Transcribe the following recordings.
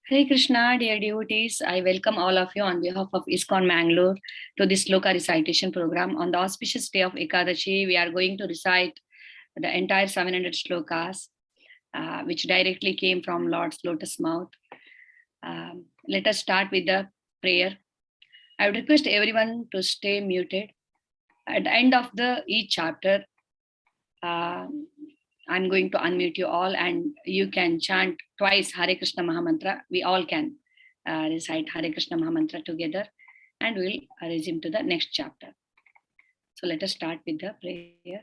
Hare Krishna, dear devotees. I welcome all of you on behalf of ISKCON Mangalore to this Sloka recitation program. On the auspicious day of Ekadashi, we are going to recite the entire 700 slokas, which directly came from Lord's lotus mouth. Let us start with the prayer. I would request everyone to stay muted. At the end of each chapter, I'm going to unmute you all and you can chant twice Hare Krishna Mahamantra. We all can recite Hare Krishna Mahamantra together and we'll resume to the next chapter. So let us start with the prayer.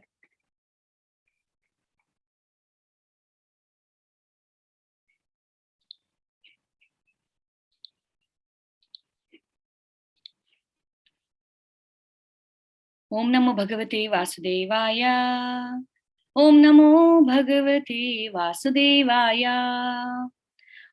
Om Namo Bhagavate Vasudevaya. Om Namo Bhagavate Vasudevaya.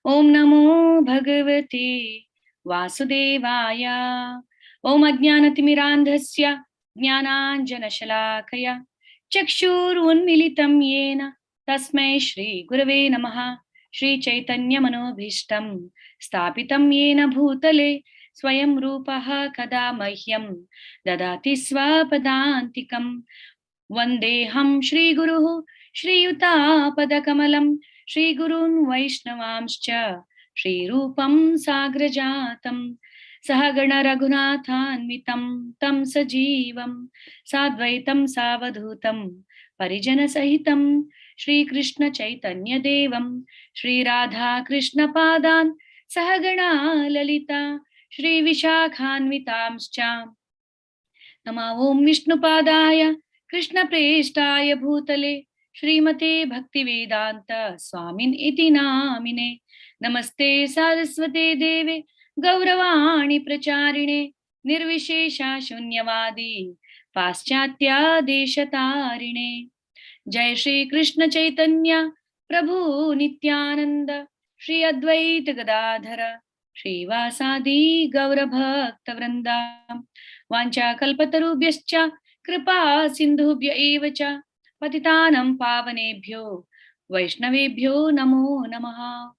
Om Namo Bhagavate Vasudevaya. Om Ajnanatimirandhasya Jnananjanashalakaya Chakshurunmilitam Yena Tasmai Shri Gurave Namaha. Shri Chaitanya Manobhishtam Stapitam Yena Bhutale Swayam Rupaha Kada Mahyam Dadati Swapadantikam Vandeham Shri Guruhu Shri Yuta Padakamalam Shri Gurun Vaishnavamscha Shri Rupam Sagrajatam Sahagana Raghunathanvitam Tam Sajivam Sadvaitam Savadhutam Parijana Sahitam Shri Krishna Chaitanya Devam Shri Radha Krishna Padan Sahagana Lalita Shri Vishakhanvitamscha Nama Om Vishnupadaya Krishna Prestaya Bhutale Srimate Bhaktivedanta Swamin iti namine Namaste Saraswate Deve Gauravani Pracharine Nirvishesha Shunyavadi Paschatya Deshatarine Jai Shri Krishna Chaitanya Prabhu Nityananda Shri Advaita Gadadhara Shri Vasadi Gaura Bhakta Vrinda Vancha Kalpatarubhyascha Kripa Sindhubhya Evacha Patitanam Pavanebhyo Vaishnavebhyo Namo Namaha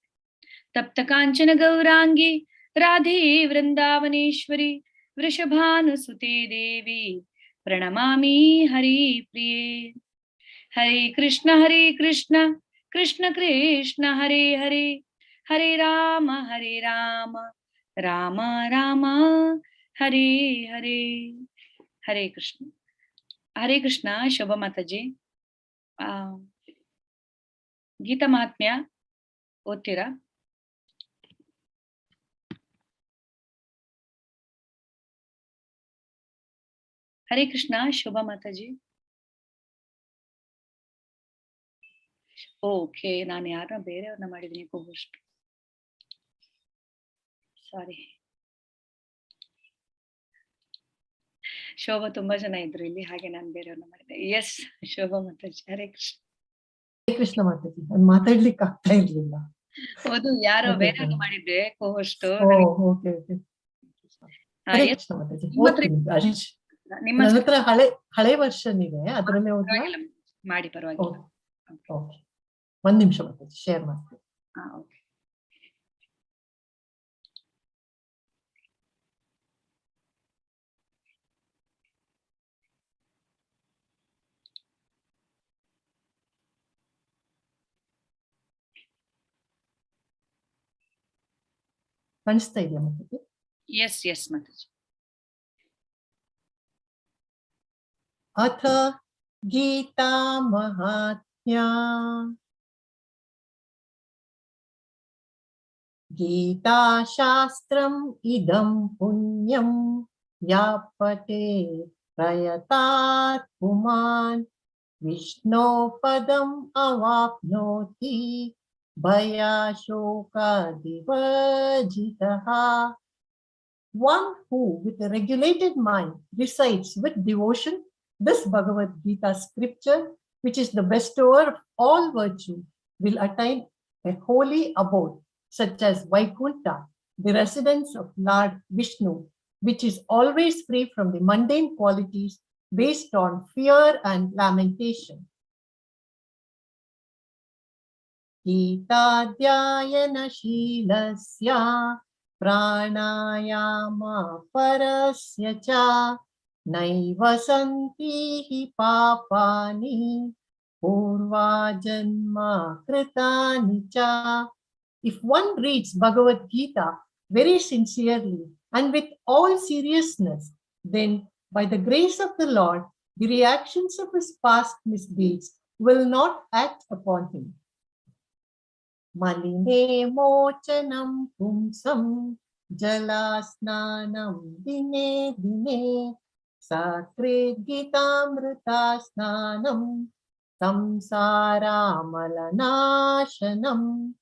Tapta Kanchana Gaurangi Radhe Vrindavaneshwari Vrishabhanusute Devi Pranamami Hari Priye Hare Krishna Krishna Krishna Hare Hare Hare Rama Rama Rama Hare Hare Hare Krishna Hare Krishna Shobha Mataji Gita Mahatmya Ottira Hare Krishna Shobha Mataji okay ನಾನು ಯಾರನ್ನ ಬೇರೆಯವ್ರನ್ನ ಮಾಡಿದ್ದೀನಿ coast ಸಾರಿ ಶೋಭಾ ತುಂಬಾ ಜನ ಇದ್ರು ಇಲ್ಲಿ ಹಾಗೆ ನಾನು ಬೇರೆಯವ್ರನ್ನ ಮಾಡಿದ್ದೆ ಎಸ್ ಶೋಭಾ ಮಾತಾಜಿ ಹರೇ ಕೃಷ್ಣ ಹರೇ ಕೃಷ್ಣ ಮಾತಾಜಿ ನಾನು ಮಾತಾಡ್ಲಿಕ್ಕೆ ಆಗ್ತಾ ಇರ್ಲಿಲ್ಲ ಹೌದು ಯಾರೋ ಬೇರೆಯವ್ರನ್ನ ಮಾಡಿದ್ದೆ ಕೋಸ್ಟ್ ಓಕೆ ಹರೇ ಕೃಷ್ಣ ಮಾತಾಜಿ ನಿಮ್ಮ ಹತ್ರ ಹಳೆ ವರ್ಷನ್ ಇದೆ ಅದರಲ್ಲೇ ಮಾಡಿ ಪರವಾಗಿಲ್ಲ ಓಕೆ ಒಂದ್ ನಿಮಿಷ ಮಾತಾಜಿ ಶೇರ್ ಮಾಡ್ತೀನಿ ಓಕೆ ಕಾಣಿಸ್ತಾ ಇದೆಯಾ ಮಾತಾಜಿ ಎಸ್ ಮಾತಾಜಿ ಅಥ ಗೀತಾ ಮಹಾತ್ಮ್ಯ ಗೀತಾ ಶಾಸ್ತ್ರಂ ಇದಂ ಪುಣ್ಯಂ ವ್ಯಾಪತೆ ಪ್ರಯತಾತ್ ಪುಮಾನ್ ವಿಷ್ಣೋ ಪದಂ ಅವಾಪ್ನೋತಿ ಭಯಾಶೋಕಾದಿವರ್ಜಿತಃ. One who with a regulated mind recites with devotion this Bhagavad Gita scripture, which is the bestower of all virtue, will attain a holy abode such as Vaikuntha, the residence of Lord Vishnu, which is always free from the mundane qualities based on fear and lamentation. गीताध्ययनशीलस्य प्राणायामा परस्य च नैव सन्ति हि पापानि पूर्वाजन्मा कृतानि च. If one reads Bhagavad Gita very sincerely and with all seriousness, then by the grace of the Lord, the reactions of his past misdeeds will not act upon him. Maline mochanam pumsam jalasnanam dine dine sakrit gitamrita snanam samsaramalanashanam.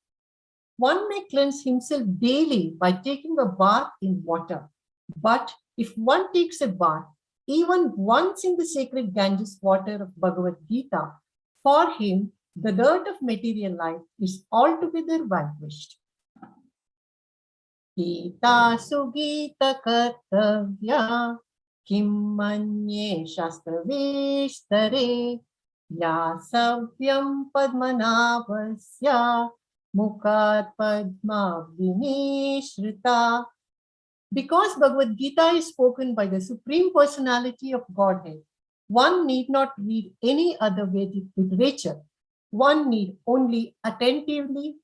One may cleanse himself daily by taking a bath in water. But if one takes a bath even once in the sacred Ganges water of Bhagavad Gita, for him the dirt of material life is altogether vanquished. Gita sugita kartavya kim manye shastavestare ya savyam padmanavasya Mukhat Padma Vinishrita. Because Bhagavad Gita is spoken by the Supreme Personality of Godhead, one need not read any other Vedic literature. One need only attentively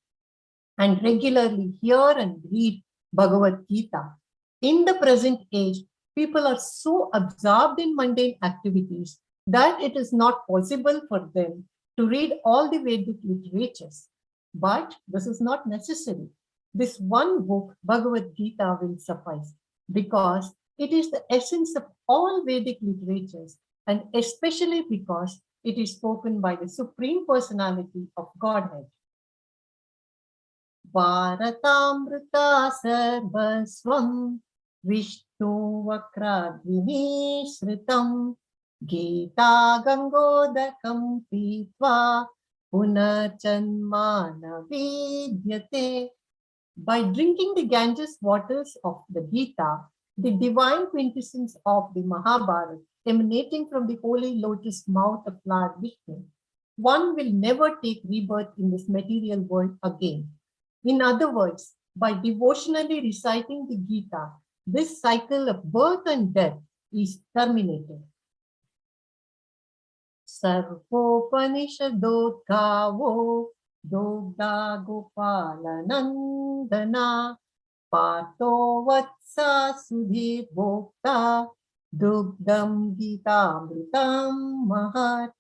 and regularly hear and read Bhagavad Gita. In the present age, people are so absorbed in mundane activities that it is not possible for them to read all the Vedic literatures. But this is not necessary. This one book, Bhagavad Gita, will suffice because it is the essence of all Vedic literatures, and especially because it is spoken by the Supreme Personality of Godhead. Bharatamrita sarvasvam Vishnu vakradvinishritam Gita gangodakam pitva punarjanmana vidyate. By drinking the Ganges waters of the Gita, the divine quintessence of the Mahabharata emanating from the holy lotus mouth of Lord Vishnu, one will never take rebirth in this material world again. In other words, by devotionally reciting the Gita, this cycle of birth and death is terminated. Sarvopanishadodgavo Dogda Gopala Nandana Pato Vatsa Sudhir Bhokta Dugdam Gita Amritam Mahat.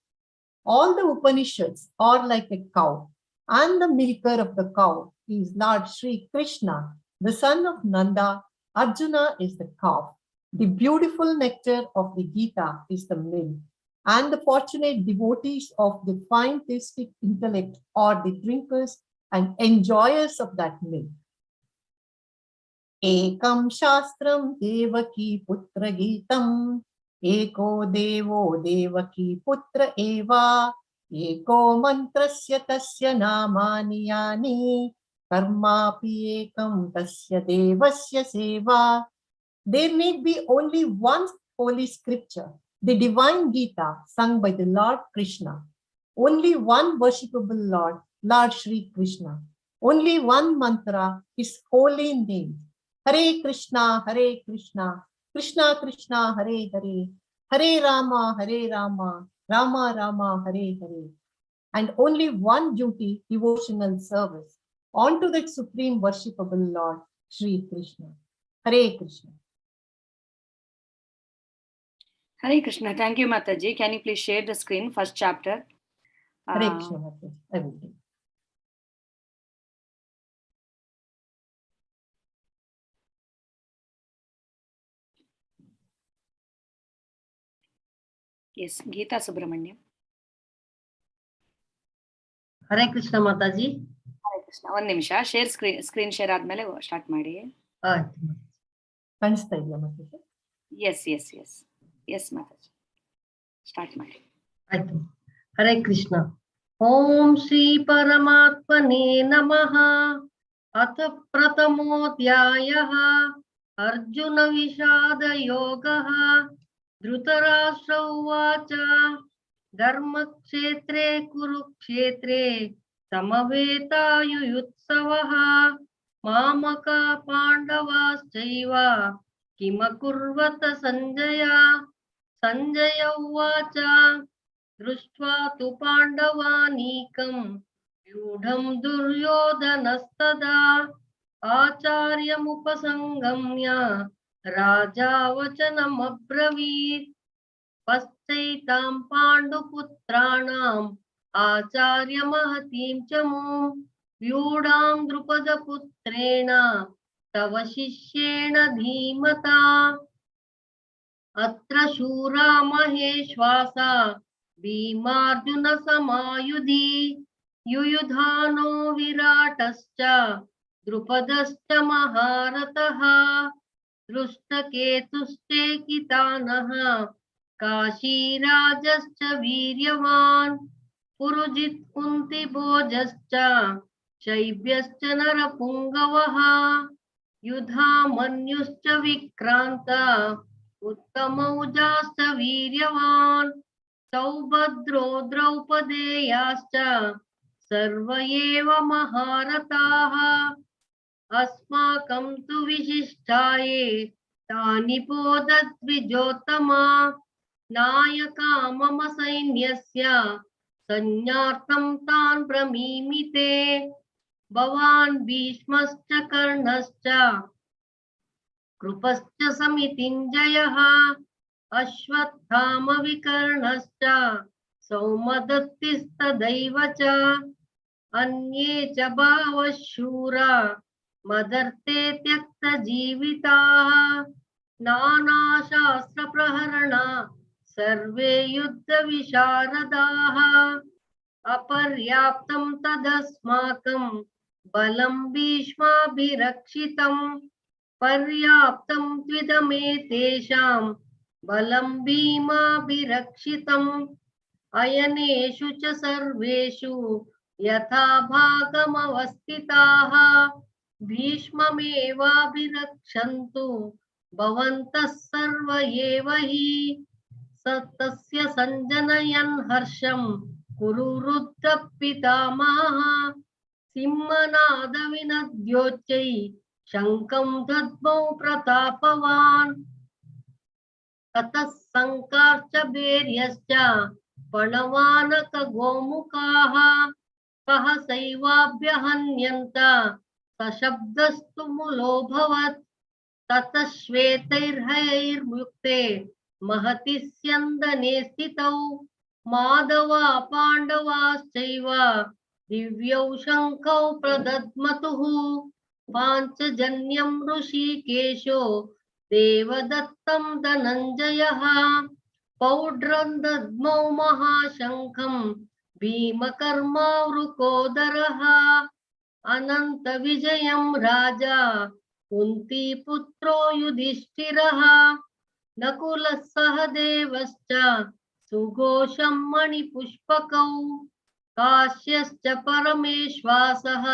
All the Upanishads are like a cow, and the milker of the cow is Lord Sri Krishna, the son of Nanda. Arjuna is the calf. The beautiful nectar of the Gita is the milk, and the fortunate devotees of the fine theistic intellect are the drinkers and enjoyers of that milk. Ekam Shastram Devaki Putra Gitam Eko Devo Devaki Putra Eva Eko Mantrasya Tasya Namani Yani Karmapi Ekam Tasya Devasya Seva. There need be only one holy scripture, the divine Gita sung by the Lord Krishna. Only one worshipable Lord, Lord Sri Krishna. Only one mantra, his holy name. Hare Krishna, Krishna Krishna, Hare Hare, Hare Rama, Rama Rama, Hare Hare. And only one duty, devotional service, unto that supreme worshipable Lord, Sri Krishna. Hare Krishna. Hare Krishna. Thank you, Mataji. Can you please share the screen, first chapter? Hare Krishna, Mataji. I will do. Yes, Geeta Subramaniam. Hare Krishna, Mataji. Hare Krishna. One nimisha. Share screen share ಆದ್ಮೇಲೆ start ಮಾಡಿ. ಕಾಣಿಸ್ತಾ ಇದೆಯಾ Mataji? Yes, Mataji. Start ಮಾಡಿ. ಆಯ್ತು. Hare Krishna. Om Shri Paramatmane Namaha. Atha Pratamodhyayah. Arjuna Vishada Yogaha. Dhritarashtra Uvacha. Dharma Kshetre Kurukshetre. समवेतायुयुत्सवः मामका पाण्डवाश्चैव किमकुर्वत सञ्जय सञ्जय उवाच दृष्ट्वा तु पाण्डवानीकं व्यूढं दुर्योधनस्तदा आचार्यमुपसंगम्य राजा वचनमब्रवीत् पश्चैतां पाण्डुपुत्राणाम् आचार्यमहतीं च मूं व्यूढां द्रुपदपुत्रेण तव शिष्येण धीमता अत्र शूरा महेश्वासा भीमार्जुनसमायुधि युयुधानो विराटश्च द्रुपदश्च महारथः दृष्टकेतुश्चेकितानः काशीराजश्च वीर्यवान् पुरुजित् कुन्तिभोजश्च शैब्यश्च नरपुङ्गवः युधामन्युश्च विक्रान्त उत्तमौजाश्च वीर्यवान् सौभद्रो द्रौपदेयाश्च सर्व एव महारथाः अस्माकं तु विशिष्टाये तानि बोधद्विजोत्तमा नायका मम सैन्यस्य संज्ञार्थं तान् ब्रमीमि ते भवान् भीष्मश्च कर्णश्च कृपश्च समितिञ्जयः अश्वत्थामविकर्णश्च सौमदत्तिस्तदैव च अन्ये च बहवः शूरा मदर्थे त्यक्तजीविताः नानाशास्त्रप्रहरणा सर्वे युद्धविशारदाः अपर्याप्तं तदस्माकं बलं भीष्माभिरक्षितं पर्याप्तं त्विदमेतेषां बलं भीमाभिरक्षितम् अयनेषु च सर्वेषु यथा भागमवस्थिताः भीष्ममेवाभिरक्षन्तु भवन्तः सर्व एव हि तस्य सञ्जनयन् हर्षं कुरुरुद्ध पितामहः सिंहनादविनद्योच्चै शङ्खं दद्मौ प्रतापवान् ततः शङ्काश्च भैर्यश्च पणवानक गोमुखाः सहसैवाभ्यहन्यन्त सशब्दस्तु मुलोऽभवत् ततः श्वेतैर्हयैर्युक्ते महति स्यन्दने स्थितौ माधवा पाण्डवाश्चैव दिव्यौ शङ्खौ प्रदद्मतुः पाञ्चजन्यं ऋषिकेशो देवदत्तं धनञ्जयः पौड्रं दद्मौ महाशङ्खं भीमकर्मावृकोदरः अनन्तविजयं राजा कुन्तीपुत्रो युधिष्ठिरः नकुलः सहदेवश्च सुघोषं मणिपुष्पकौ काश्यश्च परमेश्वासः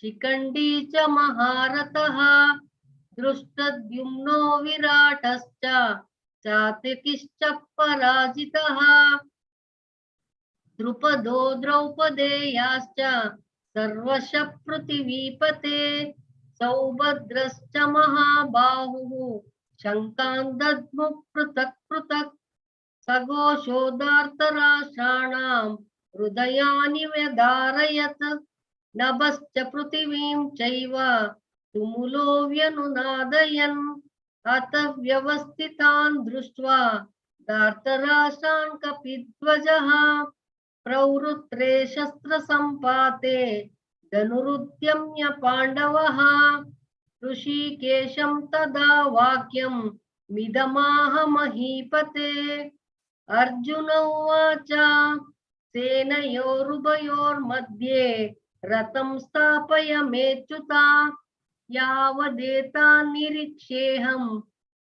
शिखण्डी च महारथः दृष्टद्युम्नो विराटश्च सात्विकिश्च पराजितः द्रुपदो द्रौपदेयाश्च सर्वशः पृथिवीपते सौभद्रश्च महाबाहुः शङ्कान् दद्मुः पृथक् पृथक् सघोषोदार्तराष्ट्राणां हृदयानि व्यधारयत् नभश्च पृथिवीं चैव तुमुलो व्यनुनादयन् अथ व्यवस्थितान् दृष्ट्वा धार्तराष्ट्रान् कपिध्वजः प्रवृत्रे शस्त्रसम्पाते धनुरुद्यम्य पाण्डवः ऋषिकेशं तदा वाक्यं मिदमाह महीपते अर्जुन उवाच सेनयोरुभयोर्मध्ये रथं स्थापयमेच्युता यावदेतान् निरीक्षेऽहं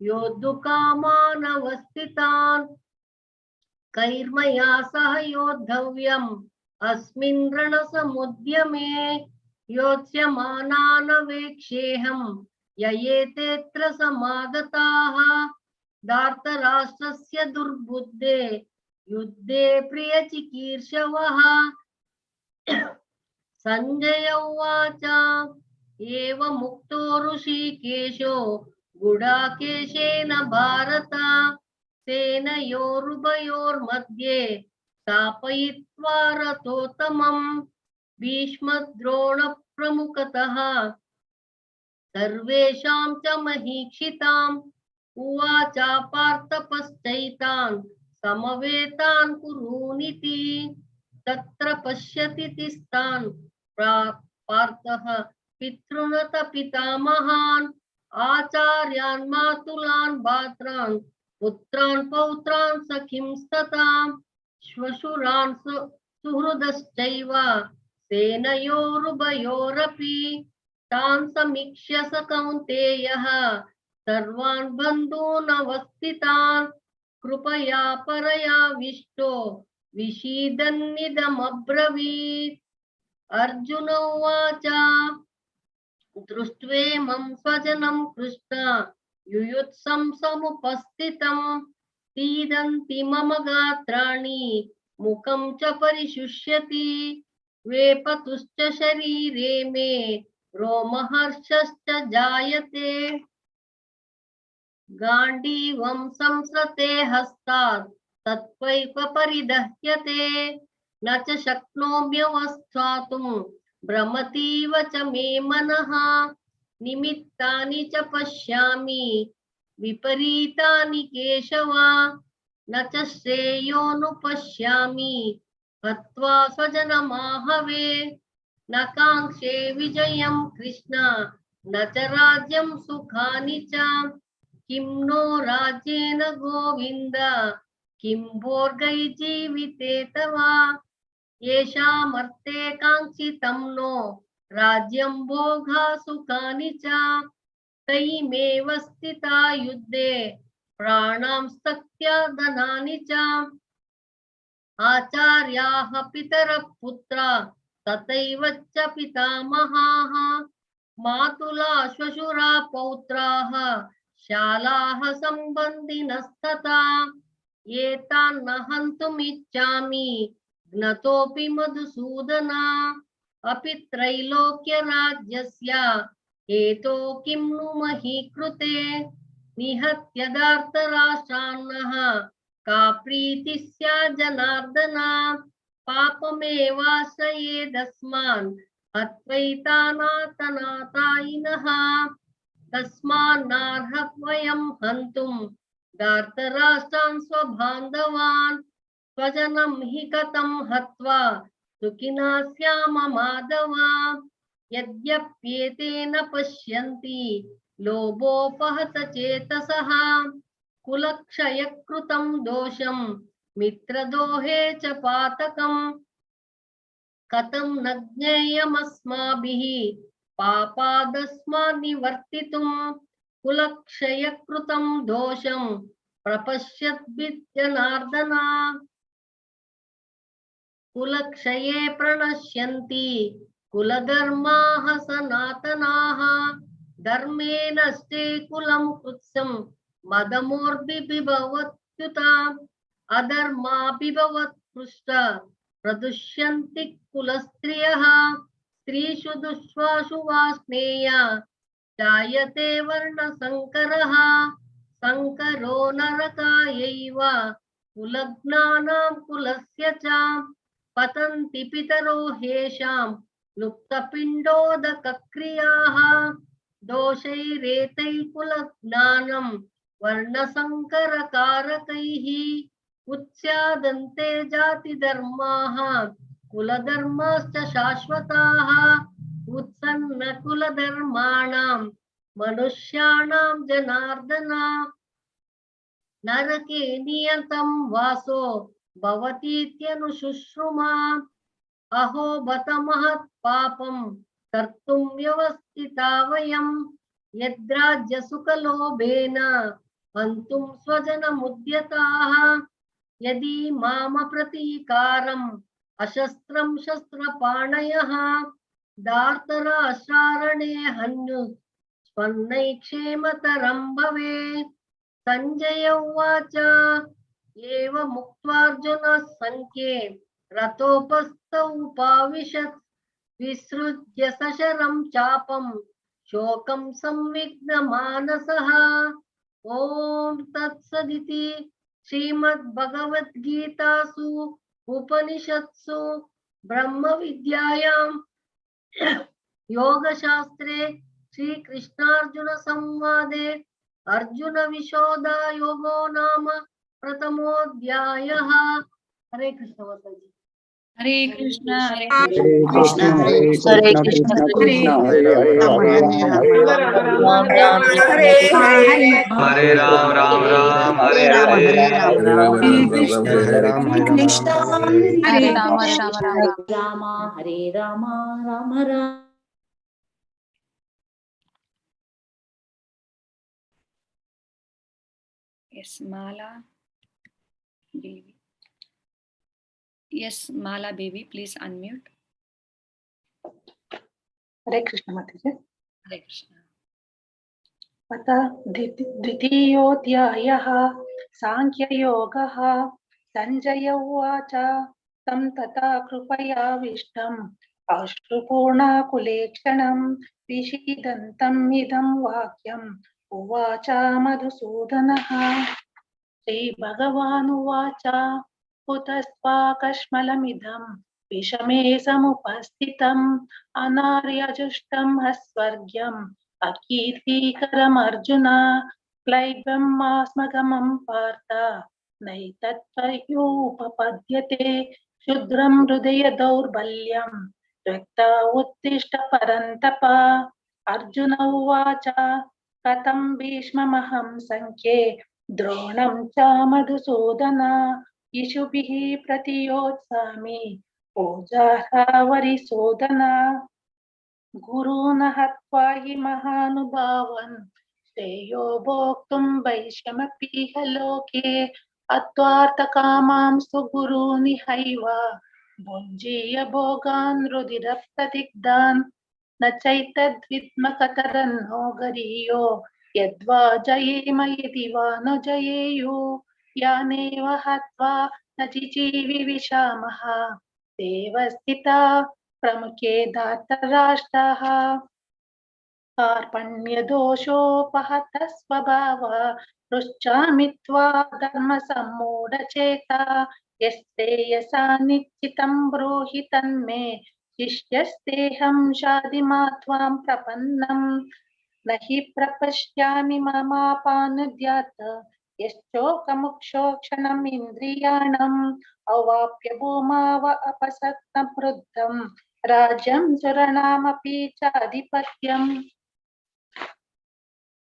योद्धुकामानवस्थितान् कैर्मया सह योद्धव्यम् अस्मिन् रणसमुद्यमे योत्स्यमानानवेक्षेऽहं ययेतेऽत्र समागताः धार्तराष्ट्रस्य दुर्बुद्धे युद्धे प्रियचिकीर्षवः संजय उवाच एवमुक्तो ऋषिकेशो गुडाकेशेन भारत सेनयोरुभयोर्मध्ये स्थापयित्वा रथोत्तमम् भीष्मद्रोणप्रमुखतः सर्वेषां च महीक्षिताम् उवाच पार्थ पश्चैतान् समवेतान् कुरूनिति तत्र पश्यति तिस्तान् पार्थः पितॄनत पितामहान् आचार्यान् मातुलान् भ्रात्रान् पुत्रान् पौत्रान् सखींस्तथा श्वशुरान् सुहृदश्चैव सेनयोरुभयोरपि तान् समीक्ष्य स कौन्तेयः सर्वान् बन्धून् अवस्थितान् कृपया परयाविष्टो विषीदन्निदमब्रवीत् अर्जुन उवाच दृष्ट्वेमं स्वजनं कृष्ण युयुत्सं समुपस्थितं सीदन्ति मम गात्राणि मुखं च परिशुष्यति वेपतुश्च शरीरे मे रोमहर्षश्च जायते गाण्डीवं संसृते हस्तात् तत्त्वैव परिदह्यते न च शक्नोम्यवस्थातुं भ्रमतीव च मे मनः निमित्तानि च पश्यामि विपरीतानि केशव न च श्रेयोनुपश्यामि हत्वा स्वजनमाहवे न काङ्क्षे विजयं कृष्ण न च राज्यं सुखानि च किं नो राज्येन गोविन्द किं भोगैर्जीविते तव येषामर्थे काङ्क्षितं नो राज्यं भोगा सुखानि च तैमेव स्थिता युद्धे प्राणां त्यक्त्वा धनानि च आचार्याः पितरः पुत्रा तथैव च पितामहाः मातुला श्वशुरा पौत्राः शालाः सम्बन्धिनस्तथा एतान् न हन्तुमिच्छामि ज्ञतोऽपि मधुसूदन अपि त्रैलोक्यराज्यस्य हेतो किं नु मही कृते निहत्य दार्तराष्ट्रान्नः का प्रीतिः स्यात् जनार्दन पापमेवाश्रयेदस्मान् हत्वैतानातनातायिनः तस्मान्नार्हः वयं हन्तुं दार्तराष्ट्रान् स्वबान्धवान् स्वजनं हि कथं हत्वा सुखिनः स्याम माधव यद्यप्येतेन पश्यन्ति लोभोपहत चेतसः कुलक्षयकृतं दोषं मित्रदोहे च पातकम् कथं न ज्ञेयमस्माभिः पापादस्मान् निवर्तितुं कुलक्षयकृतं दोषं प्रपश्यद्भिर्जनार्दन कुलक्षये प्रणश्यन्ति कुलधर्माः सनातनाः धर्मे नष्टे कुलं कृत्स्नं मदमोर्भिर्भवत्युत अधर्माभिभवत् पृष्ठ प्रदुष्यन्ति कुलस्त्रियः स्त्रीषु दुष्वासु वास्नेया जायते वर्णसङ्करः संकरो नरकायैव कुलज्ञानां कुलस्य च पतन्ति पितरो हेषां लुप्तपिण्डोदकक्रियाः दोषैरेतैः कुलज्ञानं वर्णसङ्करकारकैः उत्स्यादन्ते जातिधर्माः कुलधर्माश्च शाश्वताः उत्सन्नकुलधर्माणां मनुष्याणां जनार्दन नरके नियतं वासो भवतीत्यनुशुश्रुमा अहो बत महत् पापं कर्तुं व्यवस्थिता वयं यद्राज्यसुखलोभेन हन्तुं स्वजनमुद्यताः यदि माम प्रतीकारम् अशस्त्रं शस्त्रपाणयः दार्तराष्ट्रारणे हन्युः स्वन्नैक्षेमतरं भवेत् संजय उवाच एवमुक्त्वार्जुनः सङ्ख्ये रथोपस्थ उपाविशत् विसृज्य सशरं चापं शोकं संविघ्नमानसः। ॐ तत्सदिति श्रीमद्भगवद्गीतासु उपनिषत्सु ब्रह्मविद्यायां योगशास्त्रे श्रीकृष्णार्जुन संवादे अर्जुन विषोदयोगो नाम प्रथमोऽध्यायः। हरे कृष्ण माताजी। Hare Krishna, Hare Krishna, Hare Krishna, Krishna, Krishna Krishna, Hare Hare, Hare Ram, Hare Ram, Ram Ram, Hare Hare. Hare Krishna, Hare Ram, Hare Krishna, Ram, Hare Rama, Hare Rama, Rama Rama. Yes, Mala baby. Yes, Mala baby, please unmute. Hare Krishna Mataji. Hare Krishna. अतः द्वितीयोऽध्यायः सांख्ययोगः। संजय उवाच तं तथा कृपयाविष्टम् अश्रुपूर्णाकुलेक्षणं विषीदन्तम् इदं वाक्यम् उवाच मधुसूदनः। श्रीभगवानुवाच कुतस्त्वाकश्मलमिदं विषमे समुपस्थितम् अनार्यजुष्टम् अस्वर्ग्यम् अकीर्तिकरमर्जुन क्लैब्यं मास्मगमं पार्थ नैतत्त्वयोपपद्यते क्षुद्रं हृदय दौर्बल्यं रक्त उत्तिष्ठ परन्तप। अर्जुन उवाच कथं भीष्ममहं संख्ये द्रोणं च मधुसूदन इषुभिः प्रतियोत्सामि ओजार्हवरिसूदन। गुरून् हत्वा हि महानुभावन् श्रेयो भोक्तुं वैश्यमपीह लोके अत्वार्थकामांस्तु गुरूनिहैव भुञ्जीय भोगान् रुधिरप्रदिग्धान् न चैतद्विद्मकतरन्नो गरीयो यद्वा जयेम यदि वा न जयेयुः यानेव हत्वा न जिजीविषामः देव स्थिता प्रमुखे धार्तराष्ट्राः। कार्पण्यदोषोपहतः स्वभावः पृच्छामि त्वा धर्मसम्मूढचेता यस्तेयसा निश्चितं ब्रूहि तन्मे शिष्यस्तेऽहं शाधिमा त्वां प्रपन्नम् न हि प्रपश्यामि ममापानुद्यात् यश्चोकमुक्षोक्षणम् इन्द्रियाणम् अवाप्य भूमाव अपसत्तं वृद्धं राज्यं सुरनामपि चाधिपत्यम्।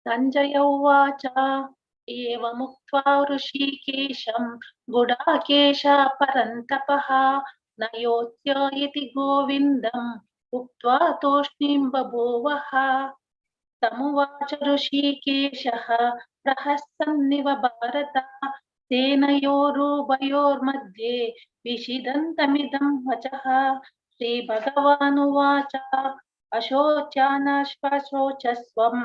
संजय उवाच एवमुक्त्वा ऋषिकेशं गुडाकेशः परन्तपः न योत्स्य इति गोविन्दम् उक्त्वा तूष्णीं बभूवः। तमुवाच ऋषिकेशः प्रहसन्निव भारत सेनयोरुभयोर्मध्ये विषिदन्तमिदं वचः। श्रीभगवानुवाच अशोच्यानश्वशोचस्वं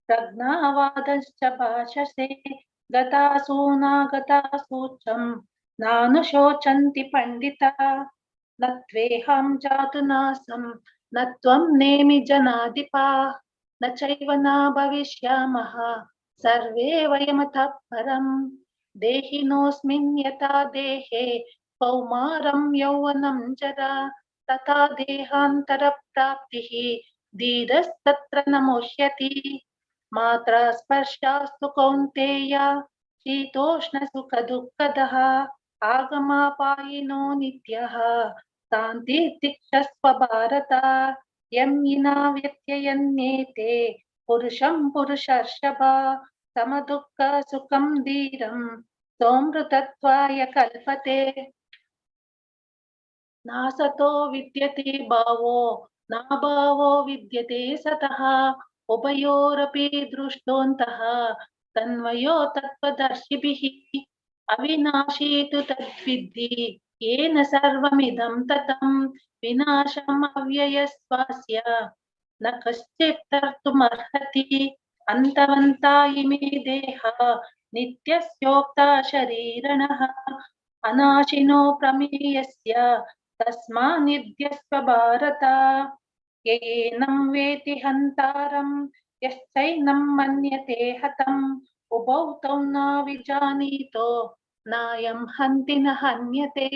प्रज्ञावादश्च भाषसे गतासूनागतासूचं नानुशोचन्ति पंडिताः न त्वेऽहं जातु नासं न त्वं नेमि जनाधिपाः न चैव न भविष्यामः सर्वे वयमतः परम् देहिनोऽस्मिन् यथा देहे कौमारं यौवनं जरा तथा देहान्तरप्राप्तिः धीरस्तत्र न मुह्यति। मात्रा स्पर्शास्तु कौन्तेय शीतोष्णसुखदुःखदः आगमापायिनो नित्यः शान्तिर्तिक्षस्व भारत। यं विना व्यत्ययन्येते पुरुषं पुरुषर्षभ समदुःख सुखं धीरं सोमृतत्वाय कल्पते। नासतो विद्यते भावो नाभावो विद्यते सतः उभयोरपि दृष्टोऽन्तः तन्मयो तत्त्वदर्शिभिः अविनाशी तु तद्विद्धि येन सर्वमिदं ततं विनाशम् अव्ययस्वास्य न कश्चित् कर्तुमर्हति। अन्तवन्ता इमे देहा नित्यस्योक्ता शरीरिणः अनाशिनो प्रमेयस्य तस्मान्निध्यस्व भारत येनं वेति हन्तारं यश्चैनं मन्यते हतम् उभौ तौ न विजानीतो नायं हन्ति न हन्यते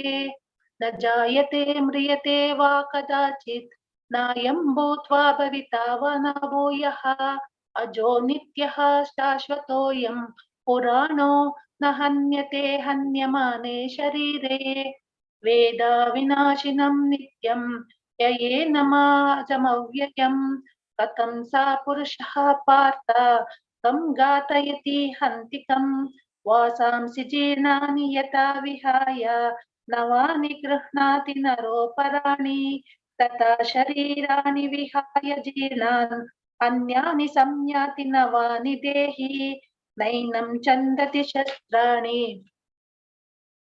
न जायते म्रियते वा कदाचित् नायं भूत्वा भविता वा न भूयः अजो नित्यः शाश्वतोऽयं पुराणो न हन्यते हन्यमाने शरीरे वेदा विनाशिनं नित्यं ययेनमाजमव्ययम् कथं सा पुरुषः पार्थ कं घातयति हन्तिकं वासांसि जीर्णानि यथा विहाय नवानि गृह्णाति नरोपराणि तथा शरीराणि विहाय जीर्णान् अन्यानि संयाति नवानि देहि नैनं चन्दति शस्त्राणि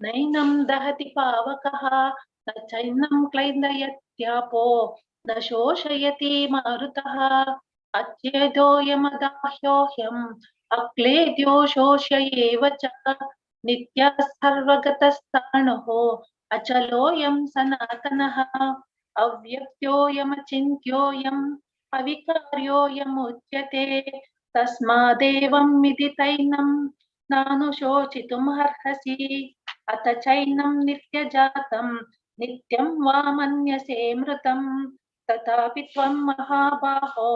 नैनं दहति पावकः न चैनं क्लैन्दयत्यापो न शोषयति मारुतः अच्छेदोऽयमदाह्योऽह्यम् अक्लेद्यो शोष्य एव च नित्यः सर्वगतस्थाणुः अचलोऽयं सनातनः अव्यक्तोऽयमचिन्त्योऽयम् अविकार्योऽयमुच्यते तस्मादेवं विदितैनं नानुशोचितुमर्हसि अथ चैनं नित्यजातं नित्यं वा मन्यसे मृतं तथापि त्वं महाबाहो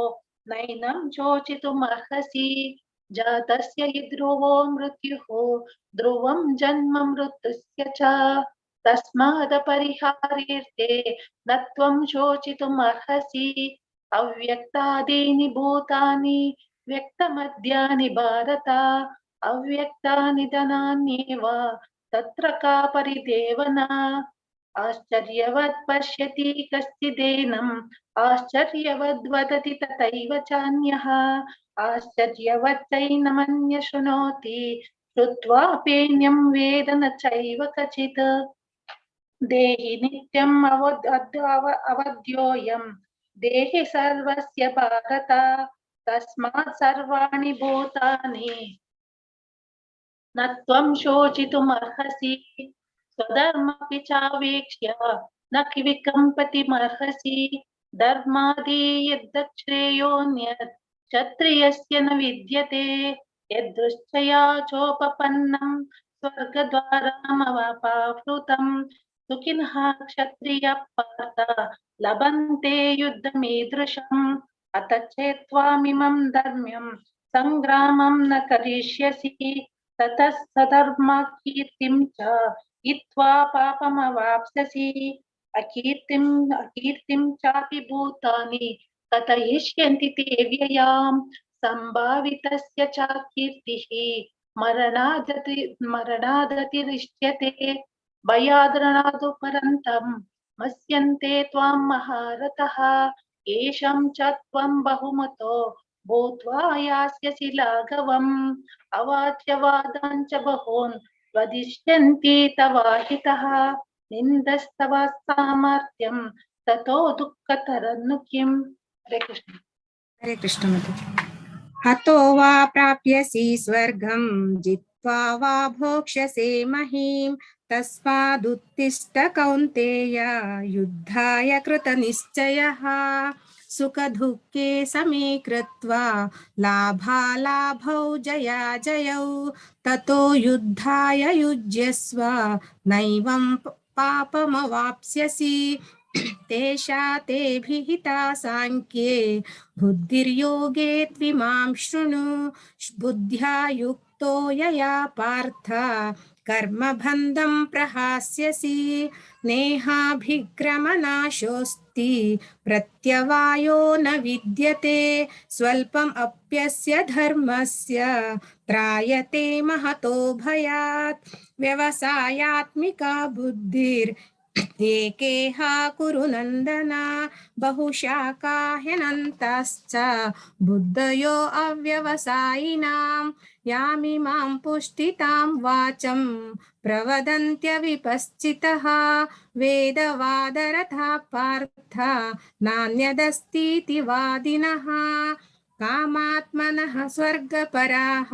नैनं शोचितुमर्हसि जातस्य हि ध्रुवो मृत्युः ध्रुवं जन्म मृत्युस्य च तस्मादपरिहार्येऽर्थे न त्वं शोचितुमर्हसि अव्यक्तादीनि भूतानि व्यक्तमद्यानि भारत अव्यक्तानि धनान्येव तत्र का परिदेवना आश्चर्यवत् पश्यति कश्चिदेनम् आश्चर्यवद् वदति तथैव चान्यः आश्चर्यवत् चैनमन्य शृणोति श्रुत्वाप्येन्यं वेद न चैव कचित् देहि नित्यम् अवध्योऽयं देहि सर्वस्य भारत तस्मात् सर्वाणि भूतानि न त्वं शोचितुमर्हसि स्वधर्मपि चावेक्ष्य न विकम्पतिमर्हसि धर्मादि यद्दक्षेयोऽन्यत् क्षत्रियस्य न विद्यते यदृच्छया चोपपन्नं स्वर्गद्वारमवाप्नुतं सुखिनः क्षत्रियः पार्थ लभन्ते युद्धमीदृशम् अथ चेत् त्वामिमं धर्म्यं संग्रामं न करिष्यसि ततः सधर्मकीर्तिं च हित्वा पापमवाप्स्यसि अकीर्तिं चापि भूतानि कथयिष्यन्ति ते व्ययाम् सम्भावितस्य च कीर्तिः मरणादतिरिष्यते भयाद्रणादुपरन्तं मस्यन्ते त्वां महारथः येषां च त्वं बहुमतो भूत्वा यास्यसि लाघवम् अवाच्यवादाञ्च बहून् वदिष्यन्ति तवाहितः निन्दस्तव सामर्थ्यं ततो दुःखतरन्नु किम्। हरे कृष्ण। हरे कृष्ण माताजी। हतो वा प्राप्यसि स्वर्गं जित्वा वा भोक्ष्यसे महीं तस्मादुत्तिष्ठ कौन्तेय युद्धाय कृतनिश्चयः सुखदुःखे समे कृत्वा लाभालाभौ जयाजयौ ततो युद्धाय युज्यस्व नैवं पापमवाप्स्यसि तेषा ते विहिता सांख्ये बुद्धिर्योगे त्विमां शृणु बुद्ध्या युक्तो यया पार्थ कर्मबन्धं प्रहास्यसि नेहाभिक्रमनाशोऽस्ति प्रत्यवायो न विद्यते स्वल्पम् अप्यस्य धर्मस्य त्रायते महतो भयात् व्यवसायात्मिका बुद्धिर् एकेह कुरु नन्दन बहुशाखा ह्यनन्ताश्च बुद्धयो अव्यवसायिनां यामिमां पुष्टितां वाचं प्रवदन्त्यविपश्चितः वेदवादरथा पार्थ नान्यदस्तीति वादिनः कामात्मनः स्वर्गपराः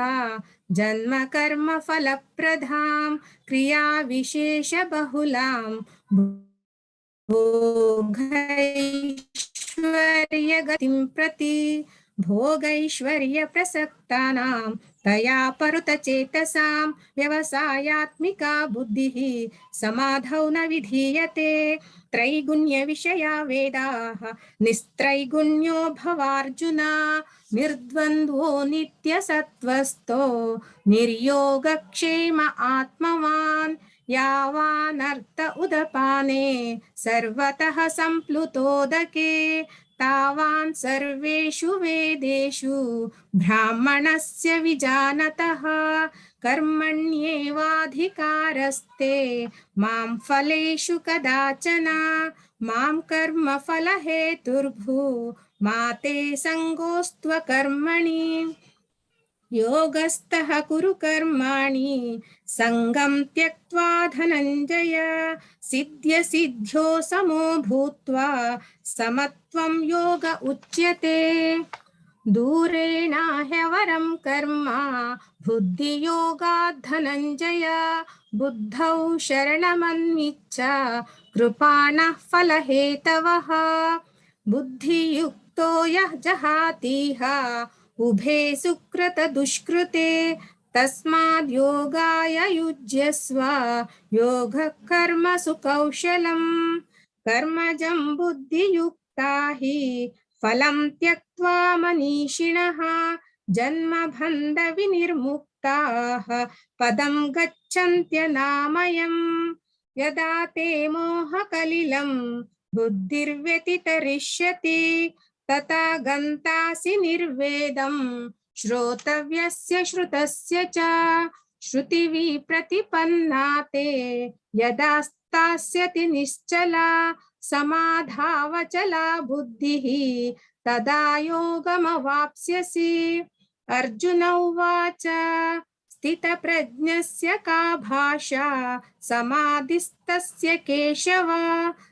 जन्म कर्म फलप्रदां क्रिया विशेष बहुलां भोगैश्वर्यगतिं प्रति भोगैश्वर्यप्रसक्तानां तया परुतचेतसां व्यवसायात्मिका बुद्धिः समाधौ न विधीयते। त्रैगुण्यविषया वेदाः निस्त्रैगुण्यो भवार्जुन निर्द्वन्द्वो नित्यसत्त्वस्थो निर्योगक्षेम आत्मवान् यावानर्थ उदपाने सर्वतः सम्प्लुतोदके तावान् सर्वेषु वेदेषु ब्राह्मणस्य विजानतः कर्मण्येवाधिकारस्ते मां फलेषु कदाचन मां कर्मफलहेतुर्भू मा ते सङ्गोऽस्त्वकर्मणि योगस्थः कुरु कर्माणि संगं त्यक्त्वा धनञ्जय सिद्ध्यसिद्ध्यो समो भूत्वा समत्वं योग उच्यते दूरेण ह्यवरं कर्म बुद्धियोगात् धनञ्जय बुद्धौ शरणमन्विच्छ कृपाणः फलहेतवः बुद्धियुक्तो यः जहातीह उभे सुकृत दुष्कृते तस्माद् योगाय युज्यस्व योगः कर्मसु कौशलम् कर्मजं बुद्धियुक्ता हि फलं त्यक्त्वा मनीषिणः जन्मबन्धविनिर्मुक्ताः पदं गच्छन्त्यनामयम् यदा ते मोहकलिलं बुद्धिर्व्यतितरिष्यति तथा गन्तासि निर्वेदं श्रोतव्यस्य श्रुतस्य च श्रुतिभिः प्रतिपन्ना ते यदा स्थास्यति निश्चला समाधावचला बुद्धिः तदा योगमवाप्स्यसि। अर्जुन उवाच स्थितप्रज्ञस्य का भाषा समाधिस्तस्य केशव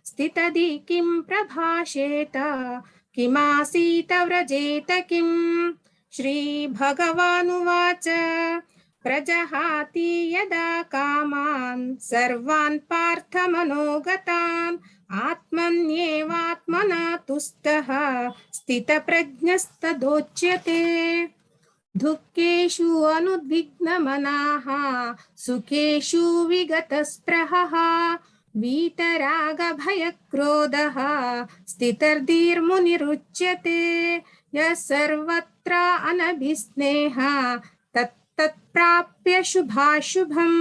स्थितधि किं प्रभाषेत किमासीत व्रजेत किम्। श्रीभगवानुवाच प्रजहाति यदा कामान् सर्वान् पार्थमनोगतान् आत्मन्येवात्मना तुष्टः स्थितप्रज्ञस्तदोच्यते। दुःखेषु अनुद्विग्नमनाः सुखेषु विगतस्पृहः वीतरागभयक्रोधः स्थितधीर्मुनिरुच्यते यः सर्वत्र अनभिस्नेहः तत्तत्प्राप्य शुभाशुभं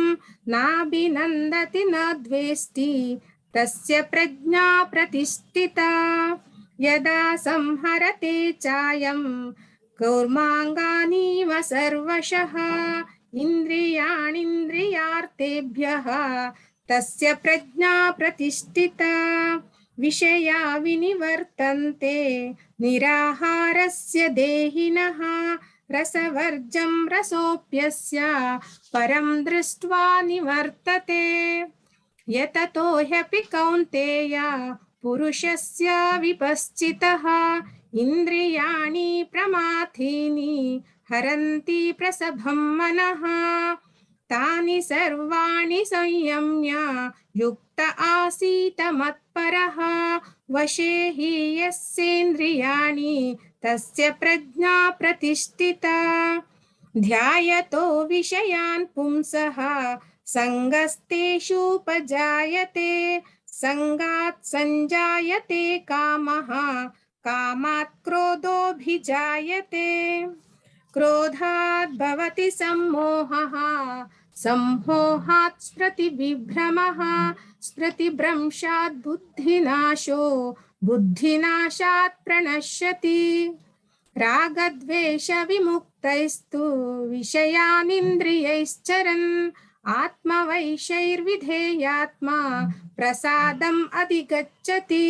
नाभिनन्दति न द्वेष्टि तस्य प्रज्ञा प्रतिष्ठिता। यदा संहरते चायं कौर्माङ्गानीव सर्वशः इन्द्रियाणीन्द्रियार्थेभ्यः तस्य प्रज्ञा प्रतिष्ठिता। विषया विनिवर्तन्ते निराहारस्य देहिनः रसवर्जं रसोऽप्यस्य परं दृष्ट्वा निवर्तते। यततो ह्यपि कौन्तेय पुरुषस्य विपश्चितः इन्द्रियाणि प्रमाथीनि हरन्ति प्रसभं मनः तानि सर्वाणि संयम्य युक्त आसीत मत्परः वशे हि यस्येन्द्रियाणि तस्य प्रज्ञा प्रतिष्ठिता। ध्यायतो विषयान् पुंसः संगस्तेषुपजायते संगात् संजायते कामः कामात् क्रोधोऽभिजायते क्रोधात् भवति सम्मोहः सम्मोहात् स्मृतिविभ्रमः स्मृतिभ्रंशात् बुद्धिनाशो बुद्धिनाशात् प्रणश्यति। रागद्वेषविमुक्तैस्तु विषयानिन्द्रियैश्चरन् आत्मवैषैर्विधेयात्मा प्रसादम् अधिगच्छति।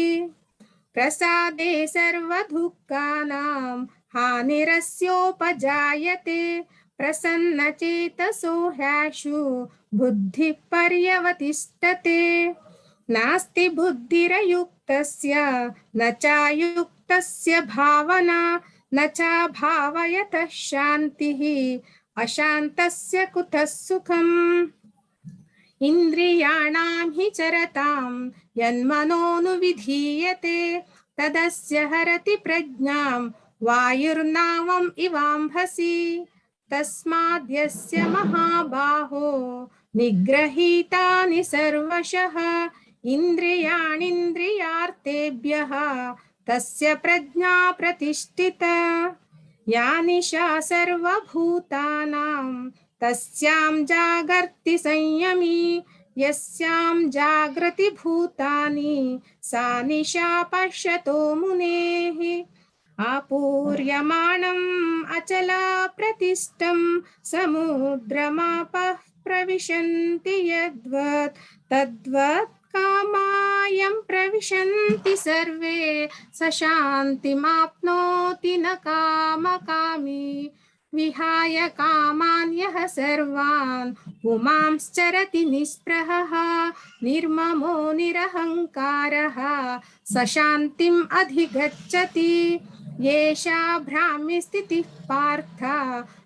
प्रसादे सर्वदुःखानां हानिरस्योपजायते प्रसन्नचेतसो ह्याशु बुद्धिः पर्यवतिष्ठते। नास्ति बुद्धिरयुक्तस्य न चायुक्तस्य भावना न चाभावयतः शान्तिः अशान्तस्य कुतः सुखम्। इन्द्रियाणां हि चरतां यन्मनोनुविधीयते तदस्य हरति प्रज्ञां वायुर्नावम् इवाम्भसि तस्माद्यस्य महाबाहो निग्रहीतानि सर्वशः इन्द्रियाणीन्द्रियार्थेभ्यः तस्य प्रज्ञा प्रतिष्ठिता या निशा सर्वभूतानां तस्यां जागर्ति संयमी यस्यां जागृति भूतानि सा निशा पश्यतो मुनेः आपूर्यमाणम् अचला प्रतिष्ठं समुद्रमापः प्रविशन्ति यद्वत् तद्वत् कामायं प्रविशन्ति सर्वे स शान्तिमाप्नोति न कामकामी विहाय कामान् यः सर्वान् पुमांश्चरति निःस्पृहः निर्ममो निरहङ्कारः स शान्तिम् अधिगच्छति येषा भ्राम्य स्थितिः पार्थ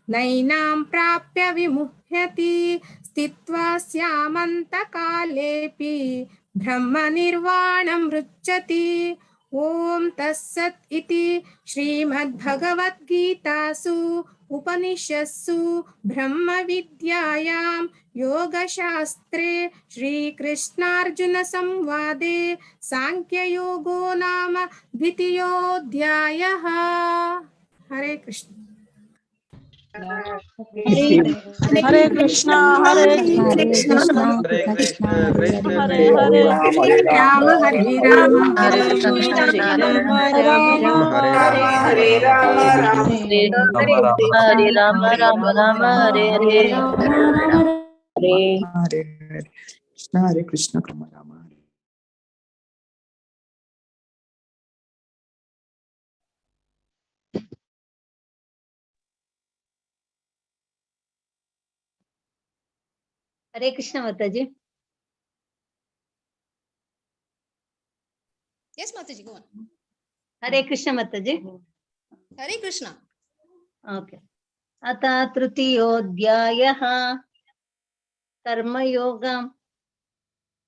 नैनां प्राप्य विमुह्यति स्थित्वा स्यामन्तकालेऽपि ब्रह्मनिर्वाणं मृच्छति ॐ तत्सत् इति श्रीमद्भगवद्गीतासु उपनिषत्सु ब्रह्मविद्यायां योगशास्त्रे श्रीकृष्णार्जुनसंवादे सांख्ययोगो नाम द्वितीयोऽध्यायः। हरे कृष्ण। हरे कृष्णा हरे कृष्णा हरे कृष्ण कृष्ण हरे कृष्ण हरे राम हरे राम हरे राम हरे राम हरे राम हरे राम राम राम हरे हरे हरे कृष्ण हरे कृष्ण राम राम हरे हरे कृष्ण माताजी। Yes, Mataji, go on. हरे कृष्ण माताजी। Hare Krishna. ओके। अथ तृतीयोऽध्यायः कर्मयोगम्।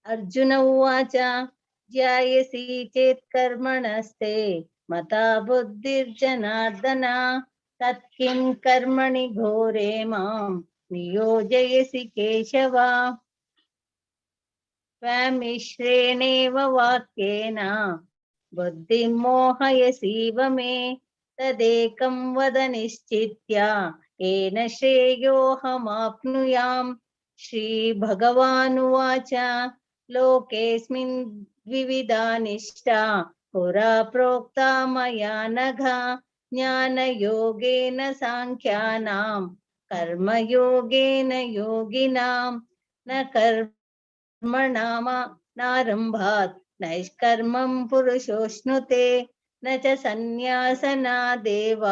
अर्जुन उवाच ध्यायसि चेत् कर्मणस्ते मता बुद्धिर्जनार्दन तत्किं कर्मणि घोरे मां नियोजयसि केशव त्वमिश्रेणेव वाक्येन बुद्धिं मोहयसीव मे तदेकं वद निश्चित्य येन श्रेयोऽहमाप्नुयाम्। श्रीभगवानुवाच लोकेऽस्मिन् द्विविधा निष्ठा पुरा प्रोक्ता मया नघ ज्ञानयोगेन साङ्ख्यानां कर्मयोगेन योगिनां न कर्मणामनारम्भात् नैष्कर्मं पुरुषोऽश्नुते न च सन्न्यासनादेव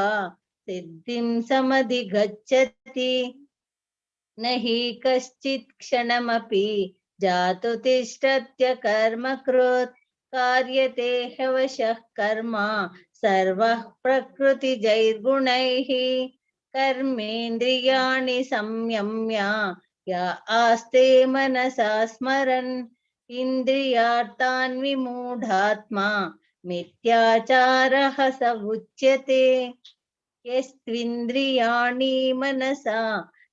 सिद्धिं समधिगच्छति न हि कश्चित् क्षणमपि जातु तिष्ठत्य कर्म कृत् कार्यते ह्यवशः कर्म सर्वः प्रकृतिजैर्गुणैः कर्मेन्द्रियाणि संयम्य य आस्ते मनसा स्मरन् इन्द्रियार्थान् विमूढात्मा मिथ्याचारः स उच्यते। यस्त्विन्द्रियाणि मनसा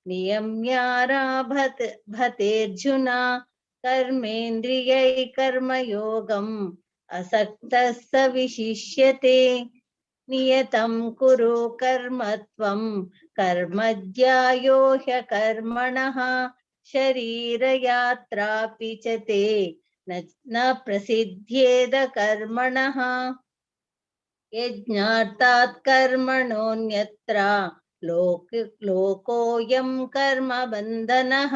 नियम्याराभतेऽर्जुन कर्मेन्द्रियै कर्मयोगम् असक्तः स विशिष्यते। नियतं कुरु कर्म त्वं कर्म ज्यायो ह्यकर्मणः शरीरयात्रापि च ते न प्रसिद्ध्येद कर्मणः यज्ञार्थात् कर्मणोऽन्यत्र लोकोऽयं कर्म बन्धनः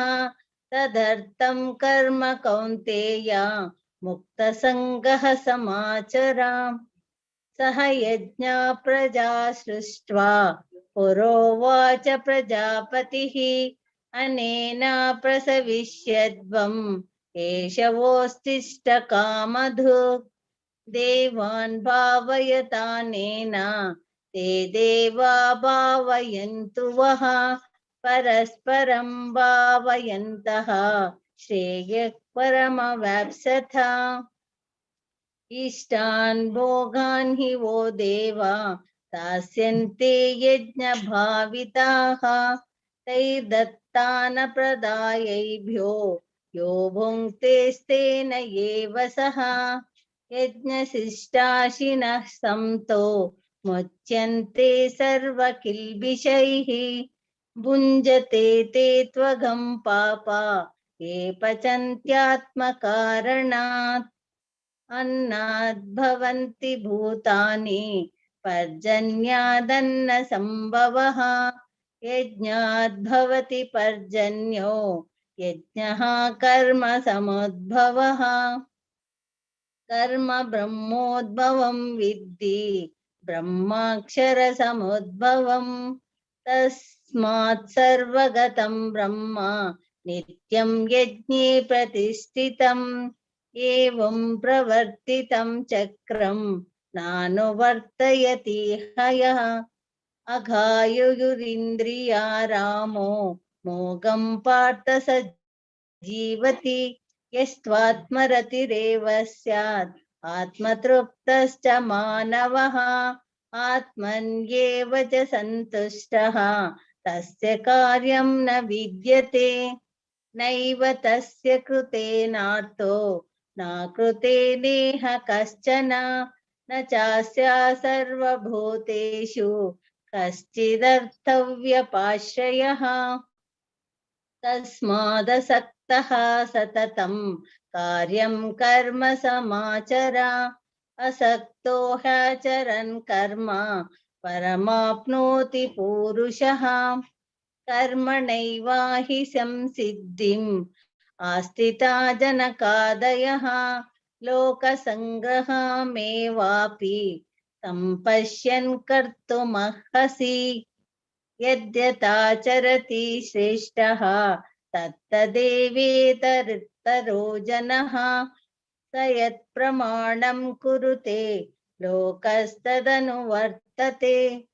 तदर्थं कर्म कौन्तेय मुक्तसङ्गः समाचर। सह यज्ञा प्रजा सृष्ट्वा पुरोवाच प्रजापतिः अनेन प्रसविष्यद्वम् एषवोऽस्तिष्ठ कामधुक् देवान् भावयतानेन ते देवा भावयन्तु वः परस्परं भावयन्तः श्रेयः परमवाप्स्यथ। इष्टान् भोगान् हि वो देवा दास्यन्ते यज्ञभाविताः। तैर्दत्तान प्रदायैभ्यो यो भुङ्क्तेस्तेन एव सः। यज्ञशिष्टाशिनः संतो मुच्यन्ते सर्वकिल्बिषैः। भुञ्जते ते त्वगं पापा ये पचन्त्यात्मकारणात्। अन्नाद्भवन्ति भूतानि पर्जन्यादन्नसम्भवः। यज्ञाद्भवति पर्जन्यो यज्ञः कर्म समुद्भवः। कर्म ब्रह्मोद्भवं विद्धि ब्रह्माक्षरसमुद्भवम्। तस्मात् सर्वगतं ब्रह्म नित्यं यज्ञे प्रतिष्ठितम्। एवं प्रवर्तितं चक्रं नानुवर्तयति हयः। अघायुरिन्द्रिया रामो मोघं पार्थ स जीवति। यस्त्वात्मरतिरेव स्यात् आत्मतृप्तश्च मानवः। आत्मन्येव च सन्तुष्टः तस्य कार्यं न विद्यते। नैव तस्य कृतेनार्थो न कृतेनेह कश्चन। न चास्या सर्वभूतेषु कश्चिदर्थव्यपाश्रयः। तस्मादसक्तः सततं कार्यं कर्म समाचर। असक्तो ह्याचरन् कर्म परमाप्नोति पूरुषः। कर्मणैवाहि संसिद्धिम् आस्थिता जनकादयः। लोकसङ्ग्रहमेवापि सम्पश्यन् कर्तुमर्हसि। यद्यताचरति श्रेष्ठः तत्तदेवेतरो जनः। स यत्प्रमाणं कुरुते लोकस्तदनुवर्तते।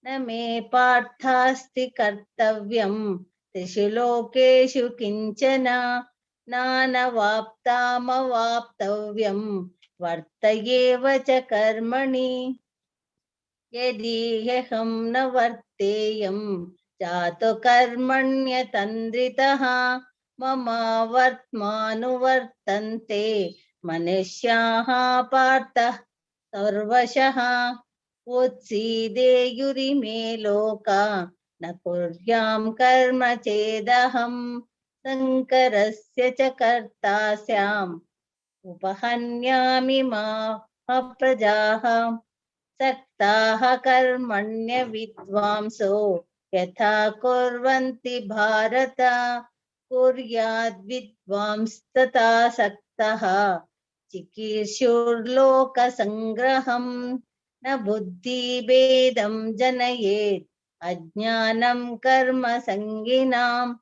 न मे पार्थास्ति कर्तव्यं त्रिषु लोकेषु किञ्चन। नानवाप्तामवाप्तव्यं वर्त एव च कर्मणि। यदि ह्यहं न वर्तेयं जातो कर्मण्यतन्द्रितः। मम वर्त्मानुवर्तन्ते मनुष्याः पार्थ सर्वशः। उत्सीदेयुरिमे लोका न कुर्यां कर्म चेदहं। शङ्करस्य च कर्ता स्याम् उपहन्यामि मा प्रजाः। सक्ताः कर्मण्य विद्वांसो यथा कुर्वन्ति भारत। कुर्याद् विद्वांस्तथा सक्तः चिकीर्षुर्लोकसङ्ग्रहम्। न बुद्धिभेदं जनयेत् अज्ञानं कर्म संगिनां।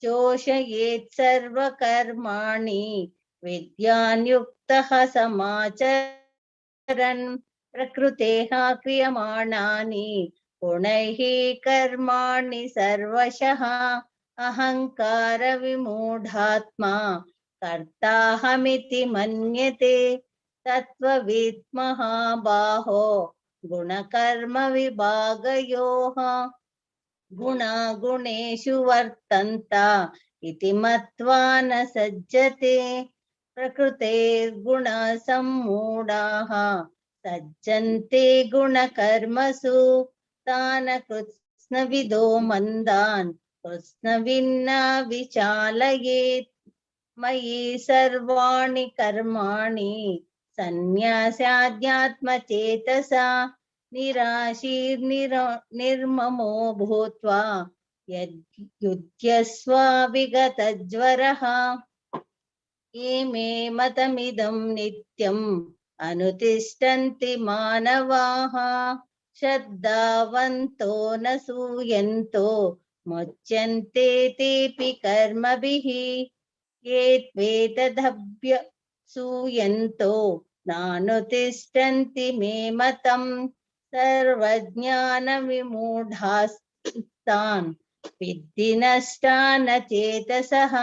जोषयेत् सर्वकर्माणि विद्यान् युक्तः समाचरन्। प्रकृतेः क्रियमाणानि गुणैः कर्माणि सर्वशः। अहङ्कार विमूढात्मा कर्ताहमिति मन्यते। तत्त्ववित् महाबाहो गुणकर्म विभागयोः। गुणा गुणेषु वर्तन्त इति मत्वा न सज्जते। प्रकृतेर्गुणसम्मूढाः सज्जन्ते गुणकर्मसु। तान् कृत्स्नविदो मन्दान् कृत्स्नविन्ना विचालयेत्। मयि सर्वाणि कर्माणि सन्न्यास्याध्यात्मचेतसा। निराशीर्निर्ममो भूत्वा युध्यस्व विगतज्वरः। इमे मतमिदं नित्यम् अनुतिष्ठन्ति मानवाः। श्रद्धावन्तो न सूयन्तो मुच्यन्ते तेऽपि कर्मभिः। ये त्वेतदभ्यसूयन्तो नानुतिष्ठन्ति मे मतम्। सर्वज्ञानविमूढास्तान् विद्धि नष्टान् चेतसः।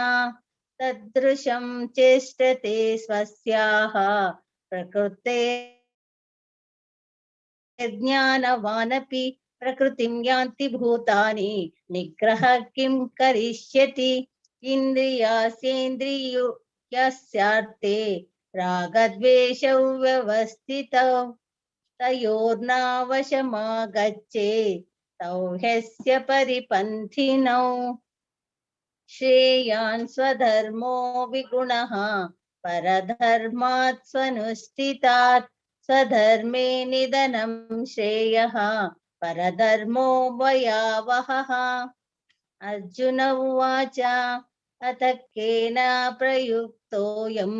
तदृशं चेष्टते स्वस्याः प्रकृते ज्ञानवानपि प्रकृतिं यान्ति भूतानि निग्रह किं करिष्यति इन्द्रियास्येन्द्रियार्थे रागद्वेषौ व्यवस्थितौ तयोर्नावशमागच्छे तौ ह्यस्य परिपन्थिनौ श्रेयान् स्वधर्मो विगुणः परधर्मात् स्वनुष्ठितात् स्वधर्मे निधनं श्रेयः परधर्मो भयावहः। अर्जुन उवाच अथ केन प्रयुक्तोऽयं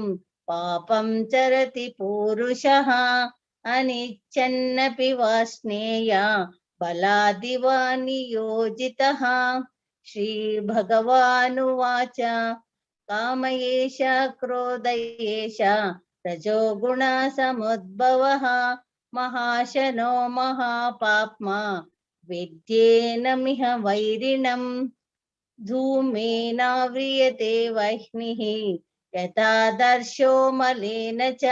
पापं चरति पूरुषः अनिच्छन्नपि वाष्णेय बलादिव नियोजितः। श्रीभगवानुवाच काम एष क्रोध एष रजोगुणसमुद्भवः महाशनो महापाप्मा विद्येनमिह वैरिणम् धूमेनाव्रियते वह्निः यथादर्शो मलेन च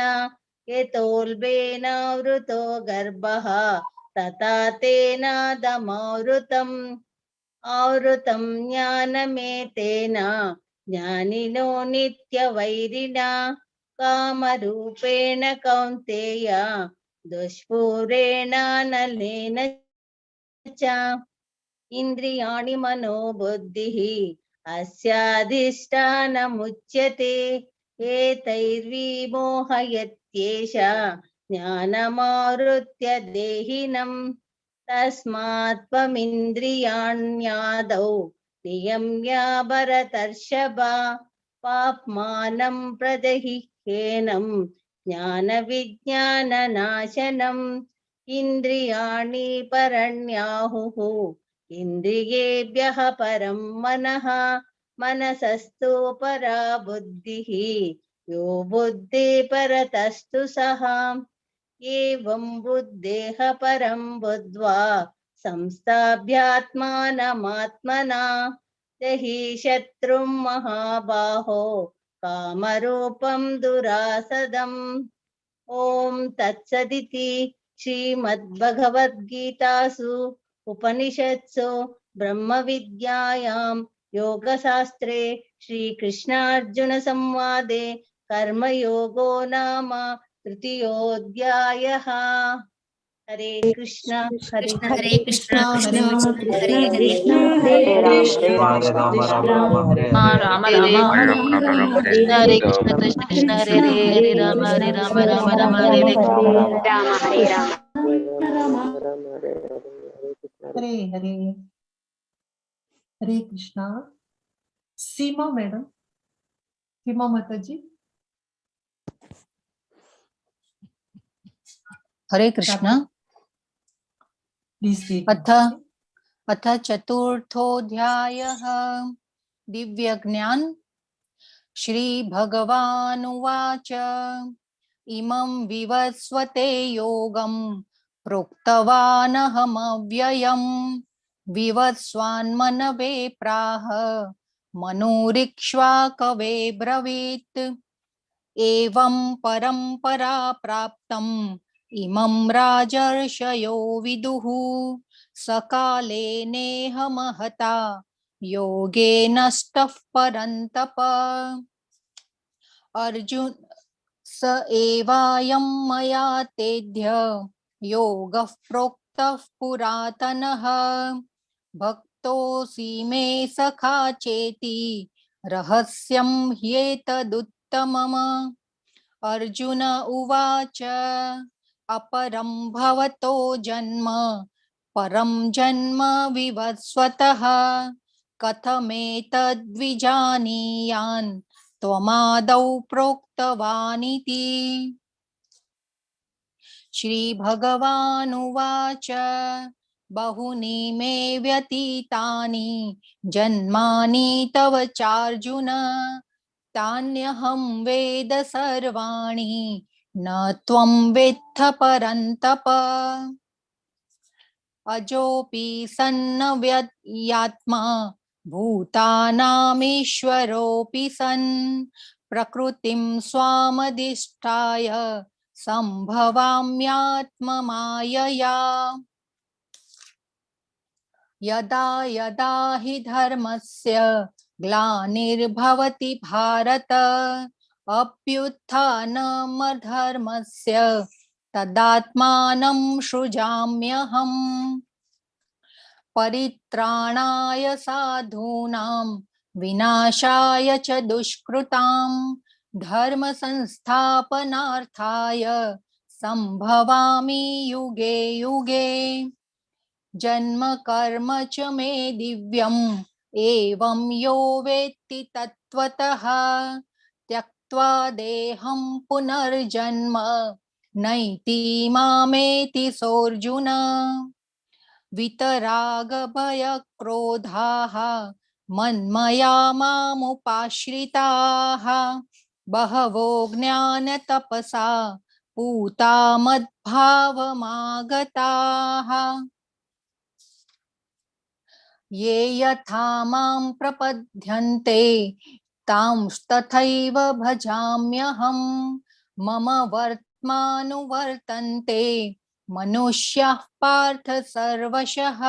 यतोल्बेनावृतो गर्भः तथा तेनादमावृतम् आवृतं ज्ञानमेतेन ज्ञानिनो नित्यवैरिणा कामरूपेण कौन्तेय दुष्पूरेण नलेन च इन्द्रियाणि मनोबुद्धिः अस्याधिष्ठानमुच्यते एतैर्विमोहयत्येष ज्ञानमावृत्य देहिनम् तस्मात् त्वमिन्द्रियाण्यादौ नियम्य भरतर्षभ पाप्मानं प्रजहिह्येनं ज्ञानविज्ञाननाशनम् इन्द्रियाणि परण्याहुः इन्द्रियेभ्यः परं मनः मनसस्तु परा बुद्धिः यो बुद्धि परतस्तु सः एवं बुद्धेः परं बुद्ध्वा संस्थाभ्यात्मानमात्मना जहि शत्रुं महाबाहो कामरूपं दुरासदम्। ॐ तत्सदिति श्रीमद्भगवद्गीतासु उपनिषत्सु ब्रह्मविद्यायां योगशास्त्रे श्रीकृष्णार्जुनसंवादे कर्मयोगो नाम तृतीयोऽध्यायः। हरे कृष्ण हरे हरे कृष्ण हरे कृष्ण कृष्ण हरे हरे हरे कृष्ण राम हरे राम कृष्ण राम हरे राम हरे राम हरे कृष्ण हरे कृष्ण कृष्ण कृष्ण हरे हरे हरे राम राम राम हरे हरे। हरे हरे हरे कृष्ण। सीमा मैडम, सीमा माताजी। हरे कृष्ण। अथ चतुर्थोऽध्यायः दिव्यज्ञान। श्रीभगवानुवाच इमं विवस्वते योगं प्रोक्तवानहमव्ययम् विवस्वान्मनवे प्राह मनूरिक्ष्वाकवे ब्रवीत् एवं परम्परा प्राप्तम् इमं राजर्षयो विदुः सकाले नेह महता योगेन स्तः परन्तप। अर्जुन स एवायं मया तेद्य योगः प्रोक्तः पुरातनः भक्तोऽसि मे सखा चेति रहस्यं ह्येतदुत्तमम्। अर्जुन उवाच अपरं भवतो जन्म परं जन्म विवस्वतः कथमेतद्विजानीयान् त्वमादौ प्रोक्तवानिति। श्रीभगवानुवाच बहुनि मे व्यतीतानि जन्मानि तव चार्जुन तान्यहं वेद सर्वाणि न त्वं वेत्थ परन्तप। अजोऽपि सन्नव्ययात्मा भूतानामीश्वरोऽपि सन् प्रकृतिं स्वामधिष्ठाय सम्भवाम्यात्ममायया। यदा यदा हि धर्मस्य ग्लानिर्भवति भारत अभ्युत्थानमधर्मस्य तदात्मानं सृजाम्यहम्। परित्राणाय साधूनां विनाशाय च दुष्कृतां धर्म संस्थापनार्थाय संभवामि युगे युगे। जन्म कर्म च मे दिव्यम् एवं यो वेत्ति तत्त्वतः त्यक्त्वा देहं पुनर्जन्म नैति मामेति सोऽर्जुन। वितरागभयक्रोधाः मन्मया मामुपाश्रिताः बहवो ज्ञानतपसा पूता मद्भावमागताः। ये यथा मां प्रपद्यन्ते तांस्तथैव भजाम्यहम्। मम वर्त्मानुवर्तन्ते मनुष्याः पार्थ सर्वशः।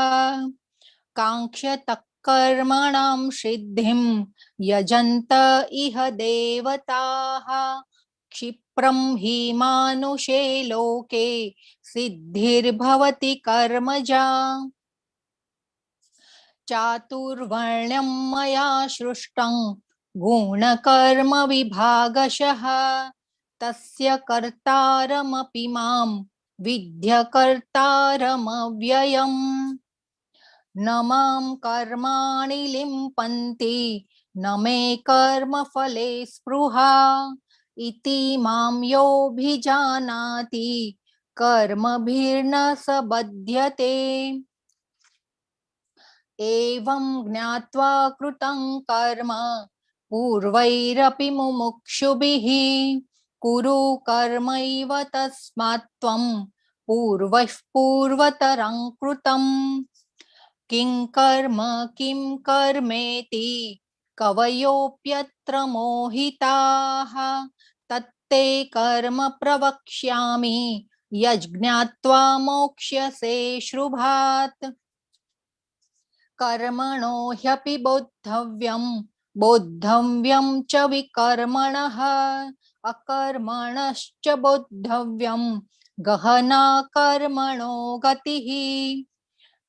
काङ्क्षतः कर्मणां सिद्धिं यजन्त इह देवताः क्षिप्रं हि मानुषे लोके सिद्धिर्भवति कर्मजा। चातुर्वर्ण्यं मया सृष्टं गुणकर्म विभागशः तस्य कर्तारमपि मां विद्य कर्तारमव्ययम्। न मां कर्माणि लिम्पन्ति न मे कर्मफले स्पृहा इति मां योऽभिजानाति कर्मभिर्न स बध्यते। एवं ज्ञात्वा कृतं कर्म पूर्वैरपि मुमुक्षुभिः कुरु कर्मैव तस्मात् त्वं पूर्वैः पूर्वतरं कृतम्। किं कर्म किं कर्मेति कवयोऽप्यत्र मोहिताः तत्ते कर्म प्रवक्ष्यामि यज्ञात्वा मोक्ष्यसे शुभात्। कर्मणो ह्यपि बोद्धव्यं च विकर्मणः अकर्मणश्च बोद्धव्यं गहना कर्मणो गतिः।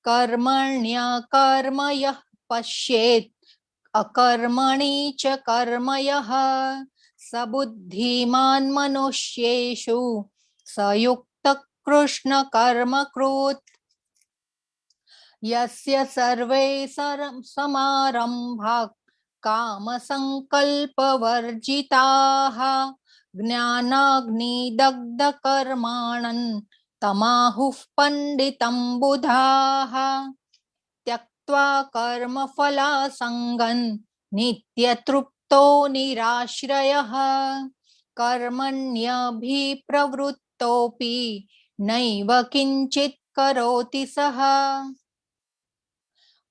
कर्मण्यकर्म यः पश्येत् अकर्मणि च कर्म यः स बुद्धिमान् मनुष्येषु स युक्तः कृष्ण कर्मकृत्। यस्य सर्वे समारम्भाः कामसङ्कल्पवर्जिताः ज्ञानाग्निदग्धकर्माणन् तमाहुः पण्डितं बुधाः। त्यक्त्वा कर्मफलासङ्गं नित्यतृप्तो निराश्रयः कर्मण्यभिप्रवृत्तोऽपि नैव किञ्चित् करोति सः।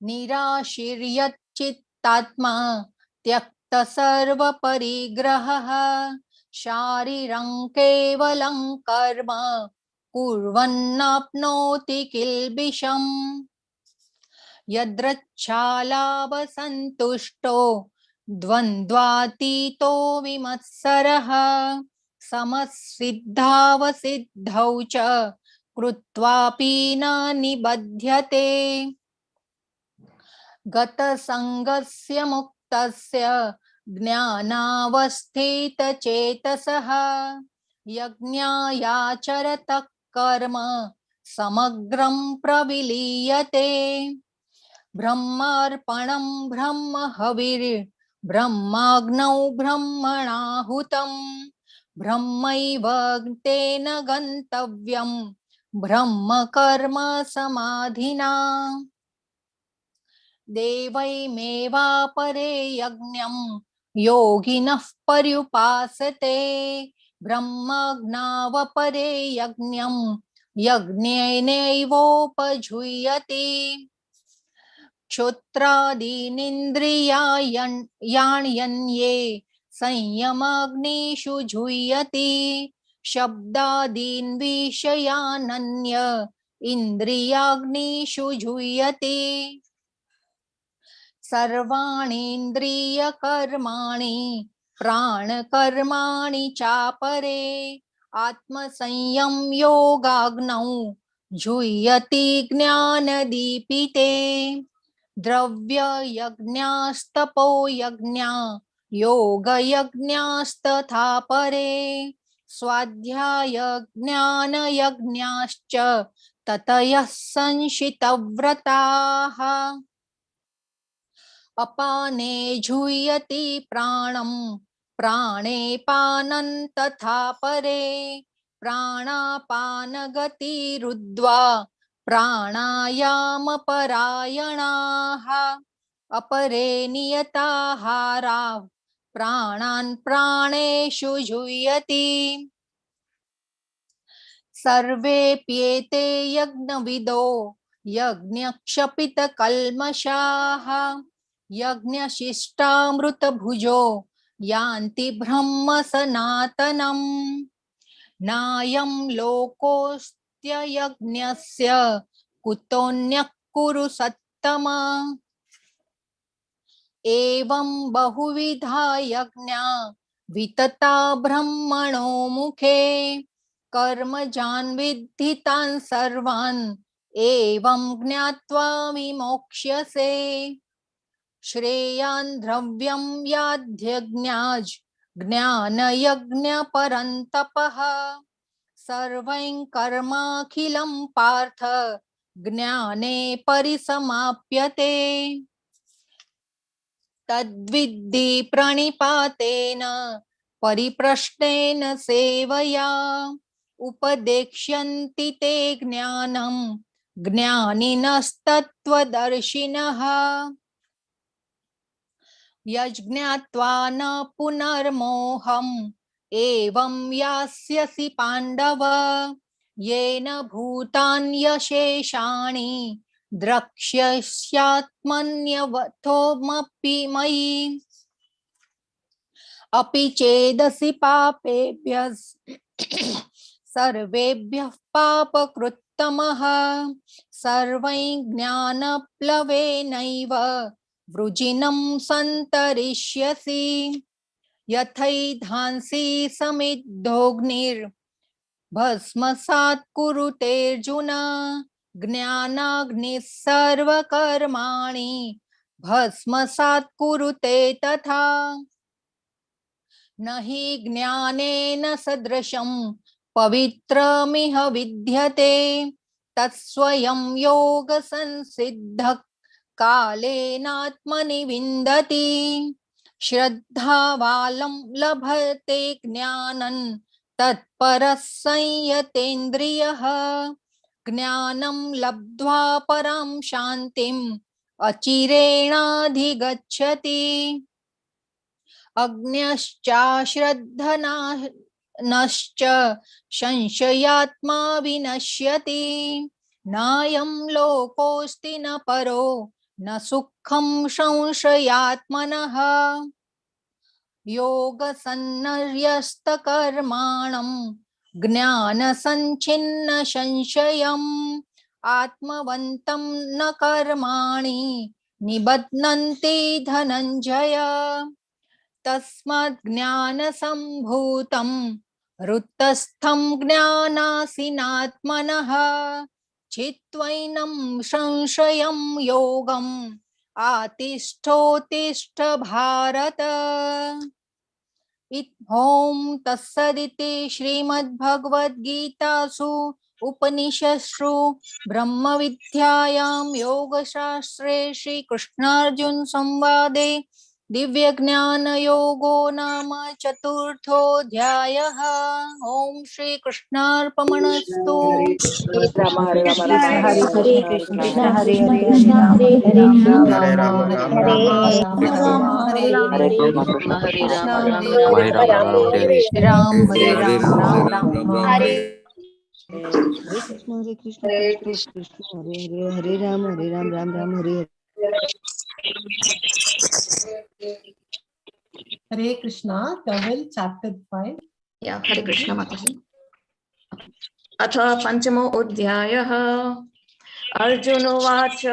निराशीर्यच्चित्तात्मा त्यक्तसर्वपरिग्रहः शारीरं केवलं कर्म कुर्वन्नाप्नोति किल्बिषम्। यदृच्छालाभसन्तुष्टो द्वन्द्वातीतो विमत्सरः समसिद्धावसिद्धौ च कृत्वापि न निबध्यते। गतसङ्गस्य मुक्तस्य ज्ञानावस्थितचेतसः यज्ञायाचरतः कर्म समग्रं प्रविलीयते। ब्रह्मार्पणं ब्रह्महविर्ब्रह्माग्नौ ब्रह्मणाहुतं ब्रह्मैव तेन गन्तव्यं ब्रह्म कर्म समाधिना। देवैमेवापरे यज्ञं योगिनः पर्युपासते ब्रह्मज्ञावपरे यज्ञं यज्ञेनैवोपजुह्यते। श्रोत्रादीनिन्द्रियाण्यन्ये संयमाग्निषु जुह्यति शब्दादीन् विषयानन्य इन्द्रियाग्निषु जुह्यति सर्वाणीन्द्रियकर्माणि प्राणकर्माणि चापरे आत्मसंयम योगाग्नौ जुह्यति ज्ञानदीपिते द्रव्ययज्ञास्तपो यज्ञा योगयज्ञास्तथा परे स्वाध्यायज्ञानयज्ञाश्च ततयः संशितव्रताः अपाने जुह्यति प्राणं प्राणे पानं तथा परे प्राणापानगतिरुद्ध्वा प्राणायामपरायणाः अपरे नियताहाराः प्राणान् प्राणेषु जुह्यति सर्वेऽप्येते यज्ञविदो यज्ञक्षपितकल्मषाः यज्ञशिष्टामृतभुजो यान्ति ब्रह्म सनातनम् नायं लोकोऽस्त्ययज्ञस्य कुतोऽन्यः कुरु सत्तम एवं बहुविधा यज्ञा वितता ब्रह्मणो मुखे कर्मजान् विद्धि तान् सर्वान् एवं ज्ञात्वा विमोक्ष्यसे श्रेयान् द्रव्यं याध्यज्ञाज् ज्ञानयज्ञ परन्तपः सर्वं कर्माखिलं पार्थ ज्ञाने परिसमाप्यते तद्विद्धि प्रणिपातेन परिप्रश्नेन सेवया उपदेक्ष्यन्ति ते ज्ञानं ज्ञानिनस्तत्त्वदर्शिनः यज्ञात्वा न पुनर्मोहम् एवं यास्यसि पाण्डव येन भूतान्यशेषाणि द्रक्ष्यस्यात्मन्यवतोऽपि मयि अपि चेदसि पापेभ्यः सर्वेभ्यः पापकृत्तमः सर्वैः ज्ञानप्लवेनैव वृजिनं सन्तरिष्यसि यथैधांसि समिद्धोऽग्निर्भस्मसात् कुरुतेऽर्जुन ज्ञानाग्निः सर्वकर्माणि भस्मसात् कुरुते तथा न हि ज्ञानेन सदृशं पवित्रमिह विद्यते तत्स्वयं योगसंसिद्धः कालेनात्मनि विन्दति श्रद्धावालं लभते ज्ञानं तत्परः संयतेन्द्रियः ज्ञानं लब्ध्वा परां शान्तिम् अचिरेणाधिगच्छति अज्ञश्चाश्रद्धनाश्च संशयात्मा विनश्यति नायं लोकोऽस्ति न परो न सुखं संशयात्मनः योगसन्न्यस्तकर्माणं ज्ञानसञ्छिन्न संशयम् आत्मवन्तं न कर्माणि निबध्नन्ति धनञ्जय तस्मात् ज्ञानसम्भूतं हृतस्थं ज्ञानासीनात्मनः चित्वैनं संशयं योगम् आतिष्ठोत्तिष्ठ भारत। ॐ तत्सदिति श्रीमद्भगवद्गीतासु उपनिषत्सु ब्रह्मविद्यायां योगशास्त्रे श्रीकृष्णार्जुन संवादे दिव्यज्ञानयोगो नाम चतुर्थोऽध्यायः। ॐ श्रीकृष्णार्पणमस्तु। हरे कृष्ण राम हरे हरे कृष्ण कृष्ण हरे कृष्ण कृष्ण कृष्ण हरे हरे हरे राम हरे राम राम राम राम हरे राम राम हरे राम हरे हरे राम हरे हरे हरे हरे कृष्ण कृष्ण हरे कृष्ण राम कृष्ण राम हरे हरे राम राम राम हरे हरे हरे हरे राम हरे हरे राम राम राम हरे राम राम राम हरे हरे हरे कृष्ण कृष्ण कृष्ण हरे हरे हरे राम राम राम हरे Hare Krishna, Tamil chapter 5. Yeah, Hare Krishna Mataji. Atha panchamo udhyayah Arjunovaच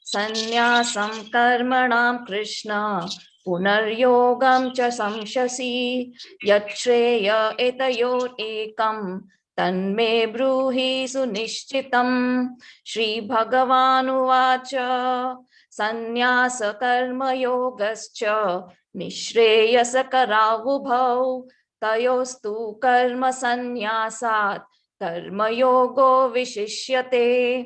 Sannyasam karmanam Krishna Punaryogam cha samshasi Yachreya etayor ekam Tanme bruhi sunishchitam. Shri Bhagavanuvacha Sannyasa karma yogascha Nishreyasa karavubhau Tayostu karma sannyasat कर्मयोगो विशिष्यते.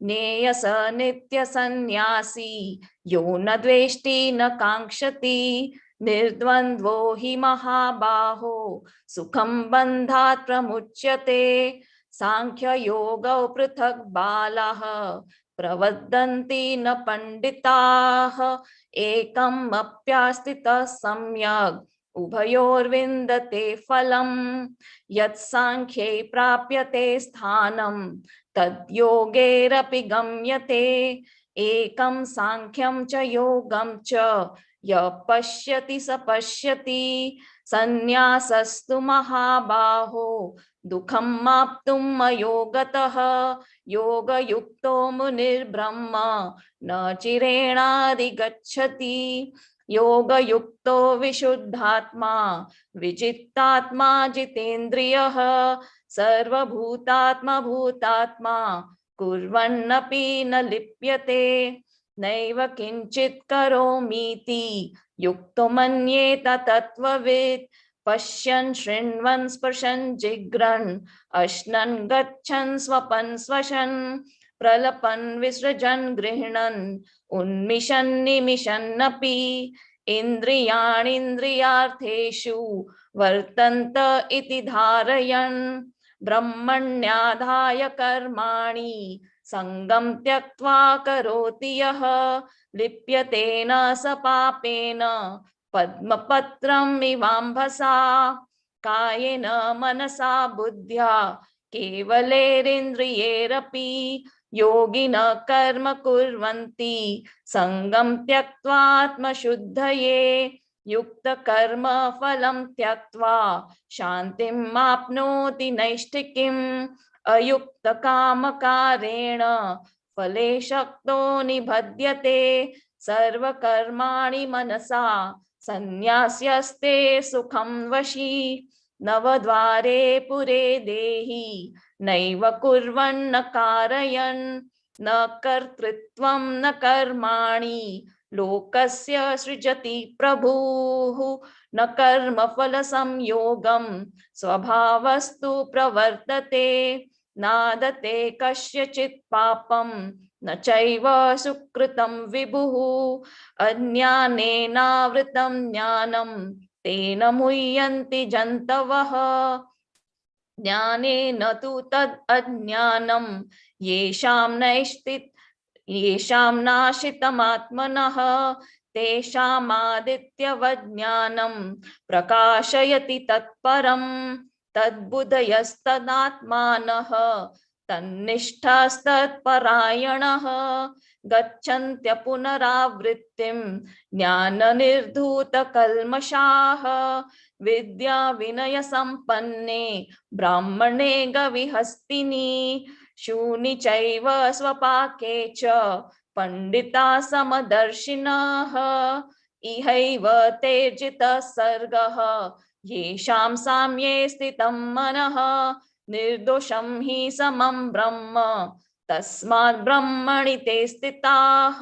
नेयस नित्य सन्यासी यो न द्वेष्टि न कांक्षति निर्द्वन्द्वो हि महाबाहो सुखं बन्धात् प्रमुच्यते. सांख्य योगौ पृथक् बालाः प्रवदन्ति न पंडिताः एकम् अप्यास्थितः सम्यक् उभयोर्विन्दते फलम्. यत्सांख्ये प्राप्यते स्थानं तद्योगेरपि गम्यते. एकं साङ्ख्यं च योगं च यः पश्यति स पश्यति. संन्यासस्तु महाबाहो दुःखं माप्तुम् अयोगतः. योगयुक्तो मुनिर्ब्रह्म न चिरेणाधिगच्छति. योगयुक्तो विशुद्धात्मा विजितात्मा जितेन्द्रियः. सर्वभूतात्मा भूतात्मा कुर्वन्नपि न लिप्यते. नैव किञ्चित् करोमीति युक्तो मन्येत तत्त्ववित्. पश्यन् शृण्वन् स्पृशन् जिघ्रन् अश्नन् गच्छन् स्वपन् स्वशन् प्रलपन् विसृजन् गृह्णन् उन्मिषन् निमिषन्नपि. इन्द्रियाणीन्द्रियार्थेषु वर्तन्त इति धारयन् ब्रह्मण्याधाय कर्माणि संगं त्यक्त्वा करोति यः. लिप्यते न स पापेन पद्मपत्रम् इवाम्भसा. कायेन मनसा बुद्ध्या केवलैरिन्द्रियैरपि योगिनः कर्म कुर्वन्ति संगं त्यक्त्वात्मशुद्धये. युक्तकर्म फलं त्यक्त्वा शान्तिम् आप्नोति नैष्ठिकीम्. अयुक्तकामकारेण फले शक्तो निबध्यते. सर्वकर्माणि मनसा संन्यास्यस्ते सुखं वशी. नवद्वारे पुरे देहि नैव कुर्वन्न कारयन्. न कर्तृत्वं न कर्माणि लोकस्य सृजति प्रभुः. न कर्मफल संयोगं स्वभावस्तु प्रवर्तते. नादते कस्यचित् पापं न चैव सुकृतं विभुः. अज्ञानेनावृतं ज्ञानं तेन मुह्यन्ति जन्तवः. ज्ञानेन तु तद् अज्ञानं येषां नाशितमात्मनः. तेषामादित्यवत् ज्ञानं प्रकाशयति तत्परं. तद्बुद्धयस्तदात्मानः तन्निष्ठास्तत्परायणः. गच्छन्त्य पुनरावृत्तिं ज्ञाननिर्धूतकल्मषाः. विद्या विनय संपन्ने ब्राह्मणे गविहस्तिनि. शूनि चैव स्वपाके च पंडिता समदर्शिनः. इहैव तेर्जितः सर्गः येषां साम्ये स्थितं मनः. निर्दोषं हि समं ब्रह्म तस्मात् ब्रह्मणि ते स्थिताः.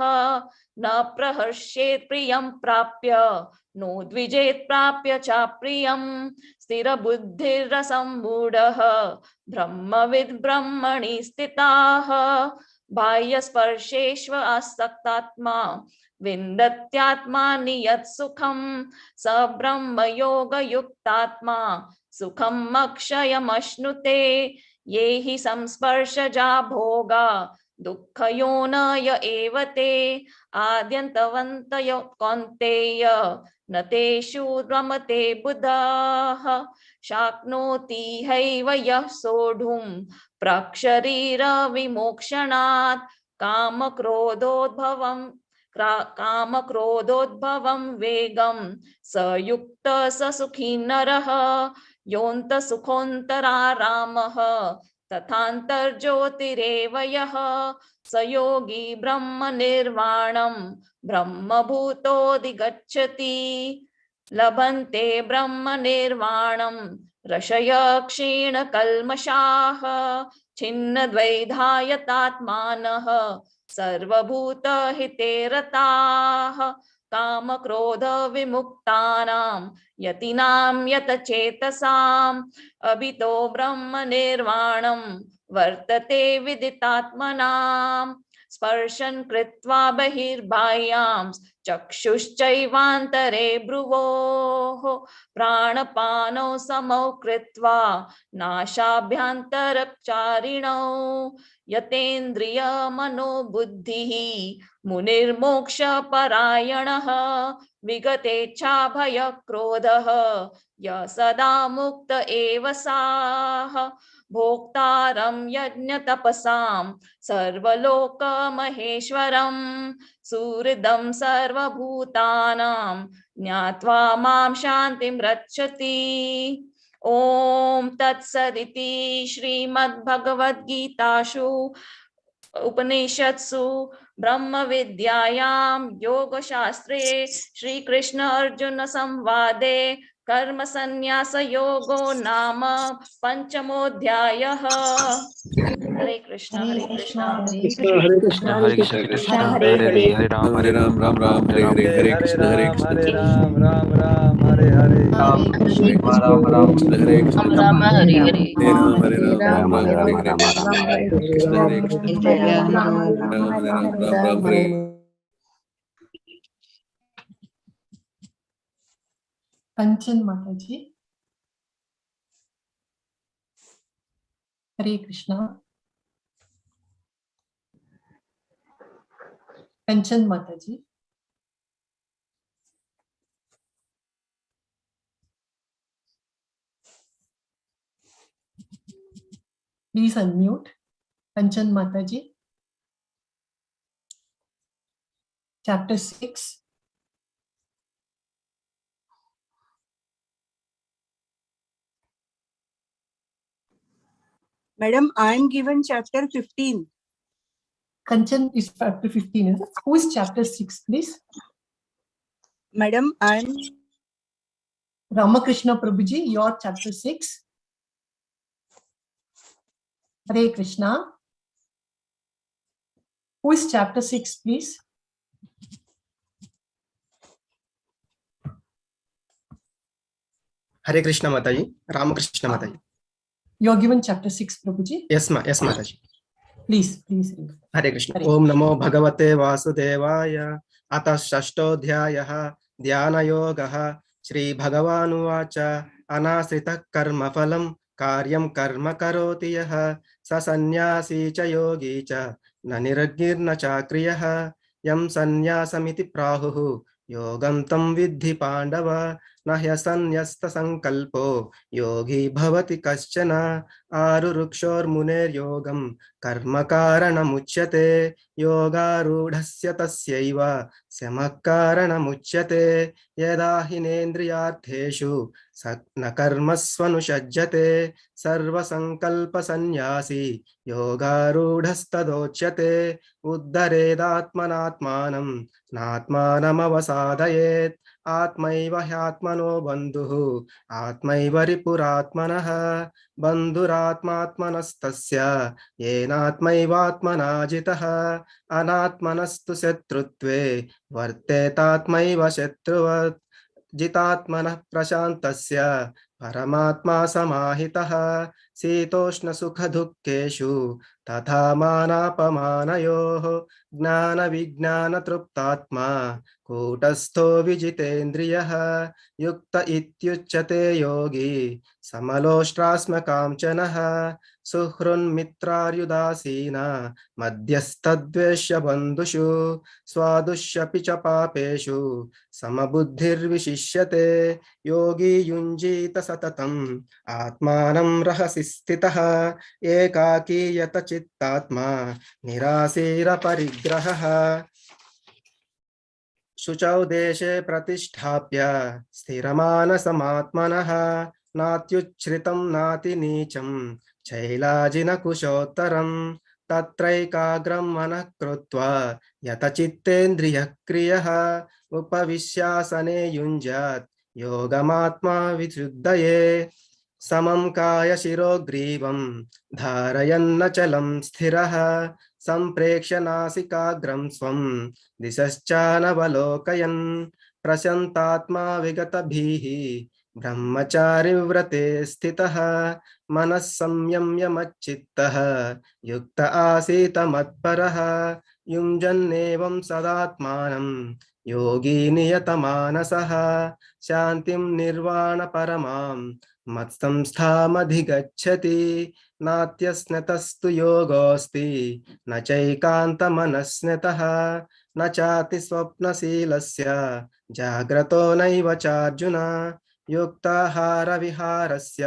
न प्रहर्षेत् प्रियं प्राप्य नोद्विजेत् प्राप्य च प्रियं. स्थिरबुद्धिरसम्मूढः ब्रह्मविद् ब्रह्मणि स्थिताः. बाह्यस्पर्शेष्व आसक्तात्मा विन्दत्यात्मानि यत् सुखं. स ब्रह्मयोगयुक्तात्मा सुखम् अक्षयमश्नुते. ये हि संस्पर्शजा भोगा दुःखयोनय एव ते. आद्यन्तवन्तय कौन्तेय न तेषु रमते बुधाः. शाक्नोति हैव यः सोढुं प्राक्शरीरविमोक्षणात्. कामक्रोधोद्भवं वेगं स युक्त स सुखी नरः योऽन्त सुखोऽन्तरारामः तथान्तर्ज्योतिरेव यः स योगी ब्रह्म निर्वाणं ब्रह्मभूतोऽधिगच्छति लभन्ते ब्रह्म निर्वाणं ऋषय क्षीणकल्मषाः छिन्नद्वैधायतात्मानः सर्वभूतहिते रताः कामक्रोध विमुक्तानां यतीनां यतचेतसाम् अभितो ब्रह्म निर्वाणं वर्तते विदितात्मनाम् स्पर्शन् कृत्वा बहिर्बाह्यां चक्षुश्चैवान्तरे भ्रुवोः प्राणपानौ समौ कृत्वा नाशाभ्यन्तरचारिणौ यतेन्द्रिय मनोबुद्धिः मुनिर्मोक्षपरायणः विगतेच्छा भयक्रोधः य सदा मुक्त एव साः भोक्तारं यज्ञतपसां सर्वलोकमहेश्वरं सुहृदं सर्वभूतानां ज्ञात्वा मां शान्तिं रक्षति। ओम तत्सदिति श्रीमद्भगवद्गीतासु उपनिषत्सु ब्रह्म विद्यायां योगशास्त्रे श्रीकृष्ण अर्जुन संवादे कर्म संन्यास योगो नाम पंचमोऽध्यायः। हरे कृष्ण हरे कृष्ण हरे कृष्ण हरे कृष्ण कृष्ण हरे हरे हरे राम राम राम हरे हरे हरे कृष्ण हरे कृष्ण हरे राम राम राम हरे हरे राम राम राम कृष्ण हरे कृष्ण राम हरे हरे हरे राम हरे राम राम राम हरे हरे कृष्ण हरे कृष्ण राम हरे राम राम राम हरे कंचन माता जी। हरे कृष्णा। कंचन माता जी। Please unmute. कंचन माता ji. Chapter 6। Madam, I am given chapter 15. Kanchan is chapter 15. Who is chapter 6, please? Madam, I am Ramakrishna Prabhuji, your chapter 6. Hare Krishna. Who is chapter 6, please? हरे कृष्ण माताजी। रामकृष्ण माताजी। You are given chapter 6, Prabhuji. Yes माताजी। Please read. हरे कृष्ण। ओम नमो भगवते वासुदेवाय। अतः षष्ठोऽध्यायः ध्यानयोगः। श्री भगवानुवाच अनाश्रितः कर्मफलं कार्यं कर्म करोति यः स सन्न्यासी च योगी च न निरग्निर्न चाक्रियः यं सन्न्यासमिति प्राहुः योगं तं विद्धि पाण्डव न ह्यसन्न्यस्तसंकल्पो योगी भवति कश्चन आरुरुक्षोर्मुनेर्योगं कर्म कारणमुच्यते योगारूढस्य तस्यैव शमः कारणमुच्यते यदा हिनेन्द्रियार्थेषु न कर्मस्वनुषज्यते सर्वसंकल्पसन्न्यासी योगारूढस्तदोच्यते उद्धरेदात्मनात्मानं नात्मानमवसादयेत् आत्मैव ह्यात्मनो बन्धुः आत्मैव रिपुरात्मनः बन्धुरात्मात्मनस्तस्य येनात्मैवात्मना जितः अनात्मनस्तु शत्रुत्वे वर्तेतात्मैव शत्रुवत् जितात्मनः प्रशान्तस्य परमात्मा समाहितः शीतोष्णसुखदुःखेषु तथा मानापमानयोः ज्ञानविज्ञानतृप्तात्मा कूटस्थो विजितेन्द्रियः युक्त इत्युच्यते योगी समलोष्ट्रास्म काञ्चनः सुहृन्मित्रार्युदासीना मध्यस्तद्वेष्य बन्धुषु स्वादुष्यपि च पापेषु समबुद्धिर्विशिष्यते योगी युञ्जीत सततम् आत्मानं रहसि स्थितः एकाकी यतचित्तात्मा निराशीरपरिग्रहः शुचौ देशे प्रतिष्ठाप्य स्थिरमानसमात्मनः नात्युच्छ्रितं नातिनीचं शैलाजिनकुशोत्तरं तत्रैकाग्रं मनः कृत्वा यतचित्तेन्द्रियक्रियः उपविश्यासने युञ्जात् योगमात्मा विशुद्धये समं कायशिरोग्रीवं धारयन्नचलं स्थिरः सम्प्रेक्ष्य नासिकाग्रं स्वं दिशश्चानवलोकयन् प्रशान्तात्मा विगतभिः ब्रह्मचारिव्रते स्थितः मनः संयम्य मच्चित्तः युक्त आसीत मत्परः युञ्जन्नेवं सदात्मानं योगी नियतमानसः शान्तिं निर्वाणपरमां मत्संस्थामधिगच्छति नात्यस्नतस्तु योगोऽस्ति न चैकान्तमनस्नतः न चाति स्वप्नशीलस्य जाग्रतो नैव चार्जुन युक्ताहारविहारस्य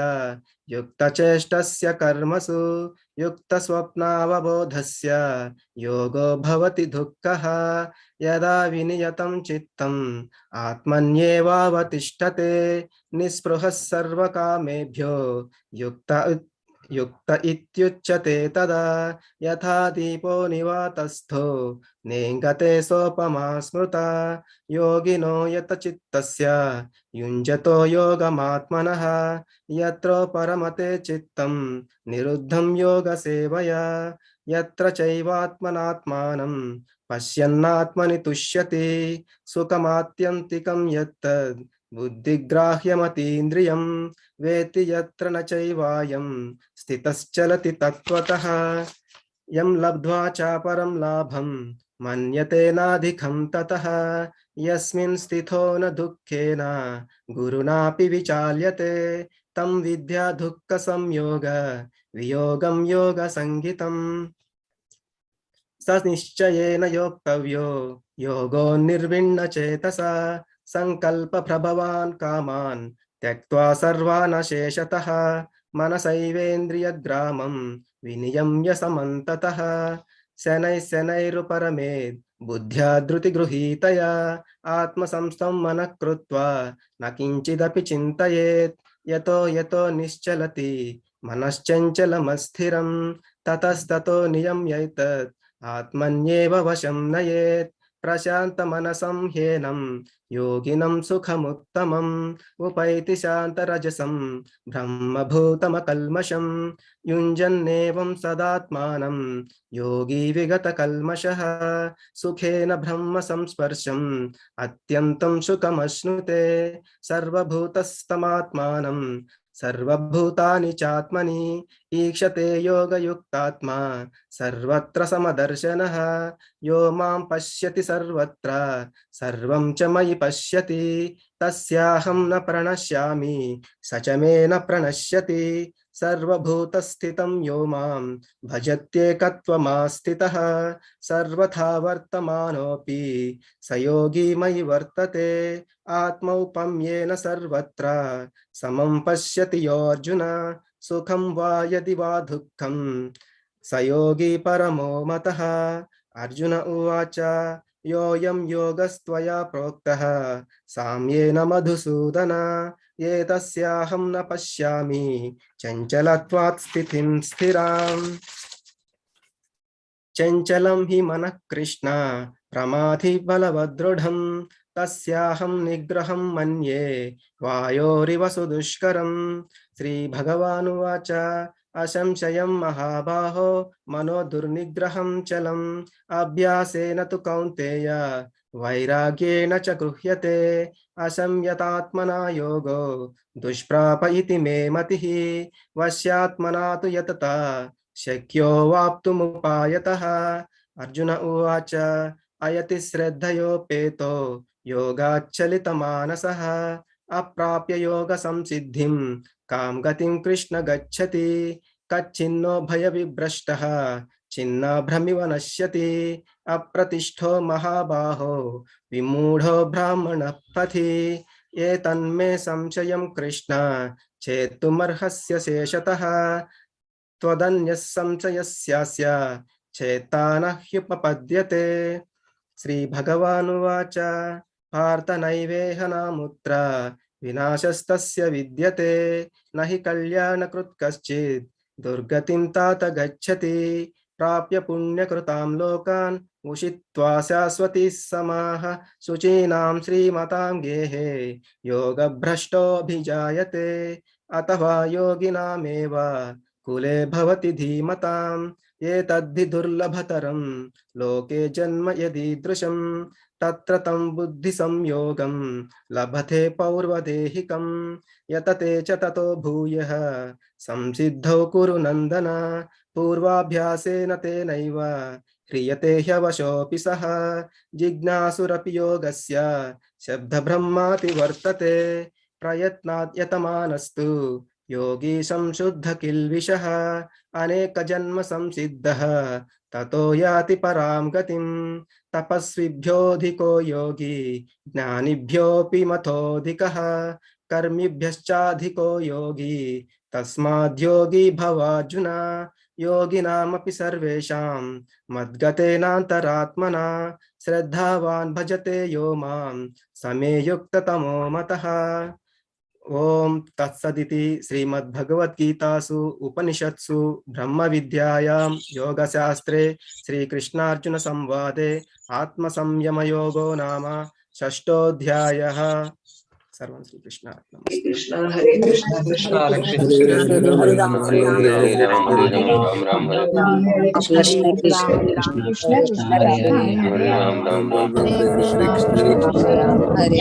युक्तचेष्टस्य कर्मसु युक्तस्वप्नावबोधस्य योगो भवति दुःखः यदा विनियतं चित्तम् आत्मन्येवावतिष्ठते निःस्पृहः सर्वकामेभ्यो युक्त इत्युच्यते तदा यथा दीपो निवातस्थो नेङ्गते सोपमा स्मृता योगिनो यतचित्तस्य युञ्जतो योगमात्मनः यत्र परमते चित्तं निरुद्धं योगसेवया यत्र चैवात्मनात्मानं पश्यन्नात्मनि तुष्यति सुखमात्यन्तिकं यत्तद् बुद्धिग्राह्यमतीन्द्रियं वेति यत्र न चैवायं स्थितश्चलति तत्त्वतः यं लब्ध्वा चापरं लाभं मन्यते नाधिकं ततः यस्मिन् स्थितो न दुःखेन गुरुणापि विचाल्यते तं विद्या दुःखसंयोग वियोगं योगसंज्ञितम् स निश्चयेन योक्तव्यो योगो निर्विण्णचेतसा संकल्पप्रभवान् कामान् त्यक्त्वा सर्वान् शेषतः मनसैवेन्द्रियग्रामं विनियम्य समन्ततः शनैरुपरमेद् बुद्ध्या धृतिगृहीतया आत्मसंस्थं मनः कृत्वा न किञ्चिदपि चिन्तयेत् यतो निश्चलति मनश्चञ्चलमस्थिरं ततस्ततो नियम्यैतत् आत्मन्येव वशं नयेत् प्रशान्तमनसं ह्येनं योगिनं सुखमुत्तमम् उपैति शान्तरजसं ब्रह्मभूतमकल्मषं युञ्जन्नेवं सदात्मानं योगी विगतकल्मषः सुखेन ब्रह्म संस्पर्शम् अत्यन्तं सुखमश्नुते सर्वभूतस्थमात्मानं सर्वभूतानि चात्मनि ईक्षते योगयुक्तात्मा सर्वत्र समदर्शनः यो मां पश्यति सर्वत्र सर्वं च मयि पश्यति तस्याहं न प्रणश्यामि स च मे न प्रणश्यति सर्वभूतस्थितं यो मां भजत्येकत्वमास्थितः सर्वथा वर्तमानोऽपि स योगी मयि वर्तते आत्मौपम्येन सर्वत्र समं पश्यति योऽर्जुन सुखं वा यदि वा दुःखं स योगी परमो मतः अर्जुन उवाच योऽयं योगस्त्वया प्रोक्तः साम्येन मधुसूदन एतस्याहं न पश्यामि चञ्चलत्वात् स्थितिं स्थिराम् चञ्चलं हि मनः कृष्ण प्रमाथि बलवदृढं तस्याहं निग्रहं मन्ये वायोरिव सुदुष्करम् श्रीभगवानुवाच असंशयं महाबाहो मनो दुर्निग्रहं चलम् अभ्यासेन तु कौन्तेय वैराग्येण च गृह्यते असंयतात्मना योगो दुष्प्राप इति मे मतिः वश्यात्मना तु यतता शक्यो वाप्तुमुपायतः अर्जुन उवाच अयति श्रद्धयोपेतो योगाच्चलितमानसः अप्राप्य योगसंसिद्धिं कां गतिं कृष्ण गच्छति कच्छिन्नो भयविभ्रष्टः छिन्नाभ्रमिव नश्यति अप्रतिष्ठो महाबाहो विमूढो ब्राह्मणः पथि एतन्मे संशयं कृष्ण चेत्तुमर्हस्य शेषतः त्वदन्यः संशयस्यास्य चेत्ता न ह्युपपद्यते। श्रीभगवानुवाच पार्थ नैवेह नामुत्र विनाशस्तस्य विद्यते न हि कल्याणकृत् कश्चित् दुर्गतिं तात गच्छति प्राप्य पुण्यकृतां लोकान् उषित्वा शाश्वती समाः शुचीनां श्रीमतां गेहे योगभ्रष्टोऽभिजायते अथवा योगिनामेव कुले भवति धीमताम् एतद्धि दुर्लभतरं लोके जन्म यदीदृशं तत्र तं बुद्धिसंयोगं लभते पौर्वदेहिकं यतते च ततो भूयः संसिद्धौ कुरु नन्दन पूर्वाभ्यासेन तेनैव ह्रियते ह्यवशोऽपि सः जिज्ञासुरपि योगस्य शब्दब्रह्माति वर्तते प्रयत्नात् यतमानस्तु योगी संशुद्ध किल्बिषः अनेक जन्म संसिद्धः ततो याति परां गतिं तपस्विभ्योऽधिको योगी ज्ञानिभ्योऽपि मथोऽधिकः कर्मिभ्यश्चाधिको योगी तस्माद्योगी भवार्जुन योगिनामपि सर्वेषां मद्गतेनान्तरात्मना श्रद्धावान् भजते यो मां समे युक्ततमो मतः। ओम तत्सदिति श्रीमद्भगवद्गीतासु उपनिषत्सु ब्रह्मविद्यायां योगशास्त्रे श्रीकृष्णार्जुन संवादे आत्मसंयमयोगो नाम षष्ठोऽध्यायः। सर्वं श्रीकृष्णार्पणमस्तु। कृष्ण हरे कृष्ण कृष्ण हरे कृष्ण हरे राम हरे राम राम राम कृष्ण कृष्ण कृष्ण कृष्ण हरे हरे राम राम राम हरे कृष्ण हरे राम हरे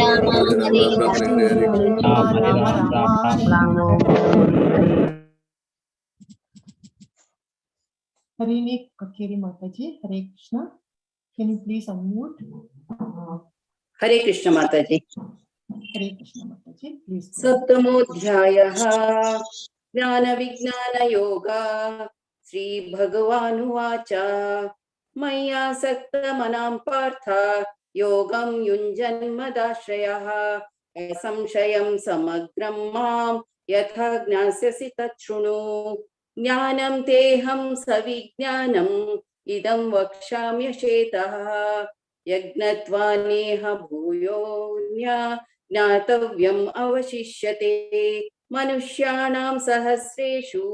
Harini Kakeri Mataji, Hare Krishna. Can you please unmute? हरे कृष्ण माता जी। Hare Krishna Mataji, please. सप्तमोऽध्यायः ज्ञान विज्ञान योगा। श्री भगवानुवाच मय्यासक्त मनां पार्थ योगं युञ्जन्मदाश्रयः असंशयं समग्रं मां यथा ज्ञास्यसि तच्छृणु। ज्ञानं तेऽहं सविज्ञानम् इदं वक्ष्याम्यशेतः यज्ञत्वा नेह भूयो ज्ञातव्यम् अवशिष्यते। मनुष्याणां सहस्रेषु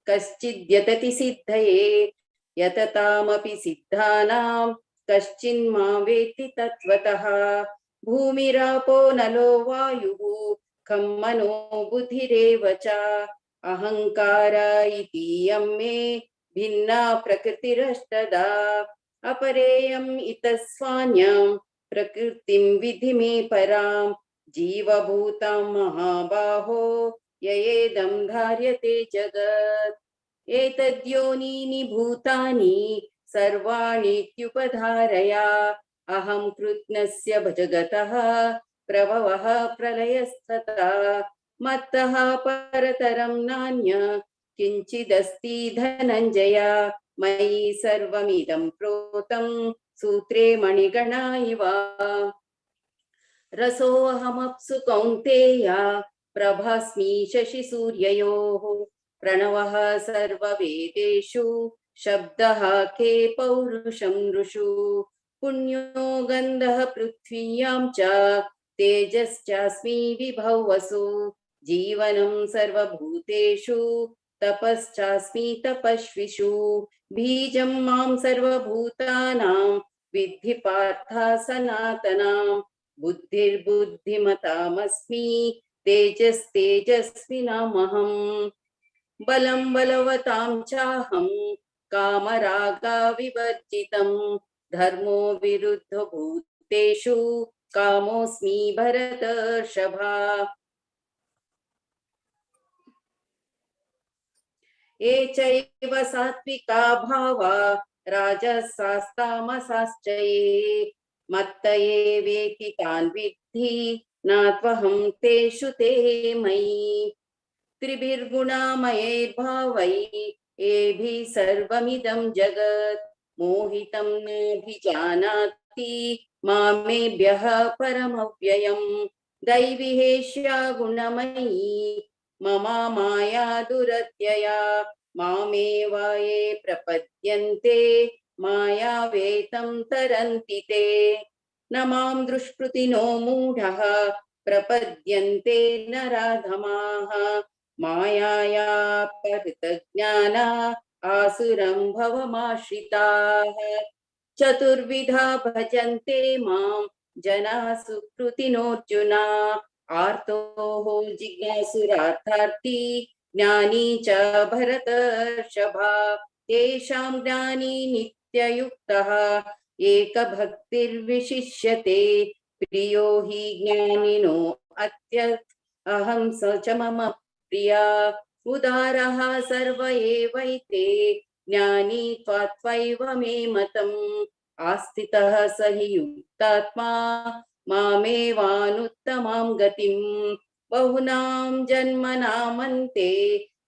कश्चिद्यतति सिद्धये यततामपि सिद्धानां कश्चिन्मां वेत्ति तत्त्वतः। भूमिरापो नलो वायुः खं मनो बुद्धिरेव च अहंकार इतीयं मे भिन्ना प्रकृतिरष्टधा। अपरेयम् इतस्वान्यं प्रकृतिं विधि मे परां जीवभूतां महाबाहो ययेदं धार्यते जगत्। एतद्योनीनि भूतानि सर्वाणीत्युपधारया अहं कृत्स्नस्य जगतः प्रभवः प्रलयस्तथा मत्तः परतरं नान्य किञ्चिदस्ति धनञ्जय। मयि सर्वमिदं प्रोतं सूत्रे मणिगणा इव। रसोऽहमप्सु कौन्तेय प्रभास्मि शशिसूर्ययोः प्रणवः सर्ववेदेषु शब्दः के पौरुषं नृषु। पुण्यो गन्धः पृथ्व्यां च तेजश्चास्मि विभवसु। जीवनं सर्वभूतेषु तपश्चास्मि तपस्विषु। बीजं मां सर्वभूतानां विद्धि पार्थ सनातनां बुद्धिर्बुद्धिमतामस्मि तेजस्तेजस्विनामहम्। बलं बलवतां चाहं कामरागविवर्जितं धर्मो विरुद्ध भूतेषु कामोऽस्मि भरतर्षभा। ये चैव सात्विका भावा राजसास्तामसाश्च ये मत्त एवेति तान् विद्धि नात्वहं तेषु ते मयि। त्रिभिर्गुणामयैर्भावैः एभिः सर्वमिदं जगत् मोहितं नाभिजानाति मामेभ्यः परमव्ययम् दैविहेष्या गुणमयी ममा माया दुरत्यया मामेव ये प्रपद्यन्ते मायावेतं तरन्ति ते न मां दुष्कृतिनो मूढः प्रपद्यन्ते नराधमाः मायाया परितज्ञाना आसुरं भवमाश्रिताः चतुर्विधा भजन्ते मां जनाः सुकृतिनोऽर्जुना आर्तो जिज्ञासुरार्थार्थी ज्ञानी च भरतर्षभा तेषां ज्ञानी नित्ययुक्तः एकभक्तिर्विशिष्यते प्रियो हि ज्ञानिनो अत्य अहं स च मम प्रिया उदारः सर्व एवैते ज्ञानी त्वात्वैव मे मतम् आस्थितः स हि युक्तात्मा मामेवानुत्तमां गतिम् बहुनां जन्मनामन्ते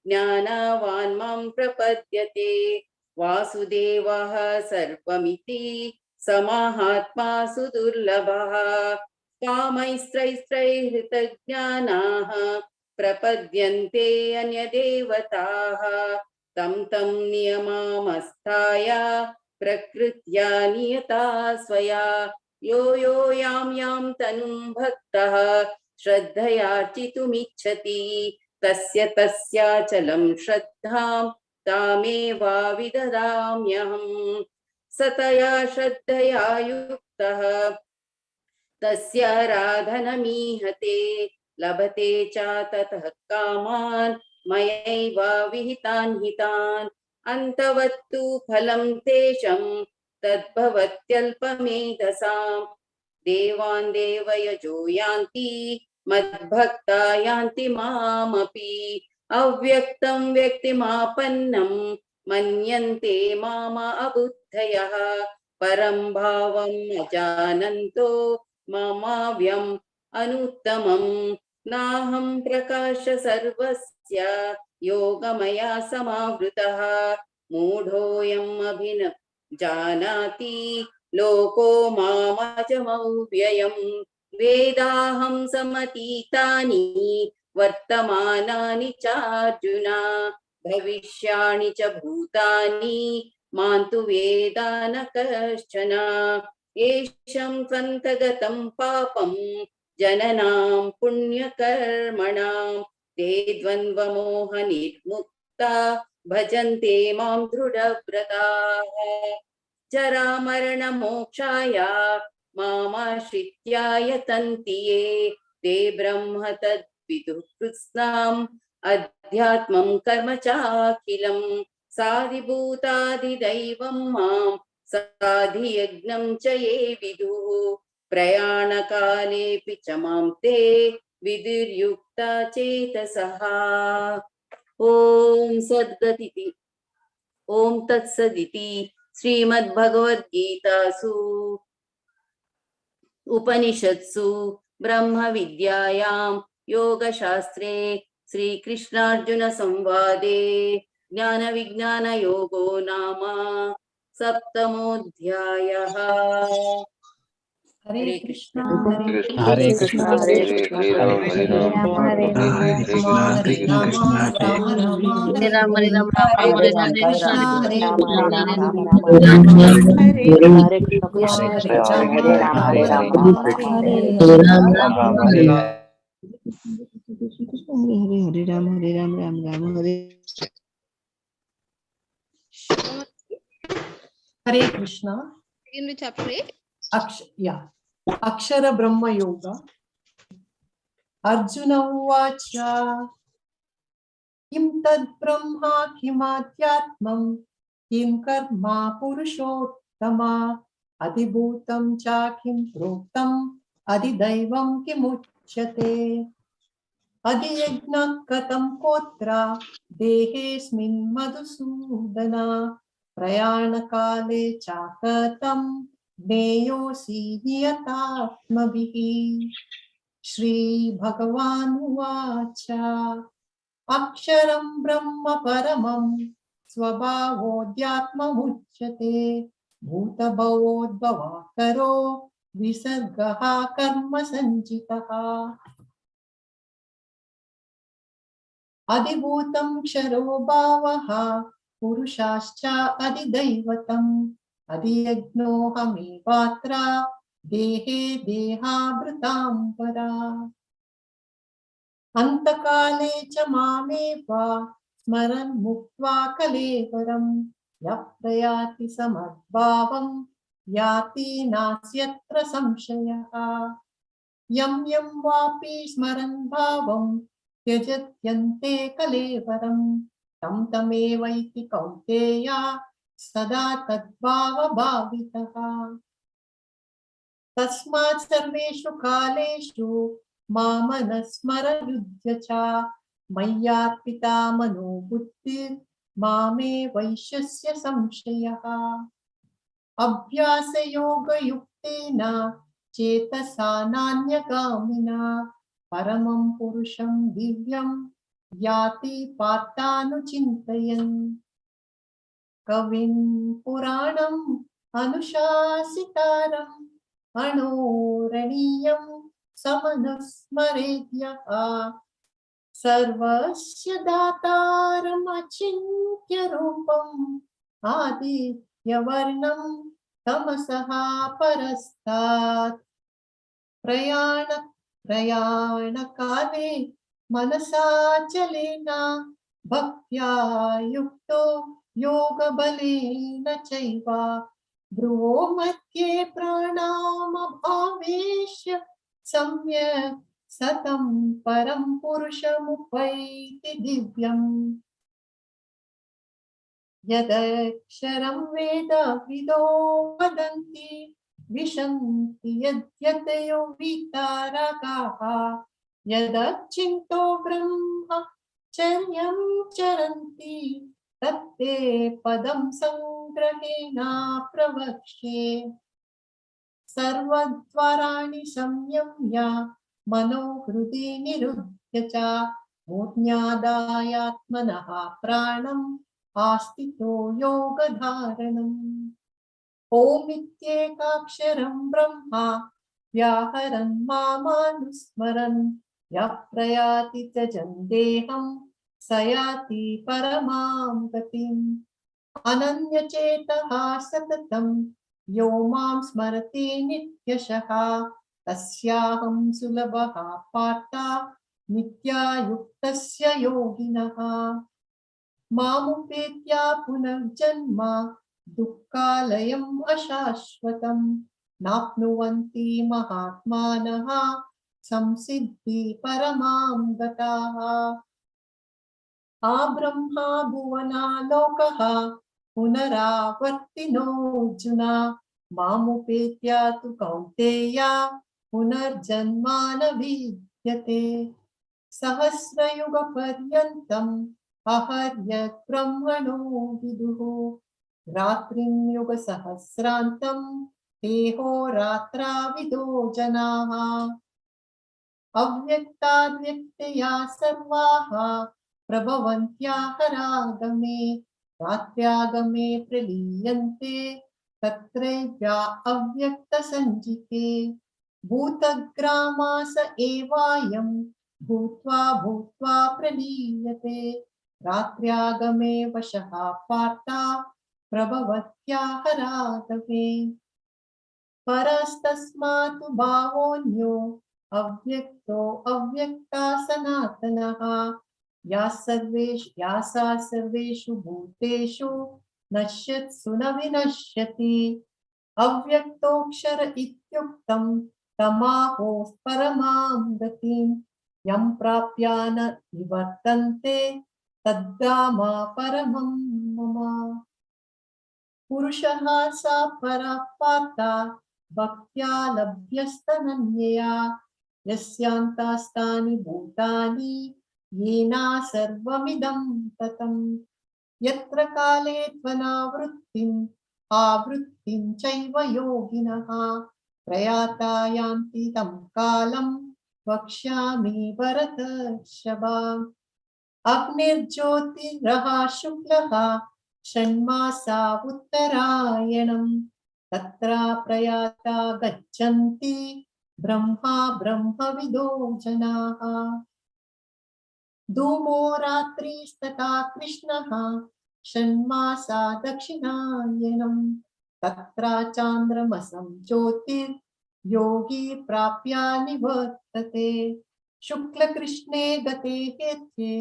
ज्ञानवान् मां प्रपद्यते वासुदेवः सर्वमिति समाहात्मा सुदुर्लभः कामैस्त्रैस्त्रैहृतज्ञानाः प्रपद्यन्ते अन्यदेवताः तं तं नियममस्थाय प्रकृत्या नियता स्वया यो यो यां यां तनुं भक्तः श्रद्धयार्चितुमिच्छति तस्य तस्याचलं श्रद्धां तामेवा विददाम्यहम् सतया श्रद्धया युक्तः तस्य आराधनमीहते लभते च ततः कामान् मयैव विहितान् हितान् अन्तवत्तु फलं तेषं तद्भवत्यल्पमेधसां देवान् देवयजो यान्ति मद्भक्ता यान्ति मामपि अव्यक्तं व्यक्तिमापन्नं मन्यन्ते माम अबुद्धयः परं भावम् अजानन्तो ममाव्यम् अनुत्तमं नाहं प्रकाश सर्वस्य योगमया समावृतः मूढोऽयम् अभिन जानाति लोको मामजमव्ययम् वेदाहं समतीतानि वर्तमानानि चार्जुन भविष्याणि च भूतानि मां तु वेद न कश्चन येषं त्वन्तगतं पापं जननां पुण्यकर्मणां ते द्वन्द्वमोहनिर्मुक्ता भजन्ते मां दृढव्रताः जरामरणमोक्षाय मामाश्रित्या यतन्ति ये ते ब्रह्म तद्विदुः कृत्स्नाम् अध्यात्मं कर्म चाखिलं साधिभूताधिदैवं मां साधियज्ञं च ये विदुः प्रयाणकालेऽपि च मां ते विदुर्युक्ता चेतसः ॐ सद्गतिति ॐ तत्सदिति श्रीमद्भगवद्गीतासु उपनिषत्सु ब्रह्मविद्यायां योगशास्त्रे श्रीकृष्णार्जुन संवादे ज्ञानविज्ञानयोगो नाम सप्तमोऽध्यायः हरे कृष्ण हरे कृष्ण हरे कृष्ण हरे राम हरे राम राम हरे हरे कृष्ण हरे हरे कृष्ण अक्षर ब्रह्म योग अर्जुन उवाच किं तद् ब्रह्मा किमाध्यात्मं किं कर्म पुरुषोत्तमा अधिभूतं च किं प्रोक्तम् अधिदैवं किमुच्यते अधियज्ञः कथं कोत्र देहेऽस्मिन् मधुसूदन प्रयाणकाले च कथं ज्ञेयोऽसि नियतात्मभिः श्री भगवानुवाच अक्षरं ब्रह्म परमं स्वभावोऽध्यात्ममुच्यते भूतभवोद्भवाकरो विसर्गः कर्म सञ्चितः अधिभूतं क्षरो भावः पुरुषाश्च अधिदैवतम् अधियज्ञोऽहमेवात्र देहे देहाभृतां परा अन्तकाले च मामेव स्मरन् मुक्त्वा कलेवरं यः प्रयाति समद्भावं याति नास्यत्र संशयः यं यं वापि स्मरन् भावं त्यजत्यन्ते कलेवरं तं तमेवैति कौन्तेय सदा तद्भावभावितः तस्मात् सर्वेषु कालेषु मामनस्मर युध्य च मय्यार्पिता मनो बुद्धिर्मामे वैश्यस्य संशयः अभ्यासयोगयुक्तेन चेतसा नान्यगामिना परमं पुरुषं दिव्यं याति पार्थानुचिन्तयन् कविं पुराणम् अनुशासितारम् अणोरणीयं समनुस्मरेद्यः सर्वस्य दातारमचिन्त्य रूपम् आदित्यवर्णं तमसः परस्तात् प्रयाणकाले मनसाचलेन भक्त्या युक्तो योगबलेन चैव भ्रुवो मध्ये प्राणामभावेश्य सम्यक् सतं परं पुरुषमुपैति दिव्यम् यदक्षरं वेदविदो वदन्ति विशन्ति यद्यतयो वितारकाः यदचिन्तो ब्रह्मचर्यं चरन्ति तत्ते पदं संग्रहेण प्रवक्ष्ये सर्वद्वाराणि संयम्य मनो हृदि निरुध्य च मूर्ध्यादायात्मनः प्राणम् आस्थितो योगधारणम् ओमित्येकाक्षरं ब्रह्मा व्याहरन् मामानुस्मरन् यः प्रयाति त्यजन् देहं स याति परमां गतिम् अनन्यचेतः सततं यो मां स्मरति नित्यशः तस्याहं सुलभः पार्थ नित्यायुक्तस्य योगिनः मामुपेत्य पुनर्जन्म दुःखालयम् अशाश्वतं नाप्नुवन्ति महात्मानः संसिद्धि परमां गताः आब्रह्मा भुवना लोकः पुनरावर्तिनोऽर्जुन मामुपेत्य तु कौन्तेय पुनर्जन्मा न विद्यते सहस्रयुगपर्यन्तम् अहर्यत् ब्रह्मणो विदुः रात्रिं युगसहस्रान्तं देहोरात्राविदो जनाः अव्यक्ताद्व्यक्तया सर्वाः प्रभवन्त्याहरागमे रात्र्यागमे प्रलीयन्ते तत्रैव्या अव्यक्तसञ्चिके भूतग्रामास एवायं भूत्वा भूत्वा प्रलीयते रात्र्यागमे वशः पार्थ प्रभवत्याहरागमे परस्तस्मात् भावोऽन्यो अव्यक्तो अव्यक्ता सनातनः यासा सर्वेषु भूतेषु नश्यत्सु न विनश्यति अव्यक्तोऽक्षर इत्युक्तं तमाहो परमां गतिं यं प्राप्य न निवर्तन्ते तद्धाम परमं मम पुरुषः सा परः पार्थ भक्त्या लभ्यस्तनन्यया यस्यान्तास्तानि भूतानि येन सर्वमिदं ततं यत्र काले त्वनावृत्तिम् आवृत्तिं चैव योगिनः प्रयाता यान्ति तं कालं वक्ष्यामि भरतर्षभ अग्निर्ज्योतिरः शुक्लः षण्मासा उत्तरायणम् तत्र प्रयाता गच्छन्ति ब्रह्मा ब्रह्मविदो जनाः धूमो रात्रिस्तथा कृष्णः षण्मासा दक्षिणायनम् तत्र चान्द्रमसं ज्योतिर्योगी प्राप्य निवर्तते शुक्लकृष्णे गते हेत्ये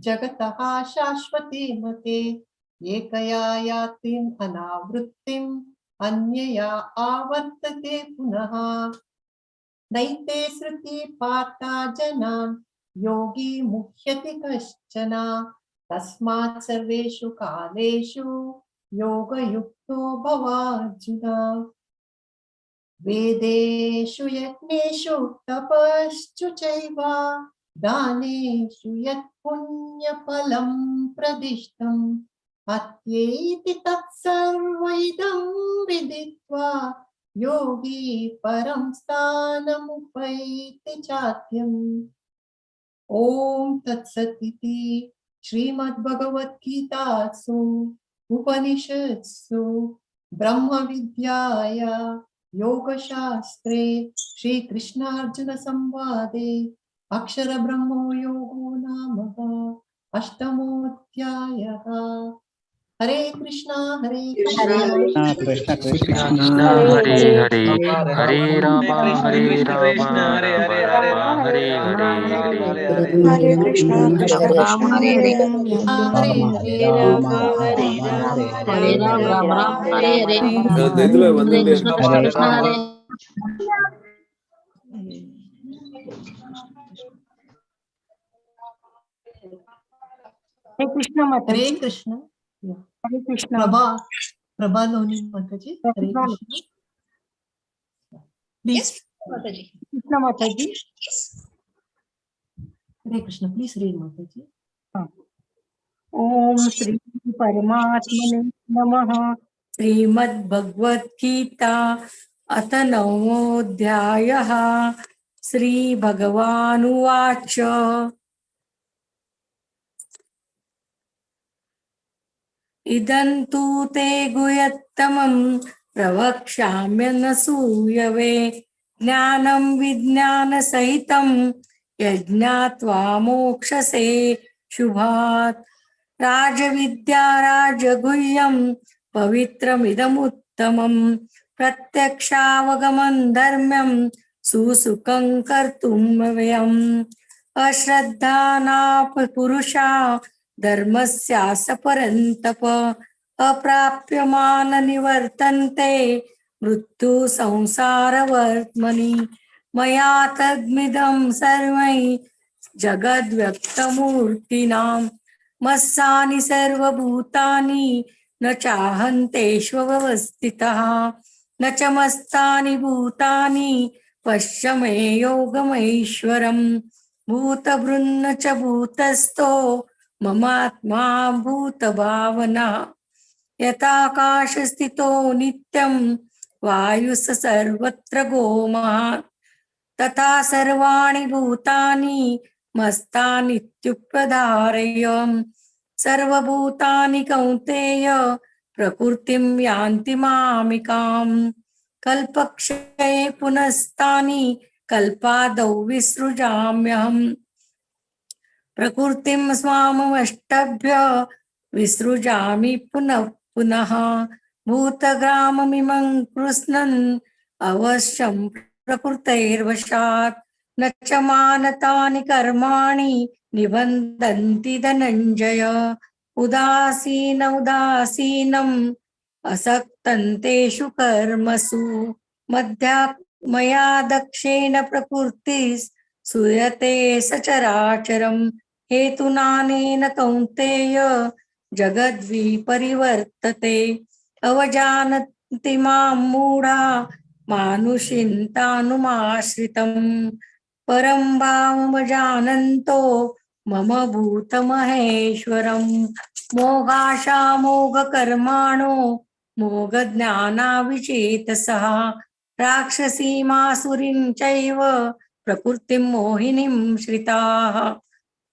जगतः शाश्वते मते एकया यातिम् अनावृत्तिम् अन्यया आवर्तते पुनः नैते श्रुति पार्था जनान् योगी मुह्यति कश्चन तस्मात् सर्वेषु कालेषु योगयुक्तो भवार्जुन वेदेषु यज्ञेषु तपश्चु चैव दानेषु यत् पुण्यफलं प्रदिष्टम् अत्येति तत्सर्वैदं विदित्वा योगी परं स्थानमुपैति चात्यम् ओम तत्सत् इति श्रीमद्भगवद्गीतासु उपनिषत्सु ब्रह्मविद्याया योगशास्त्रे श्रीकृष्णार्जुन संवादे अक्षर ब्रह्मो योगो नाम अष्टमोऽध्यायः हरे कृष्णा कृष्ण कृष्ण हरे हरे हरे राम हरे राम राम राम हरे हरे हरे कृष्ण कृष्ण राम हरे हरे हरे राम हरे राम हरे राम राम राम हरे हरे हरे हरे कृष्ण कृष्ण कृष्ण हरे हरे कृष्ण हरे कृष्ण हरे कृष्ण प्रभा लोनी माताजी हरे कृष्ण प्लीज माताजी कृष्ण माताजी हरे कृष्ण प्लीज रीड माताजी ओम श्री परमात्मने नमः श्रीमद्भगवद्गीता अथ नवमोऽध्यायः श्रीभगवानुवाच इदं तु ते गुह्यतमं प्रवक्ष्याम्यनसूयवे ज्ञानं विज्ञानसहितं यज्ञात्वा मोक्षसे शुभात् राजविद्या राजगुह्यं पवित्रमिदमुत्तमं प्रत्यक्षावगमं धर्म्यं सुसुखं कर्तुं व्ययम् अश्रद्धानापुरुषा धर्मस्यास्य परन्तप अप्राप्यमान निवर्तन्ते मृत्यु संसारवर्त्मनि मया तद्मिदं सर्वै जगद्व्यक्तमूर्तिनां मस्सानि सर्वभूतानि न चाहन्तेष्वस्थितः न च मस्तानि भूतानि पश्य मे योगमैश्वरम् भूतभृन्न च भूतस्थो ममात्मा भूतभावना यथाकाशस्थितो नित्यं वायुः सर्वत्र गोमः तथा सर्वाणि भूतानि मस्तानित्युपधारय सर्वभूतानि कौन्तेय प्रकृतिं यान्ति मामिकाम् कल्पक्षये पुनस्तानि कल्पादौ विसृजाम्यहम् प्रकृतिं स्वामवष्टभ्य विसृजामि पुनः पुनः भूतग्राममिमं कृष्णन् अवश्यं प्रकृतेर्वशात् न च मानतानि कर्माणि निबन्धन्ति धनञ्जय उदासीनम् असक्तन्तेषु कर्मसु मया दक्षेण प्रकृतिः सूयते सचराचरम् हेतुनानेन कौन्तेय जगद्विपरिवर्तते अवजानन्ति मां मूढा मानुषिन्तानुमाश्रितम् परं भावमजानन्तो मम भूतमहेश्वरम् मोघाशामोघकर्माणो मोघज्ञानाविचेतसः राक्षसीमासुरीं चैव प्रकृतिं मोहिनीं श्रिताः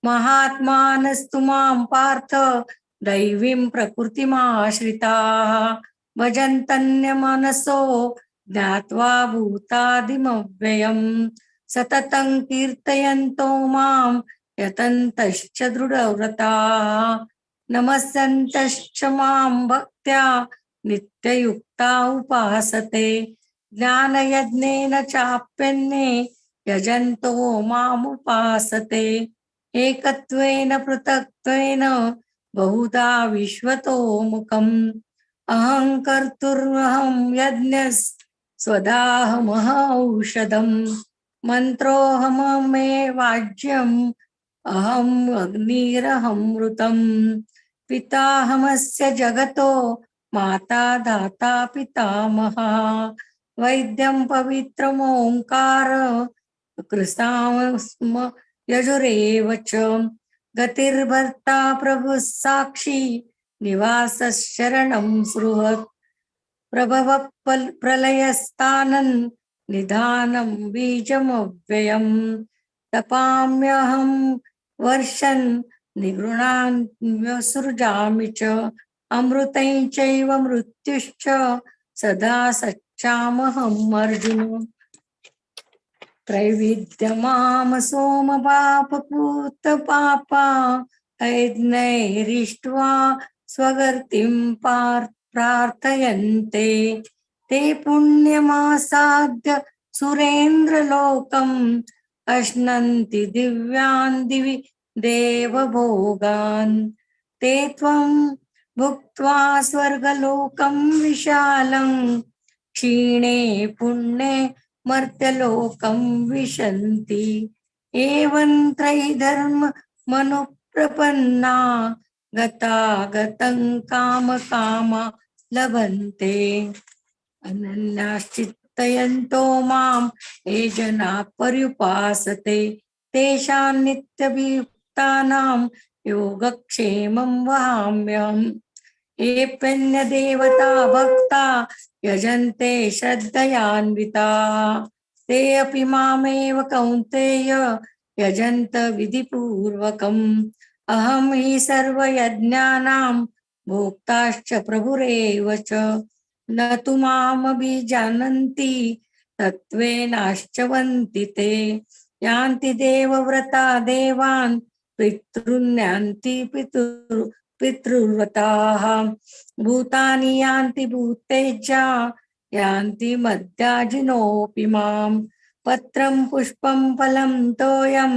महात्मानस्तु मां पार्थ दैवीं प्रकृतिमाश्रिताः भजन्तन्यमनसो ज्ञात्वा भूतादिमव्ययम् सततं कीर्तयन्तो मां यतन्तश्च दृढव्रताः नमस्यन्तश्च मां भक्त्या नित्ययुक्ता उपासते ज्ञानयज्ञेन चाप्यन्ये यजन्तो मामुपासते एकत्वेन पृथक्त्वेन बहुधा विश्वतो मुखम् अहं कर्तुर्वहं यज्ञस्वदाहमहौषधम् मन्त्रोऽहममे वाज्यम् अहम् अग्निरहमृतम् पिताहमस्य जगतो माता दाता पितामहा वैद्यं पवित्रमोङ्कार कृष्णास्म यजुरेव च गतिर्भर्ता प्रभुः साक्षी निवासशरणं सुहृत् प्रभव प्रलयस्थानं निधानं बीजमव्ययम् तपाम्यहं वर्षन् निगृणान्यसृजामि च अमृतं चैव मृत्युश्च सदा सच्चामहम् अर्जुन त्रैविध्यमाम सोम पापपूत पापा ऐज्ञैरिष्ट्वा स्वगतिं प्रार्थयन्ते ते पुण्यमासाद्य सुरेन्द्रलोकम् अश्नन्ति दिव्यान् दिवि देवभोगान् ते त्वं भुक्त्वा स्वर्गलोकं विशालं क्षीणे पुण्ये मर्त्यलोकं विशन्ति एवं त्रैधर्म मनुप्रपन्ना गतागतं कामकामा लभन्ते अनन्याश्चित्तयन्तो मां ये जना पर्युपासते तेषां नित्यभियुक्तानां योगक्षेमं वहाम्यहम् एप्यन्यदेवता भक्ता यजन्ते श्रद्धयान्विता ते अपि मामेव कौन्तेय यजन्त विधिपूर्वकम् अहं हि सर्वयज्ञानां भोक्ताश्च प्रभुरेव च न तु मामभिजानन्ति तत्त्वेनाश्च वन्ति ते यान्ति देवव्रता देवान् पितॄन्यान्ति पितृव्रताः भूतानि यान्ति भूतेज्या यान्ति मद्याजिनोऽपि माम् पत्रं पुष्पं फलं तोयं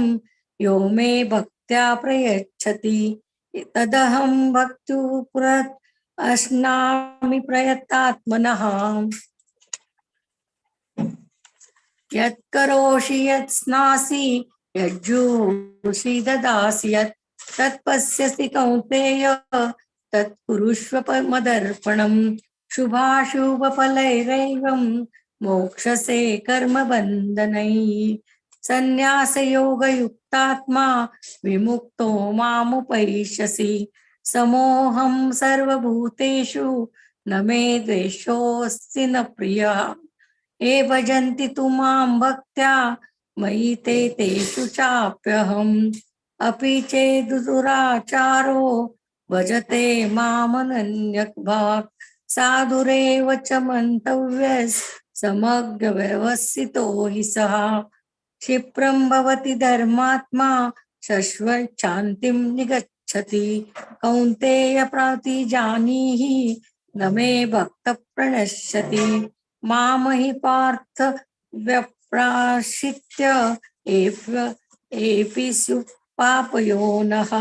यो मे भक्त्या प्रयच्छति तदहं भक्त्युपुरत् अश्नामि प्रयतात्मनः यत्करोषि यत् स्नासि यज्जुषि ददासि यत् तत्पश्यसि कौन्तेय तत्कुरुष्व मदर्पणम् शुभाशुभफलैरेवं मोक्षसे कर्मबन्धनैः संन्यासयोगयुक्तात्मा विमुक्तो मामुपैष्यसि समोऽहं सर्वभूतेषु न मे द्वेषोऽस्ति न प्रियः ये भजन्ति तु मां भक्त्या मयि ते तेषु चाप्यहम् अपि चेदुराचारो भजते मामनन्यभाक् साधुरेव च मन्तव्यः समग्रव्यवसितो हि सः क्षिप्रं भवति धर्मात्मा शश्वच्छान्तिं निगच्छति कौन्तेय प्रतिजानीहि न मे भक्त प्रणश्यति माम हि पार्थ व्यप्राश्रित्य एपिषु पापयोनः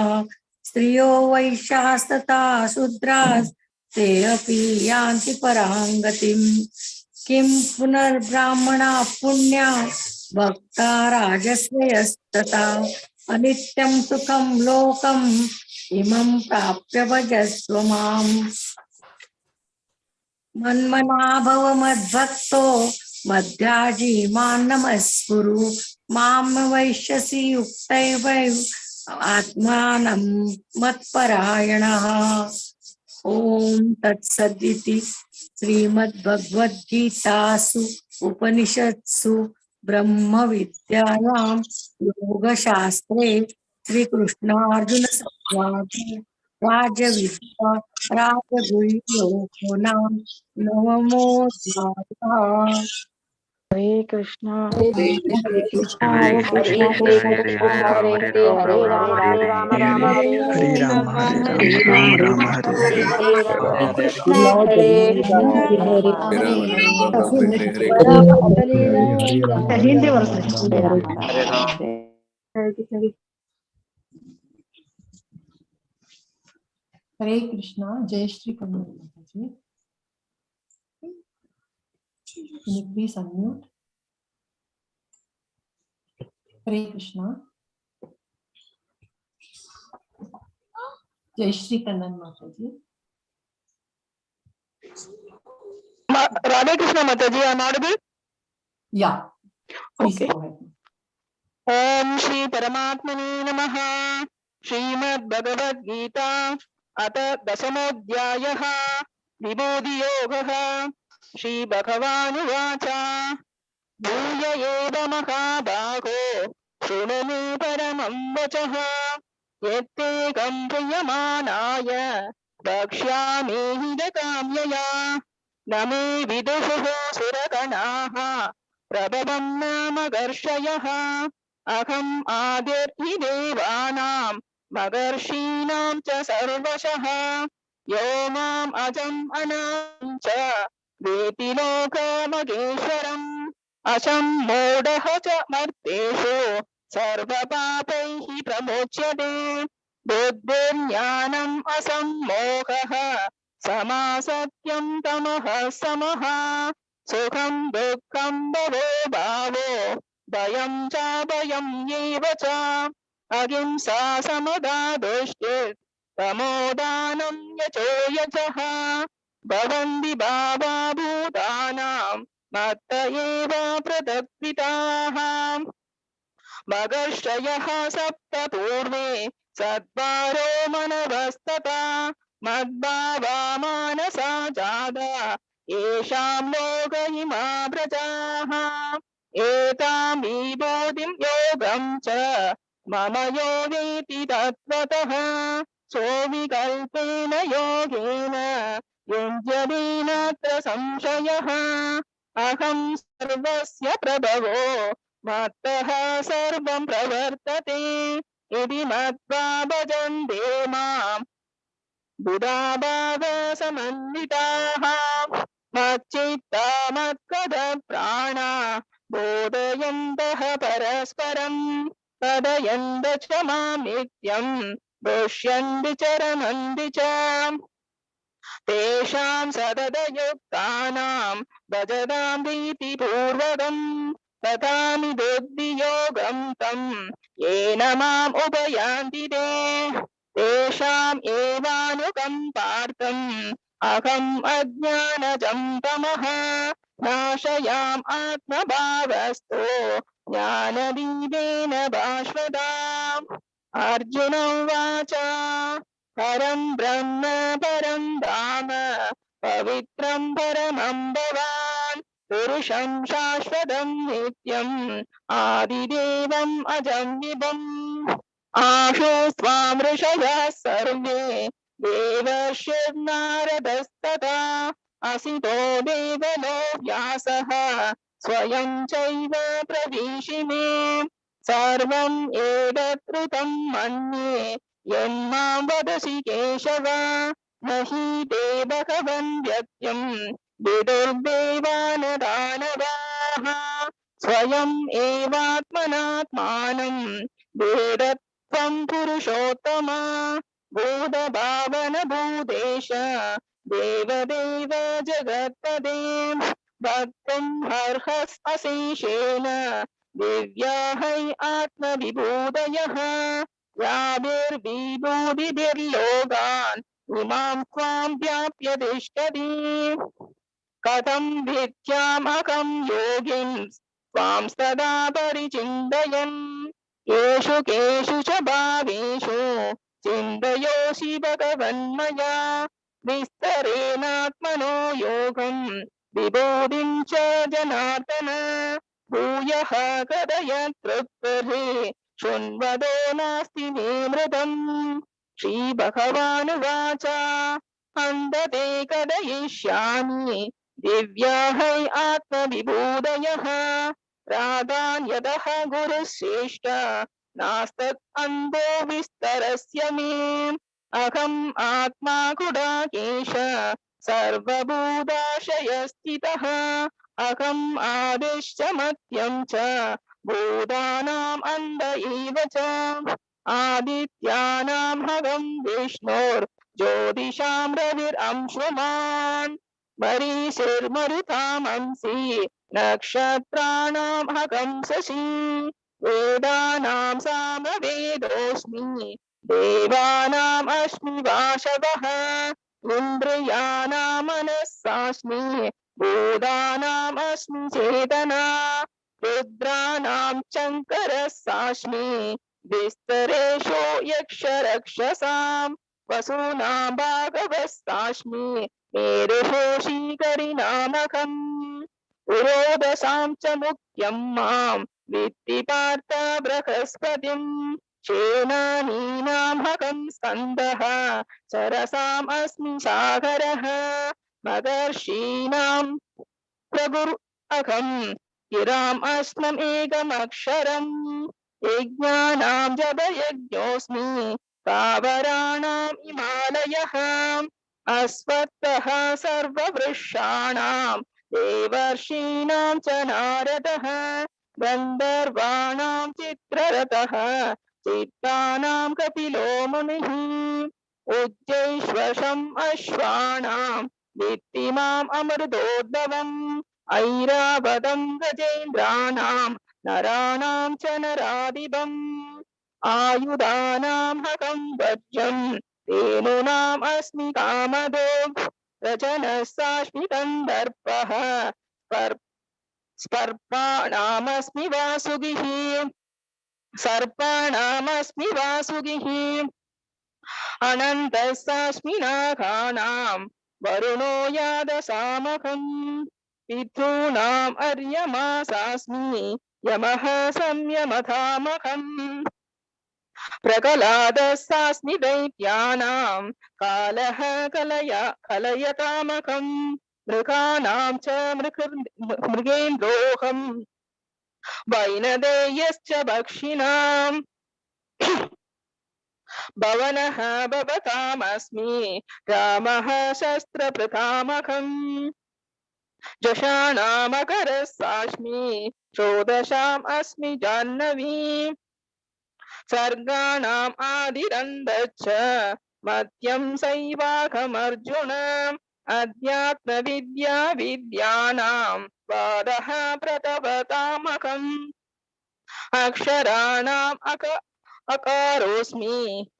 स्त्रियो वैश्यास्तथा शूद्रास् ते अपि यान्ति परां गतिम् किं पुनर्ब्राह्मणा पुण्या भक्ता राजस्वयस्तथा अनित्यं सुखं लोकम् इमं प्राप्य भजस्व माम् मन्मना भव मद्भक्तो मध्याजी मां नमस्कुरु मां वैश्यसि युक्तैव आत्मानं मत्परायणः ओम तत्सदिति श्रीमद्भगवद्गीतासु उपनिषत्सु ब्रह्म विद्यायां योगशास्त्रे श्री कृष्ण अर्जुन संवाद राज विद्या राजगुह्यो नाम नवमोऽध्यायः। हरे कृष्णा हरे कृष्ण हरे कृष्ण हरे राम हरे राम राम राम हरे हरे राम हरे Ram Ram Ram Hare Hare Hare Hare Krishna, Jai Shri Kannan Mataji. Can you please unmute? Hare Krishna. Jai Shri Kannan Mataji. Radhe Krishna Mataji, I'm audible? Yeah. Please Okay. go ahead. Om Shri Paramatmane Namaha. Srimad Bhagavad Gita अथ दशमोऽध्यायः विबोधियोगः श्री भगवानुवाच भूय एव महाबाहो शृणु मे परमं वचः यत्तेकं प्रियमाणाय वक्ष्यामि हितकाम्यया न मे विदुषुः सुरगणाः प्रभवं नाम गर्षयः अहम् आदिर्हि देवानां महर्षीणां च सर्वशः यो माम् अजम् अनादिं च वेति लोकमहेश्वरम् असम्मूढः च मर्त्येषु सर्वपापैः प्रमुच्यते बुद्धिर्ज्ञानम् असम्मोहः समासत्यं तमः समः सुखं दुःखं भवो भावो भयं च भयं एव च अहिंसा समदा दुष्टिर् तमोदानं यचो यजः भवन्ति भावा भूतानां मत्त एव पृथक्विताः मगर्षयः सप्त पूर्वे सद्वारो मनवस्तथा मद्भावा मानसा जाता येषां लोक इमा प्रजाः एतां विबोधिं योगं च मम यो वेति तत्त्वतः सोऽविकल्पेन योगेन युञ्जते नात्र संशयः अहं सर्वस्य प्रभवो मत्तः सर्वं प्रवर्तते इति मत्वा भजन्ते मां बुधा भावसमन्विताः मच्चित्ता मत्कदप्राणा बोधयन्तः परस्परं पदयन्त च मां नित्यं दुष्यन्ति च रमन्ति च तेषां सततयुक्तानां भजतां प्रीतिपूर्वकं तथामि बुद्धियोगं तं येन माम् उपयान्ति ते तेषाम् एवानुकम्पार्थम् अहम् अज्ञानजं तमः नाशयाम् आत्मभावस्तो ज्ञानदीपेन भास्वताम् अर्जुन उवाच परं ब्रह्म परं धाम पवित्रं परमं भवान् पुरुषं शाश्वतं नित्यम् आदिदेवम् अजं विभुम् आशु स्वां ऋषयः सर्वे देवर्षिर्नारदस्तथा असितो देवलो व्यासः स्वयं चैव प्रविशिमे सर्वम् एतत्कृतं मन्ये यन्मां वदसि केशव न हि ते भगवन् व्यक्त्यं विदुर्देवान् दानवाः स्वयं एवात्मनात्मानं वेदत्वं पुरुषोत्तम भूतभावन भूतेश देवदेव जगत्पदे वक्तुम् अर्हस्यशेषेण दिव्या है आत्मविभूतयः याभिर्विभूतिभिर्लोकान् इमां त्वां व्याप्य तिष्ठति कथं भित्यामहं योगिन् त्वां सदा परिचिन्तयन् येषु केषु च भावेषु चिन्तयोऽसि भगवन्मया विस्तरेणात्मनो योगं विबोधिं च जनार्दन भूयः कथय तृप्तिर्हि शृण्वदो नास्ति मे मृतम्। श्रीभगवानुवाच हन्तते कथयिष्यामि दिव्या है आत्मविभूतयः प्राधान्यतः गुरुश्रेष्ठ नास्तत् अन्तो विस्तरस्य मे। अहम् आत्मा गुडाकेश सर्वभूताशयस्थितः अहम् आदिश्च मध्यं च भूतानाम् अन्त एव च। आदित्यानाम् हगम् विष्णोर्ज्योतिषां रविरंशुमान् मरीचिर्मरुतामंसि नक्षत्राणाम् हगम् शशि। वेदानां सामवेदोऽस्मि देवानाम् अस्मि वासवः इन्द्रियाणां मनस्सास्मि भूतानाम् अस्मि चेतना। रुद्राणां शङ्करस्सास्मि विस्तरेषु यक्षरक्षसां वसूनां भागवस्सास्मि मेरुः श्रीकरिनामकम्। पुरोदशां च मुख्यं मां वित्ति पार्थ बृहस्पतिम् सेनानीनां हकं स्कन्दः सरसाम् अस्मि सागरः महर्षीणां प्रभुर् अहम् गिराम् अस्मम् एकमक्षरम् यज्ञानां जपयज्ञोऽस्मि स्थावराणाम् हिमालयः अश्वत्थः सर्ववृक्षाणां देवर्षीणां च नारदः गन्धर्वाणां चित्ररथः चित्तानां कपिलो मुनिः उज्जैश्वशम् अश्वानां वित्ति माम् अमृतोद्भवम् ऐरावतं गजेन्द्राणां नराणां च नराधिपम् आयुधानां हकं वज्रं धेनूनाम् अस्मि कामदो रजनस्सास्मि कन्दर्पः सर्पाणामस्मि वासुकिः सर्पाणामस्मि वासुकिः अनन्तस्सास्मि नागानां वरुणो यादसामकम् पितॄणाम् अर्यमासास्मि यमः संयमधामकम् प्रकलादस्सास्मि दैत्यानां कालः कलयतामकम् मृगाणां च मृगेन्द्रोऽहम् वैनदेयश्च भक्षिणाम् भवनः भवतामस्मि रामः शस्त्रप्रधामकम् जषाणामकरस्सास्मि षोडशाम् अस्मि जाह्नवी सर्गाणाम् आदिरन्धश्च मध्यं सैवाहमर्जुन अध्यात्मविद्या विद्यानां पादः प्रतपतामकम् अक्षराणाम् अकारोऽस्मि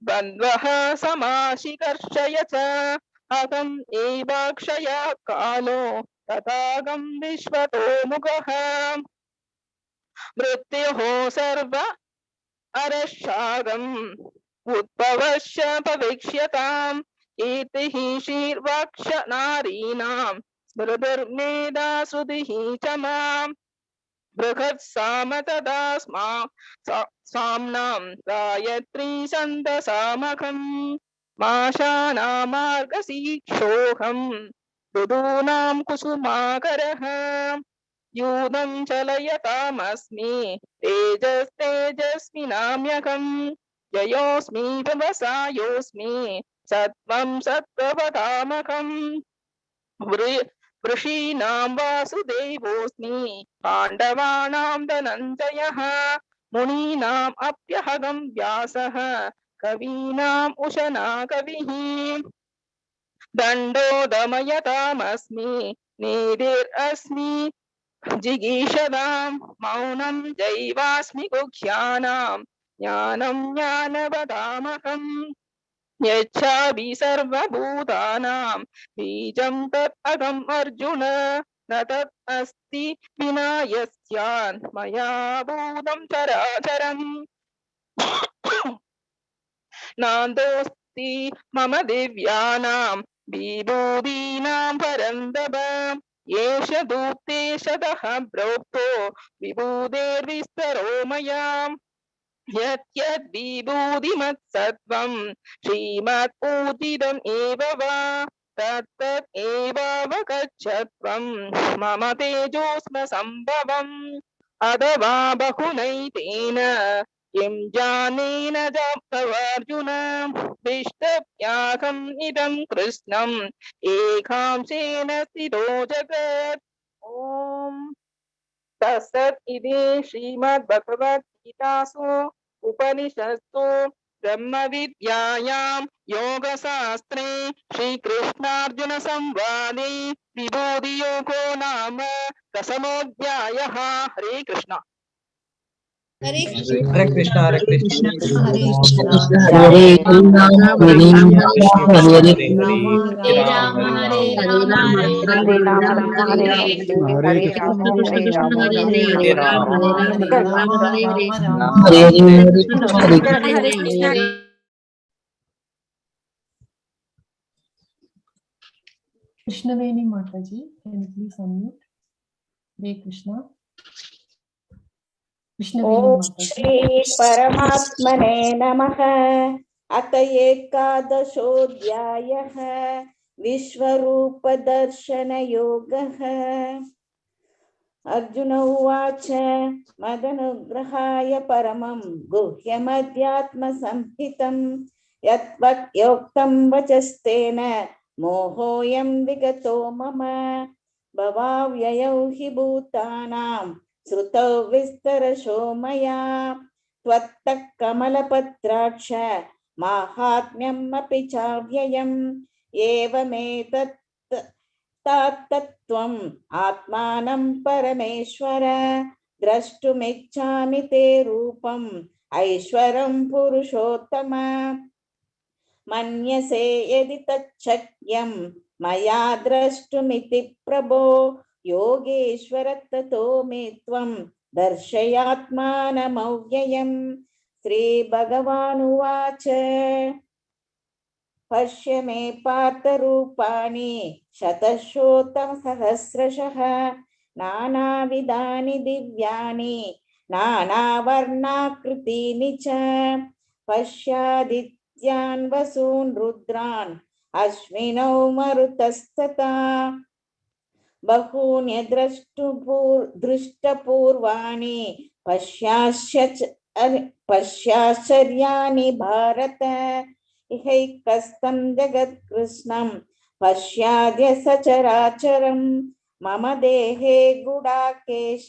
बन्ध्वः समाशिकर्षय च अहम् एवाक्षय कालो तथागम् विश्वतो मुखः मृत्युः सर्व अरशागम् उद्भवश्च भविष्यताम् कीर्तिः शीर्वाक्ष नारीणां स्मृतिर्मेधा श्रुतिः च माम् बृहत्साम तदा साम्नां गायत्री छन्दसामकम् माषाणामार्गशीर्षोऽहम् ऋतूनां कुसुमाकरः यूनं चलयतामस्मि तेजस्तेजस्विनाम्यकम् जयोऽस्मि व्यवसायोऽस्मि सत्त्वं सत्त्ववतामकम् ऋषीणां वासुदेवोऽस्मि पाण्डवानां धनञ्जयः मुनीनाम् अप्यहगं व्यासः कवीनाम् उशना कविः दण्डो दमयतामस्मि नीतिरस्मि जिगीषदां मौनं जैवास्मि गुह्यानां ज्ञानं ज्ञानवदामकम् यच्छाभि सर्वभूतानां बीजं तत् अहम् अर्जुन न तत् अस्ति विना यस्यान् मया भूतं चराचरम् नान्दोऽस्ति मम दिव्यानां विभूतीनां परन्तप एष दूते शतः प्रोक्तो विभूतेर्विस्तरो मया यद्यद्विभूतिमत्सत्त्वं श्रीमत्पूजितम् एव वा तत्तत् एवावगच्छत्वं मम तेजोस्म सम्भवम् अथवा बहुनैतेन किं जानेन जातवार्जुन तिष्ठत्याहम् इदं कृष्णम् एकांशेन स्थितो जगत् ॐ तत्सत् इति श्रीमद्भगवद्गीतासु उपनिषत्सु ब्रह्मविद्यायां योगशास्त्रे श्रीकृष्णार्जुन संवादे विभूतियोगो नाम दशमोऽध्यायः। हरे कृष्ण। हरे हरे कृष्ण हरे कृष्ण हरे हरे कृष्ण हरे हरे हरे राम हरे राम हरे राम हरे हरे कृष्ण हरे Ram Hare Hare Ram Ram Hare Hare Hare Krishna. Krishnaveni Mataji, can you please unmute? Hare Krishna. Krishnaveni Om Mataji. Shri परमात्मने नमः। अत एकादशोऽध्यायः विश्वरूपदर्शनयोगः। अर्जुन उवाच मदनुग्रहाय परमं गुह्यमध्यात्मसंहितं यत्वक्योक्तं वचस्तेन मोहोऽयं विगतो मम भवाव्ययौ हि भूतानां श्रुतौ विस्तरशो मया त्वत्तः कमलपत्राक्ष माहात्म्यम् अपि चाव्ययम् एवमेतत् तत्त्वम् आत्मानं परमेश्वर द्रष्टुमिच्छामि ते रूपम् ऐश्वरं पुरुषोत्तम मन्यसे यदि तच्छक्यं मया द्रष्टुमिति प्रभो योगेश्वर ततो मे त्वं दर्शयात्मानमव्ययम्। श्रीभगवानुवाच पश्य मे पार्थरूपाणि शतशोतसहस्रशः नानाविधानि दिव्यानि नानावर्णाकृतीनि च पश्यादित्यान् वसून् रुद्रान् अश्विनौ मरुतस्तथा बहून्य दृष्टपूर्वाणि पश्याश्चर्याणि भारत इहैकस्तं जगत्कृष्णं पश्याद्य सचराचरं मम देहे गुडाकेश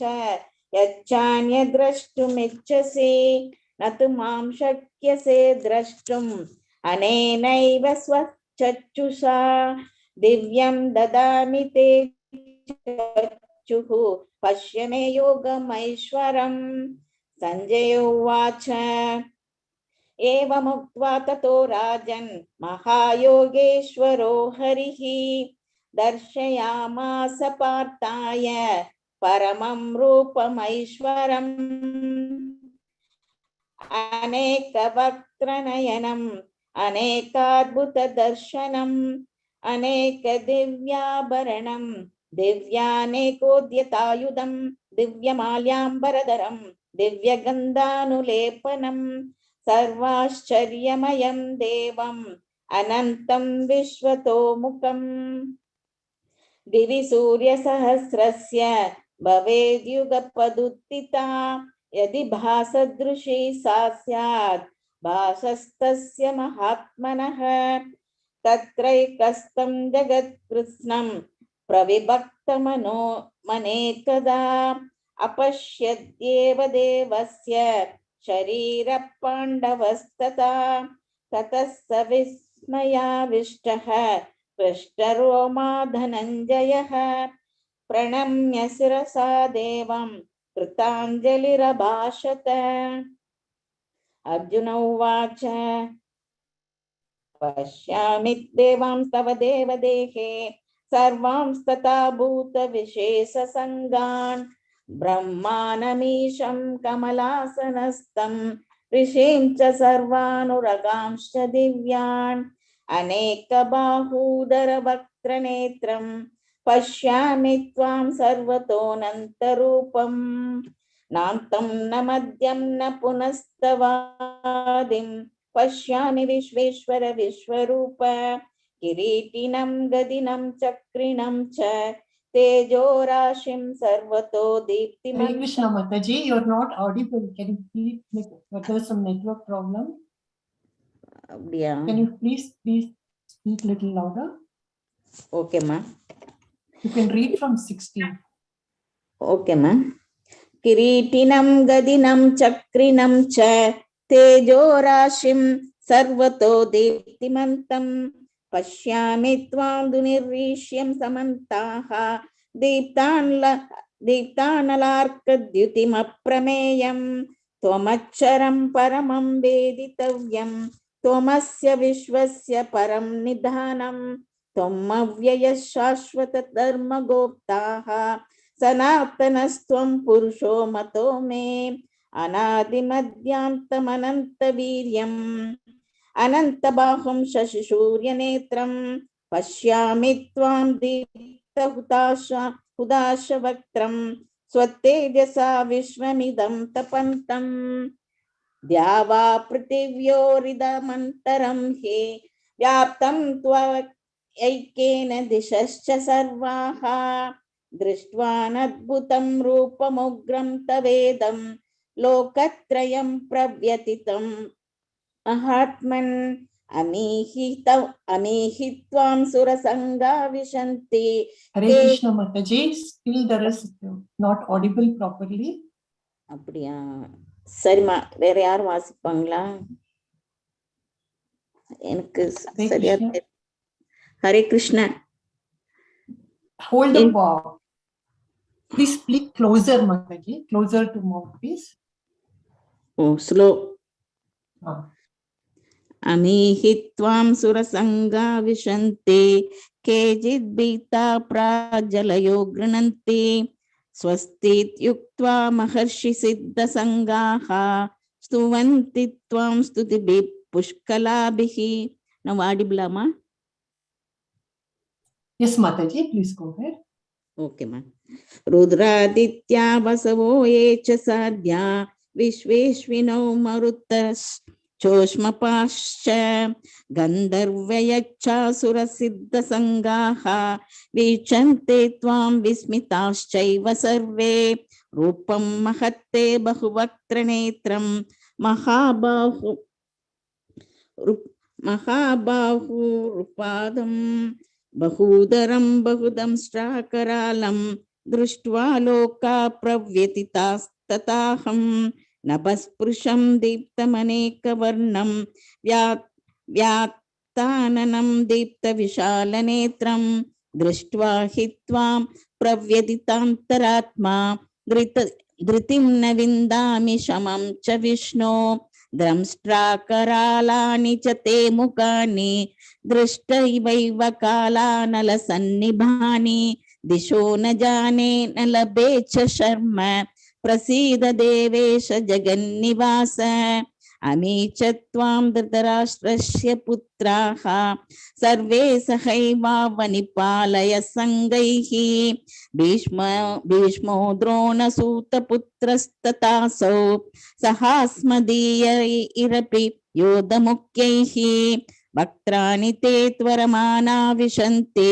यच्चान्यद्रष्टुमिच्छसि न तु मां शक्यसे द्रष्टुम् अनेनैव स्वचक्षुषा दिव्यं ददामि ते चक्षुः पश्य मे योगमैश्वरम्। संजय उवाच एवमुक्त्वा ततो राजन् महायोगेश्वरो हरिः दर्शयामास पार्थाय परमं रूपमैश्वरम् अनेकवक्त्रनयनम् अनेकाद्भुतदर्शनम् अनेकदिव्याभरणम् दिव्यानेकोद्यतायुधम् दिव्यमाल्याम्बरधरम् दिव्यगन्धानुलेपनम् सर्वाश्चर्यमयं देवम् अनन्तं विश्वतोमुखम् दिवि सूर्यसहस्रस्य भवेद्युगपदुत्थिता यदि भासदृशी सा स्यात् भासस्तस्य महात्मनः तत्रैकस्तं जगत्कृत्स्नं प्रविभक्तमनो मनेकदा अपश्यद्येव देवस्य शरीरपाण्डवस्तथा ततः स विस्मयाविष्टः पृष्ठरोमा धनञ्जयः प्रणम्य शिरसा देवं कृताञ्जलिरभाषत। अर्जुन उवाच पश्यामि देवांस्तव देवदेहे सर्वांस्तथा भूतविशेषसङ्गान् ब्रह्मानमीशं कमलासनस्थं ऋषीं च सर्वानुरगांश्च दिव्यान् अनेकबाहूदरवक्त्रनेत्रं पश्यामि त्वां सर्वतोऽनन्तरूपम् नान्तं न मध्यं न पुनस्तवादिं पश्यामि विश्वेश्वर विश्वरूप किरीटिनं गदिनं चक्रिणं च तेजोराशिं सर्वतो Hare दीप्तिमन्तम्. Krishna Mataji, you are not audible. Can you please there's some network problem? Can you please speak little louder? Okay, ma. You can read from 16. Okay, ma. किरीटिनं गदिनं चक्रिणं च तेजोराशिं सर्वतो दीप्तिमन्तं पश्यामि त्वां दुर्निरीक्ष्यं समन्ताः दीप्तानलार्कद्युतिमप्रमेयं त्वमक्षरं परमं वेदितव्यं त्वमस्य विश्वस्य परं निधानं त्वमव्ययः शाश्वतधर्मगोप्ताः सनातनस्त्वं पुरुषो मतो मे अनादिमध्यान्तमनन्तवीर्यम् अनन्तबाहुं शशिसूर्यनेत्रं पश्यामि त्वां दीप्तहुताशवक्त्रं स्वतेजसा विश्वमिदं तपन्तम् द्यावा पृथिव्योरिदमन्तरं हि व्याप्तं त्वयैकेन दिशश्च सर्वाः दृष्ट्वानद्भुतं रूपमुग्रं तवेदं लोकत्रयं प्रव्यतितं महात्मन् अमीहि त्वां सुरसङ्गा विशन्ति. Hare Krishna Mataji, still there is not audible properly. அப்படியா? சரிம்மா, வேற யாரும் வாசிப்பாங்களா? எனக்கு சரியா. Hare Krishna. Hold the please speak closer, Mataji. Closer to mouth, please. Oh, slow. अमीहि त्वां सुरसङ्गा विशन्ति केचिद् भीता प्राजलयो गृह्णन्ति स्वस्तीत्युक्त्वा महर्षि सिद्धसङ्गाः स्तुवन्ति त्वां स्तुतिभिः पुष्कलाभिः. Now audible, ma? Yes, Mataji, please go ahead. Okay, ma. रुद्रादित्या वसवो ये च साध्या विश्वेश्विनो मरुतश्च चोष्मपाश्च गन्धर्वयक्षासुरसिद्धसङ्गाः वीक्षन्ते त्वां विस्मिताश्चैव सर्वे रूपं महत्ते बहुवक्त्रनेत्रं महाबाहुरुपादं बहुदरं बहुदंष्ट्राकरालं दृष्ट्वा लोका प्रव्यतितास्तताहं नभस्पृशं दीप्तमनेकवर्णं व्यात्ताननं दीप्तविशालनेत्रं दृष्ट्वा हि त्वां प्रव्यतितान्तरात्मा धृतिं न विन्दामि शमं च विष्णो द्रंष्ट्राकरालानि च ते मुखानि दृष्टैवैव कालानलसन्निभानि दिशो न जाने न लभे च शर्म प्रसीद देवेश जगन्निवास अमी च त्वां धृतराष्ट्रस्य पुत्राः सर्वे सहैवावनिपालय संगैः भीष्मो द्रोणसूतपुत्रस्तथासौ सहास्मदीयैरपि योधमुख्यैः वक्त्राणि ते त्वरमाना विशन्ति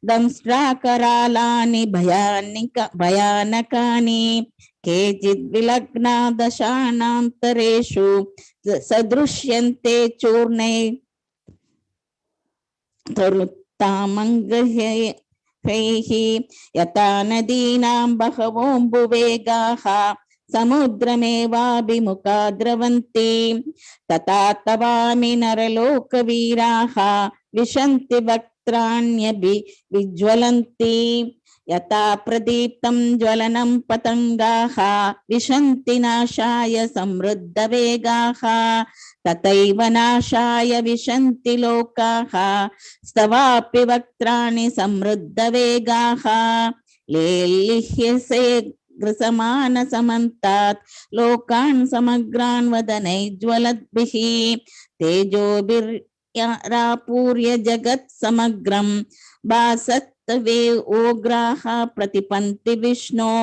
दंष्ट्राकरालानि भयानकानि केचिद् विलग्ना दशानान्तरेषु सदृश्यन्ते चूर्णे तरुत्तामङ्गैः यथा नदीनां बहवोऽम्बुवेगाः समुद्रमेवाभिमुखा द्रवन्ति तथा तवामि नरलोकवीराः विशन्ति वक्त्राण्यभिज्वलन्ति यथा प्रदीप्तं ज्वलनं पतङ्गाः विशन्ति नाशाय समृद्धवेगाः तथैव नाशाय विशन्ति लोकाः स्तवापि वक्त्राणि समृद्धवेगाः लेलिह्यसे ग्रसमान समन्तात् लोकान् समग्रान् वदनैज्ज्वलद्भिः तेजोभिर् रापूर्य जगत् समग्रं भासत्तवे ओग्राः प्रतिपन्ति विष्णो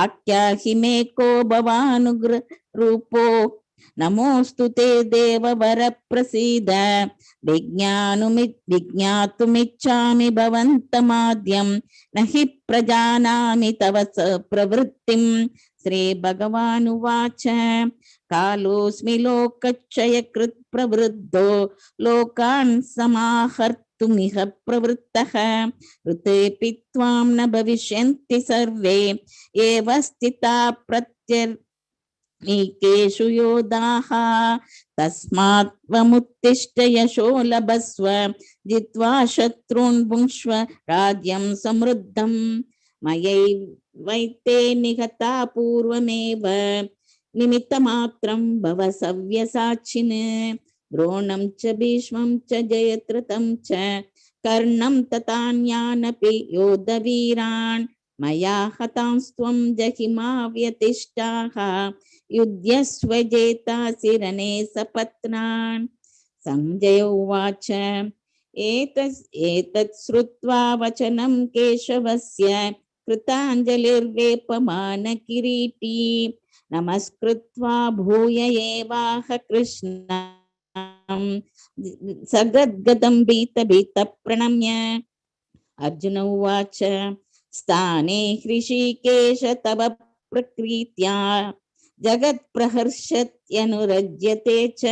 आख्याहि मे को भवानुग्र रूपो नमोस्तु ते देववर प्रसीद विज्ञातुमिच्छामि भवन्तमाद्यं न हि प्रजानामि तव स प्रवृत्तिं श्री भगवानुवाच कालोऽस्मि लोकक्षयकृत् प्रवृद्धो लोकान् समाहर्तुमिह प्रवृत्तः ऋतेऽपि त्वां न भविष्यन्ति सर्वे एव स्थिता प्रत्यनीकेषु योधाः तस्मात् त्वमुत्तिष्ठ यशो लभस्व जित्वा शत्रून् भुङ्क्ष्व राज्यं समृद्धं मयैवैते निहता पूर्वमेव निमित्तमात्रं भव सव्यसाचिन् द्रोणं च भीष्मं च जयद्रथं च कर्णं तथान्यानपि योधवीरान् मया हतांस्त्वं जहिमा व्यतिष्ठाः युध्यस्व जेतासि रणे सपत्नान् संजय उवाच एतत् श्रुत्वा वचनं केशवस्य कृताञ्जलिर्वेपमान किरीटी नमस्कृत्वा भूय एवाह कृष्णं सगद्गदं भीत प्रणम्य अर्जुन उवाच स्थाने ऋषिकेश तव प्रकृत्या जगत्प्रहर्षत्यनुरज्यते च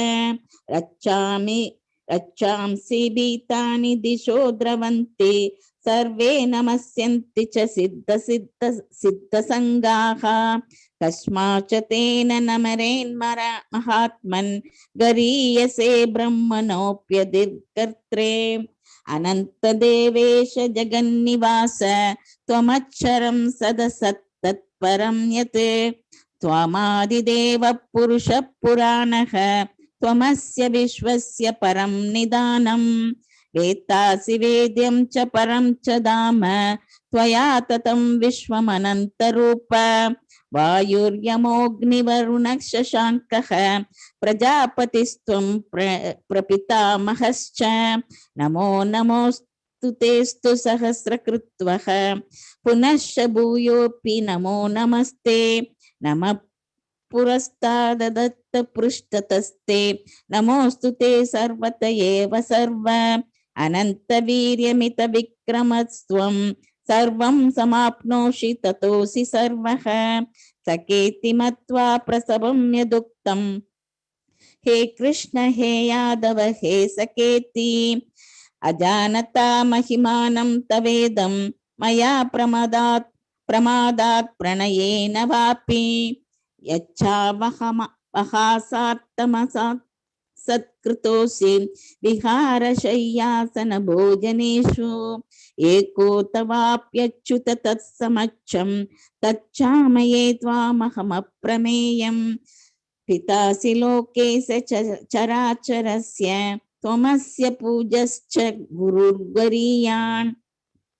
रक्षांसि भीतानि दिशो द्रवन्ति सर्वे नमस्यन्ति च सिद्धसङ्गाः कस्माच्च तेन नमरेन्महात्मन् गरीयसे ब्रह्मणोऽप्यधिकर्त्रे अनन्तदेवेश जगन्निवास त्वमक्षरं सदसत्तत्परं यत् त्वमादिदेव पुरुषः पुराणः त्वमस्य विश्वस्य परं निदानं वेत्तासि वेद्यं च परं च धाम त्वया ततं विश्वमनन्तरूप वायुर्यमोऽग्निवरुणः शशाङ्कः प्रजापतिस्त्वं प्रपितामहश्च नमो नमोऽस्तु तेस्तु सहस्रकृत्वः पुनश्च भूयोऽपि नमो नमस्ते नमः पुरस्ताददत्त पृष्ठतस्ते नमोऽस्तु ते सर्वत एव सर्व अनन्तवीर्यमित विक्रमस्त्वं सर्वं समाप्नोषि ततोऽसि सर्वः सकेति मत्वा प्रसवं यदुक्तं हे कृष्ण हे यादव हे सकेति अजानता महिमानं तवेदं मया प्रमादात् प्रणयेन वापि यच्छावहसात्तमसात् सत्कृतोऽसि विहारशय्यासन भोजनेषु एको तवाप्यच्युत तत्समक्षं तच्चामये त्वामहमप्रमेयं पितासि लोकेस्य चराचरस्य त्वमस्य पूजश्च गुरुर्गरीयान्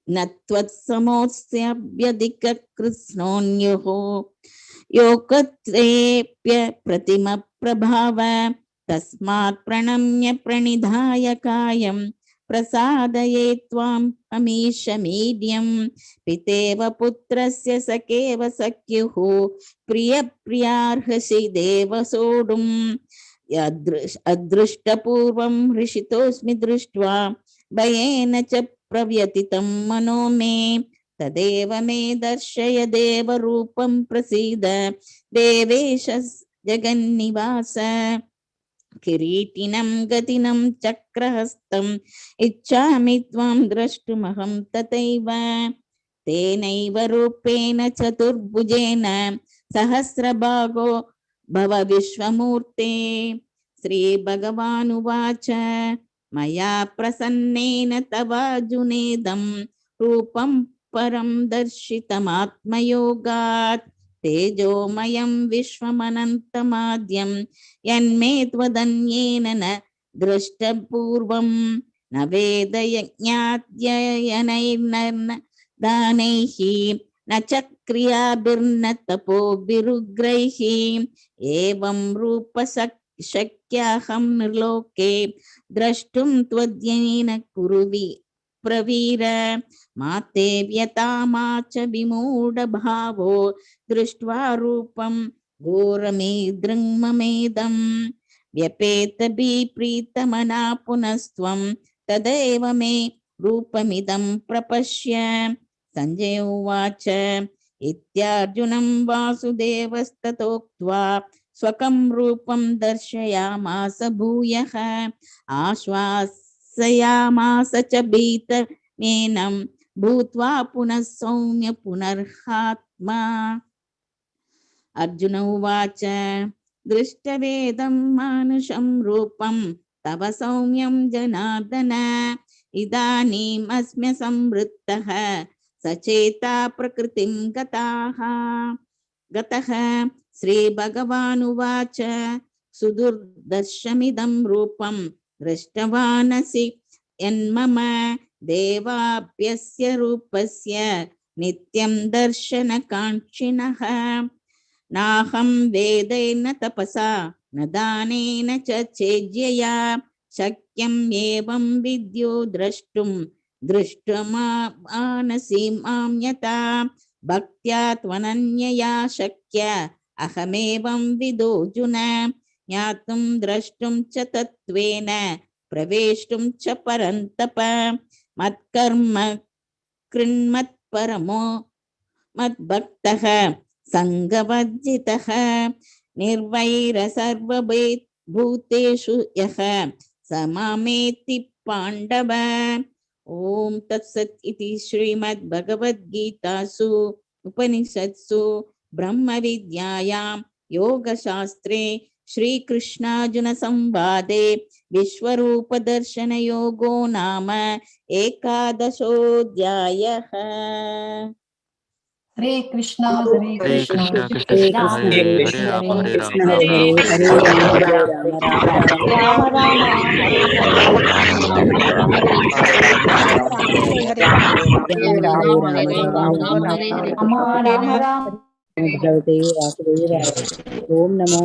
न त्वत्समोऽस्यभ्यधिकः कृष्णोऽन्योः योकत्रेऽप्य प्रतिमप्रभाव तस्मात् प्रणम्य प्रणिधाय कायं प्रसादये त्वाम् अमीशमीड्यं पितेव पुत्रस्य सखेव सख्युः प्रियप्रियार्हसि देव सोढुम् अदृष्टपूर्वं हृषितोऽस्मि दृष्ट्वा भयेन च प्रव्यतितं मनो मे तदेव मे दर्शय देवरूपं प्रसीद देवेश जगन्निवास किरीटिनं गतिनं चक्रहस्तम् इच्छामि त्वां द्रष्टुमहं तथैव तेनैव रूपेण चतुर्भुजेन सहस्रभागो भव विश्वमूर्ते श्रीभगवानुवाच मया प्रसन्नेन तवार्जुनेदं रूपं परं दर्शितमात्मयोगात् तेजोमयं विश्वमनन्तमाद्यं यन्मे त्वदन्येन न दृष्टपूर्वं न वेदयज्ञाध्ययनैर्न दानैः न च क्रियाभिर्न तपोभिरुग्रैः एवं रूप शक्याहं निर्लोके द्रष्टुं त्वद्येन कुरुवि प्रवीर माते व्यथा मा च विमूढभावो दृष्ट्वा रूपं घोरमेदृङ्ममेदम् व्यपेतभिप्रीतमना पुनस्त्वं तदेव मे रूपमिदं प्रपश्य। संजय उवाच इत्यार्जुनं वासुदेवस्ततोक्त्वा स्वकं रूपं दर्शयामास भूयः आश्वासयामास च भीतमेनं भूत्वा पुनः सौम्य पुनर्हात्मा। अर्जुन उवाच दृष्टवेदं मानुषं रूपं तव सौम्यं जनार्दन इदानीम् अस्म्य संवृत्तः सचेता प्रकृतिं गतः। श्रीभगवानुवाच सुदुर्दर्शमिदं रूपं दृष्टवानसि यन्मम देवाप्यस्य रूपस्य नित्यं दर्शनकाङ्क्षिणः नाहं वेदेन तपसा न दानेन च चेज्यया शक्यम् एवं विद्यो द्रष्टुं दृष्टमानसि मां यथा भक्त्या त्वनन्यया शक्य अहमेवं विदोऽर्जुन ज्ञातुं द्रष्टुं च तत्त्वेन प्रवेष्टुं च परन्तप मत्कर्म कृन्मत्परमो मद्भक्तः संगवर्जितः निर्वैर सर्वभूतेषु यः स मामेति पाण्डव। ओम तत्सत् इति श्रीमद्भगवद्गीतासु उपनिषत्सु ब्रह्म विद्यायां योगशास्त्रे श्रीकृष्णार्जुन संवादे विश्वरूपदर्शन योगो नाम एकादशोऽध्यायः। हरे कृष्णा हरे कृष्णा कृष्ण कृष्ण राम हरे हरे हरे हरे राम हरे हरे राम हरे राम हरे राम हरे हरे राम हरे। हरे राम राम राम राम राम हरे हरे राम राम हरे हरे हरे हरे राम हरे राम राम हरे हरे राम राम राम राम हरे राम हरे राम राम राम भगवते वासुदेवाय। ओम नमो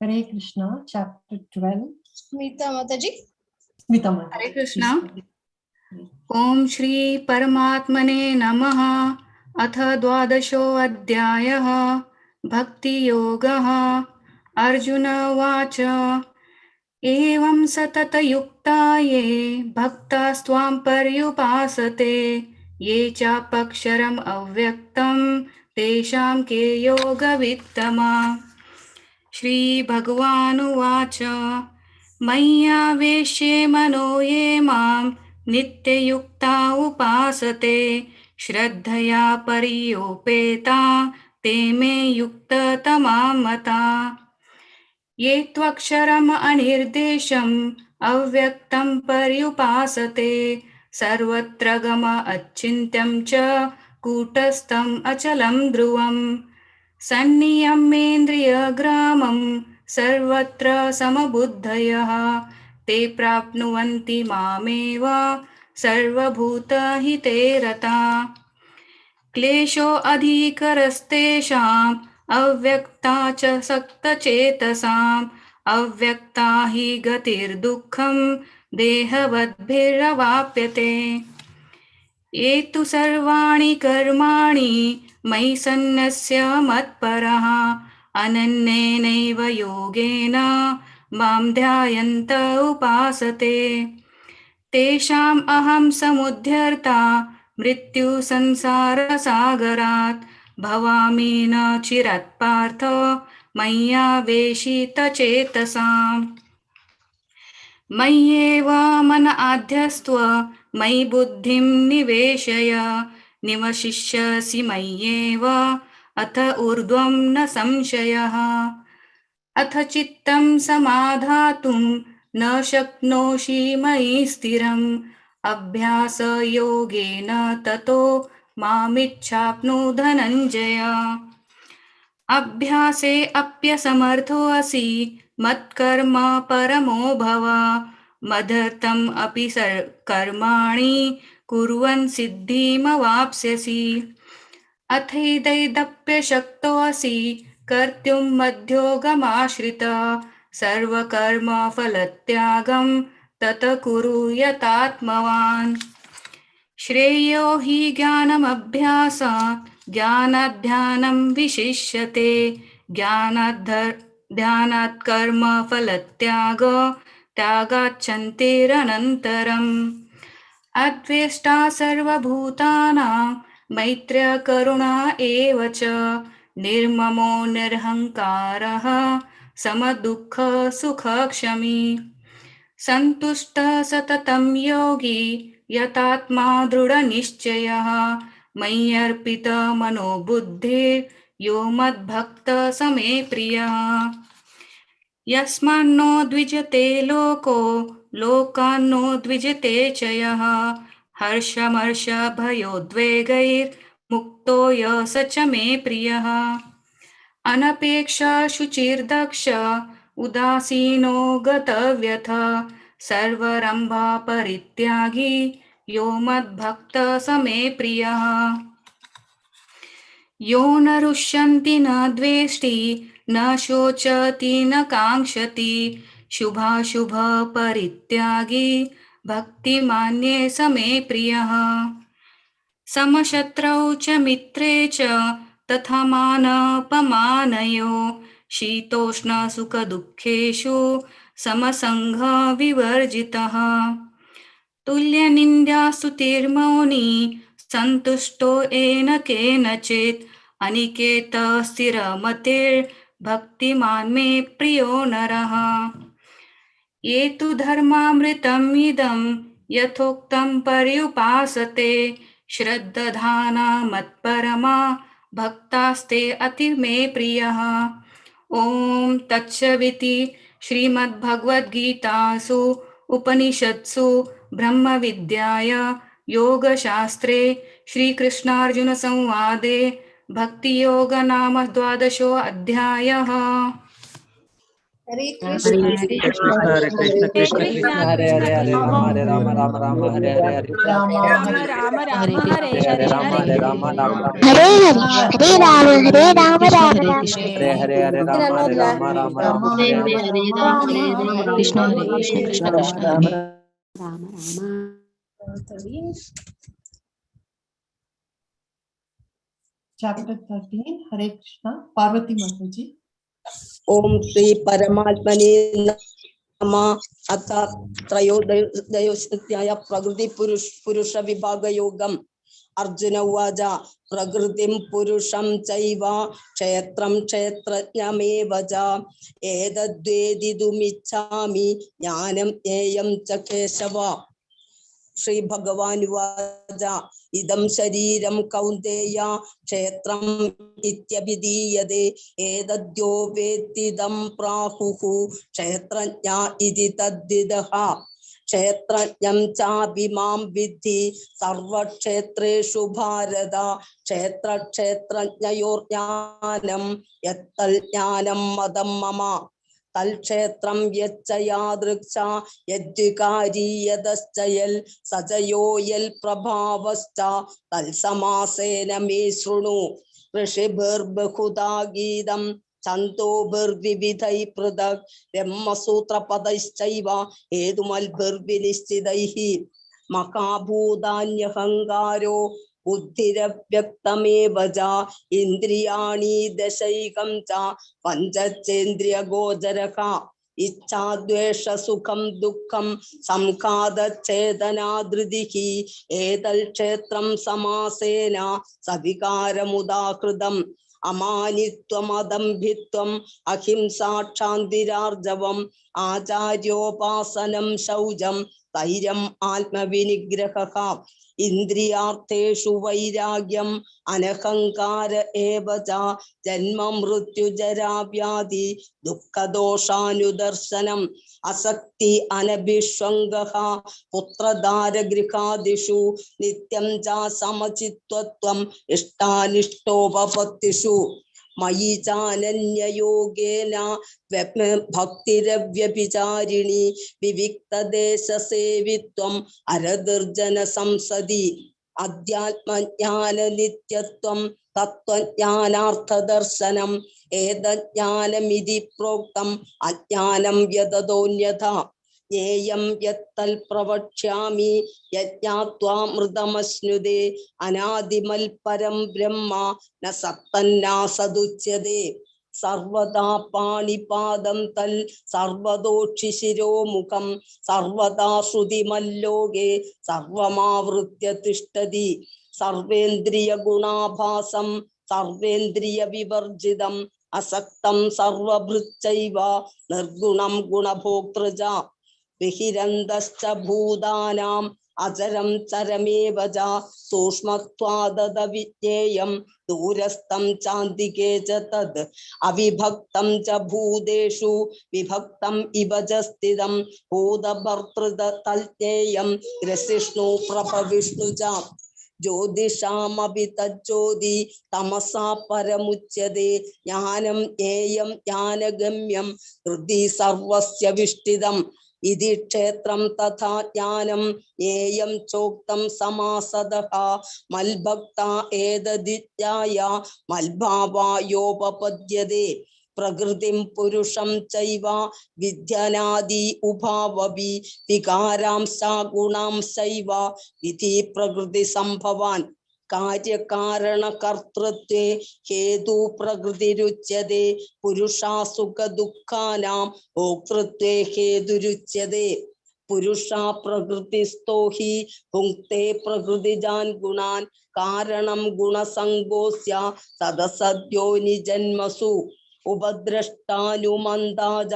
हरे कृष्णा चैप्टर 12 स्मिता माताजी स्मिता माता हरे कृष्णा। ओम श्री परमात्मने नमः। अथ द्वादशोऽध्यायः भक्तियोगः। अर्जुन उवाच एवं सततयुक्ता ये भक्तास्त्वां पर्युपासते ये चापक्षरम् अव्यक्तं तेषां के योगवित्तमा। श्रीभगवानुवाच मय्यावेश्ये मनो ये मां नित्ययुक्ता उपासते श्रद्धया पर्योपेता ते मे युक्ततमा मता। ये त्वक्षरम् अनिर्देशम् अव्यक्तं पर्युपासते सर्वत्र गम अचिन्त्यं च कूटस्थम् अचलं ध्रुवम् सन्नियम्येन्द्रियग्रामं सर्वत्र समबुद्धयः ते प्राप्नुवन्ति मामेव सर्वभूतहिते रता। क्लेशो अधिकरस्तेषाम् अव्यक्ता च सक्तचेतसाम् अव्यक्ता हि गतिर्दुःखं देहवद्भिरवाप्यते। ये तु सर्वाणि कर्माणि मयि सन्न्यस्य मत्परः अनन्येनैव योगेन मां ध्यायन्त उपासते तेषाम् अहं समुद्धर्ता मृत्युसंसारसागरात् भवामि न चिरात् पार्थ मय्यावेशितचेतसाम्। मय्येव मन आध्यस्त्व मयि बुद्धिं निवेशय निवशिष्यसि मय्येव अथ ऊर्ध्वं न संशयः। अथ चित्तं समाधातुं न शक्नोषि मयि स्थिरम् अभ्यासयोगेन ततो मामिच्छाप्नु धनञ्जय। अभ्यासे अप्यसमर्थोऽसि मत्कर्म परमो भव मदर्थम् अपि कर्माणि कुर्वन् सिद्धिमवाप्स्यसि। अथैदैदप्यशक्तोऽसि कर्तुं मध्योगमाश्रित सर्वकर्मफलत्यागं तत कुरु यतात्मवान्। श्रेयो हि ज्ञानमभ्यासात् ज्ञानाध्यानं विशिष्यते ध्यानात् त्यागाच्चन्तेरनन्तरम्। अद्वेष्टा सर्वभूतानां मैत्र्य करुणा एव च निर्ममो निरहङ्कारः समदुःख सुखक्षमी। सन्तुष्टः सततं योगी यतात्मा दृढनिश्चयः मय्यर्पित मनोबुद्धिर्यो मद्भक्तः स मे प्रियः। यस्मान्नो द्विजते लोको लोकान्नो द्विजते च यः हर्षमर्षभयोद्वेगैर्मुक्तो यः स च मे प्रियः। अनपेक्षा शुचिर्दक्ष उदासीनो गतव्यथ सर्वरम्भा परित्यागी यो मद्भक्तः स मे प्रियः। यो न रुष्यन्ति न द्वेष्टि न शोचति न काङ्क्षति शुभाशुभ परित्यागी भक्तिमान्ये स मे प्रियः। समशत्रौ च मित्रे च तथा मानापमानयो शीतोष्ण सुखदुःखेषु समसङ्ग विवर्जितः। तुल्यनिन्द्यास्तुतिर्मौनी सन्तुष्टो येन केनचित् अनिकेत स्थिरमतिर्भक्तिमान् मे प्रियो नरः। ये तु धर्मामृतम् इदं यथोक्तं पर्युपासते श्रद्धाना मत्परमा भक्तास्ते अति मे प्रियः। ॐ तत्सविति श्रीमद्भगवद्गीतासु उपनिषत्सु ब्रह्मविद्यायां योगशास्त्रे श्रीकृष्णार्जुनसंवादे भक्तियोग नाम 12 अध्यायः। हरे हरे कृष्ण हरे कृष्ण कृष्ण कृष्ण हरे हरे हरे राम राम राम हरे हरे हरे राम राम राम राम हरे हरे राम हरे हरे राम राम हरे हरे हरे राम राम राम हरे हरे हरे राम राम राम हरे हरे हरे राम हरे Krishna Krishna Krishna Ram Chapter 13. Hare Krishna. Parvati Mataji. ओम श्री परमात्मने नमः। अथ त्रयोदयोऽध्याय प्रकृति पुरुष विभाग योगम्। अर्जुन उवाच प्रकृतिं पुरुषं चैव क्षेत्रं क्षेत्रज्ञमेव च एतद्वेदितुमिच्छामि ज्ञानं ज्ञेयं च केशव। श्री भगवान उवाच इदं शरीरं कौन्तेय क्षेत्रम् इत्यभिधीयते एतद्यो वेत्तिदं प्राहुः क्षेत्रज्ञ इति तद्विदः। क्षेत्रज्ञं चापि मां विद्धि सर्वक्षेत्रेषु भारत क्षेत्रक्षेत्रज्ञयोर्ज्ञानं यत्तज्ज्ञानं मदं मम तल्क्षेत्रं यच्च यादृक्षा यद्विकारी यदश्च यल् सजयो यल् प्रभावश्च तत्समासेन मे शृणु। ऋषिभिर्बहुधा गीतं छन्दोभिर्विविधैः पृथक् ब्रह्मसूत्रपदैश्चैव हेतुमल्भिर्विनिश्चितैः। महाभूतान्यहङ्कारो बुद्धिरव्यक्तमेव च इन्द्रियाणि दशैकं च पञ्चचेन्द्रियगोचरः। इच्छा द्वेष सुखं दुःखं संखादच्छेदना धृतिः एतल्क्षेत्रं समासेन सविकारमुदाहृतम्। अमानित्वमदम्भित्वम् अहिंसा क्षान्तिरार्जवम् आचार्योपासनं शौचं धैर्यम् आत्मविनिग्रहः। इन्द्रियार्थेषु वैराग्यम् अनहङ्कार एव च जन्म मृत्यु जरा व्याधि दुःखदोषानुदर्शनम् असक्ति अनभिष्वङ्गः पुत्रदारगृहादिषु नित्यं च समचित्तत्वम् इष्टानिष्टोपपत्तिषु मयि चानन्ययोगेन भक्तिरव्यभिचारिणी विविक्तदेशसेवित्वम् अरदर्जन संसदि अध्यात्मज्ञान नित्यत्वम् തത്വജ്ഞാനാർത്ഥദർശനം ഏതജ്ഞാനമിതി പ്രോക്തം അജ്ഞാനം യതതോന്യഥാ ജ്ഞേയം യത്തൽ പ്രവക്ഷ്യാമി യജ്ഞാത്വാമൃതമശ്നുതേ അനാദിമൽ പരം ബ്രഹ്മ ന സത്തന്നാസദുച്യതേ സർവദാ പാണിപാദം തൽ സർവദോക്ഷി ശിരോമുഖം സർവദാ ശ്രുതിമല്ലോകേ സർവമാവൃത്യ തിഷ്ഠതി സർവേന്ദ്രിയ ഗുണാഭാസം സർവേന്ദ്രിയ വിവർജിതം അസക്തം സർവഭൃച്ചൈവ നിർഗുണം ഗുണഭോക്തൃ ച ബഹിരന്തശ്ച ഭൂതാനാം അചരം ചരമേവ ച സൂക്ഷ്മത്വാദത വിജ്ഞേയം ദൂരസ്ഥം ചാന്തികേ ച തദ് അവിഭക്തം ച ഭൂതേഷു വിഭക്തം ഇവ ച സ്ഥിതം ഭൂതഭർതൃ തൽജ്ഞേയം ഗ്രസിഷ്ണു പ്രഭവിഷ്ണു ച ജ്യോതിഷാമപി തജ്ജ്യോതി തമസാ പരമുച്യതേ ജ്ഞാനം ജ്ഞേയം ജ്ഞാനഗമ്യം ഹൃദി സർവസ്യ വിഷ്ടിതം ഇതി ക്ഷേത്രം തഥാ ജ്ഞാനം ജ്ഞേയം ചോക്തം സമാസദഃ മൽഭക്ത ഏതദിജ്ഞായ മൽഭാവായോപപദ്യതേ പ്രകൃതിം പുരുഷം ചൈവ വിദ്യനാദി ഉഭാവപി വികാരാംശ ഗുണാംശൈവ വിധി പ്രകൃതി സംഭവാൻ കാര്യകാരണകർത്തൃത്വേ ഹേതു പ്രകൃതിരുച്യതേ പുരുഷാസുഖ ദുഃഖാനാം ഭോക്തൃത്വേ ഹേതുരുച്യതേ പുരുഷാ പ്രകൃതിസ്ഥോ ഹി ഭുങ്ക്തേ പ്രകൃതിജാൻ ഗുണാൻ കാരണം ഗുണസംഗോസ്യ സദസദ്യോനി ജന്മസു ഉപദ്രഷ്ടാനുമന്താജ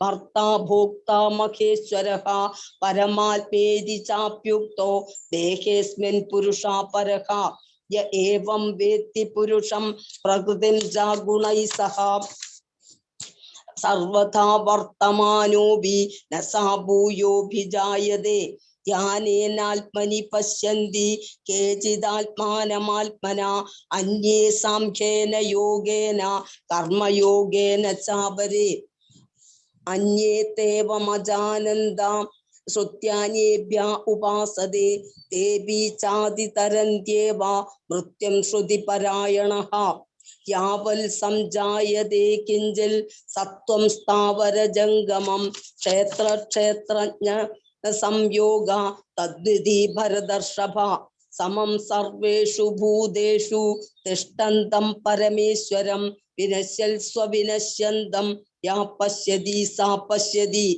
ഭർത്താ ഭോക്താ മഹേശ്വരഃ പരമാത്മേതി ചാപ്യുക്തോ ദേഹേസ്മിൻ പുരുഷാ പരഃ യ ഏവം വേത്തി പുരുഷം പ്രകൃതിം ച ഗുണൈഃ സഹ സർവഥാ വർത്തമാനോപി ന സാ ഭൂയോഭിജായതേ ധ്യാനേനാത്മനി പശ്യന്തി കേചിദാത്മാനമാത്മന അന്യേ സാംഖ്യേന യോഗേന കർമ്മയോഗേന ചാപരേ അന്യേ തേവമജാനന്ദാം ശ്രുത്യാന്യേഭ്യ ഉപാസതേ തേബി ചാതിതരന്ത്യേവ മൃത്യം ശ്രുതിപരായണഃ യാവൽ സംജായതേ കിഞ്ചിൽ സത്വം സ്ഥാവര ജംഗമം ക്ഷേത്രജ്ഞ സംയോഗ തദ്വിധി ഭരതർഷഭ സമം സർവേഷു ഭൂതേഷു തിഷ്ടന്തം പരമേശ്വരം വിനശ്യൽ സ്വവിനശ്യന്തം യാ പശ്യതി സാ പശ്യതി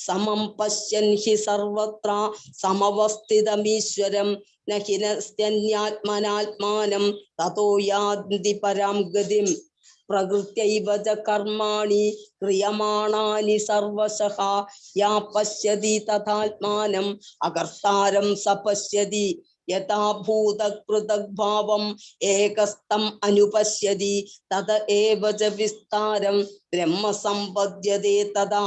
സമം പശ്യൻ ഹി സർവത്ര സമവസ്ഥിതമീശ്വരം ന ഹിനസ്ത്യന്യാത്മനാത്മാനം തതോ യാന്തി പരാം ഗതിം പ്രകൃത്യൈവ ച കർമാണി ക്രിയമാണാനി സർവശഃ യാ പശ്യതി തഥാത്മാനം അകർത്താരം സ പശ്യതി യഥാ ഭൂതകൃതഭാവം ഏകസ്തം അനുപശ്യതി തത ഏവ ച വിസ്താരം ബ്രഹ്മ സമ്പദ്യതേ തഥാ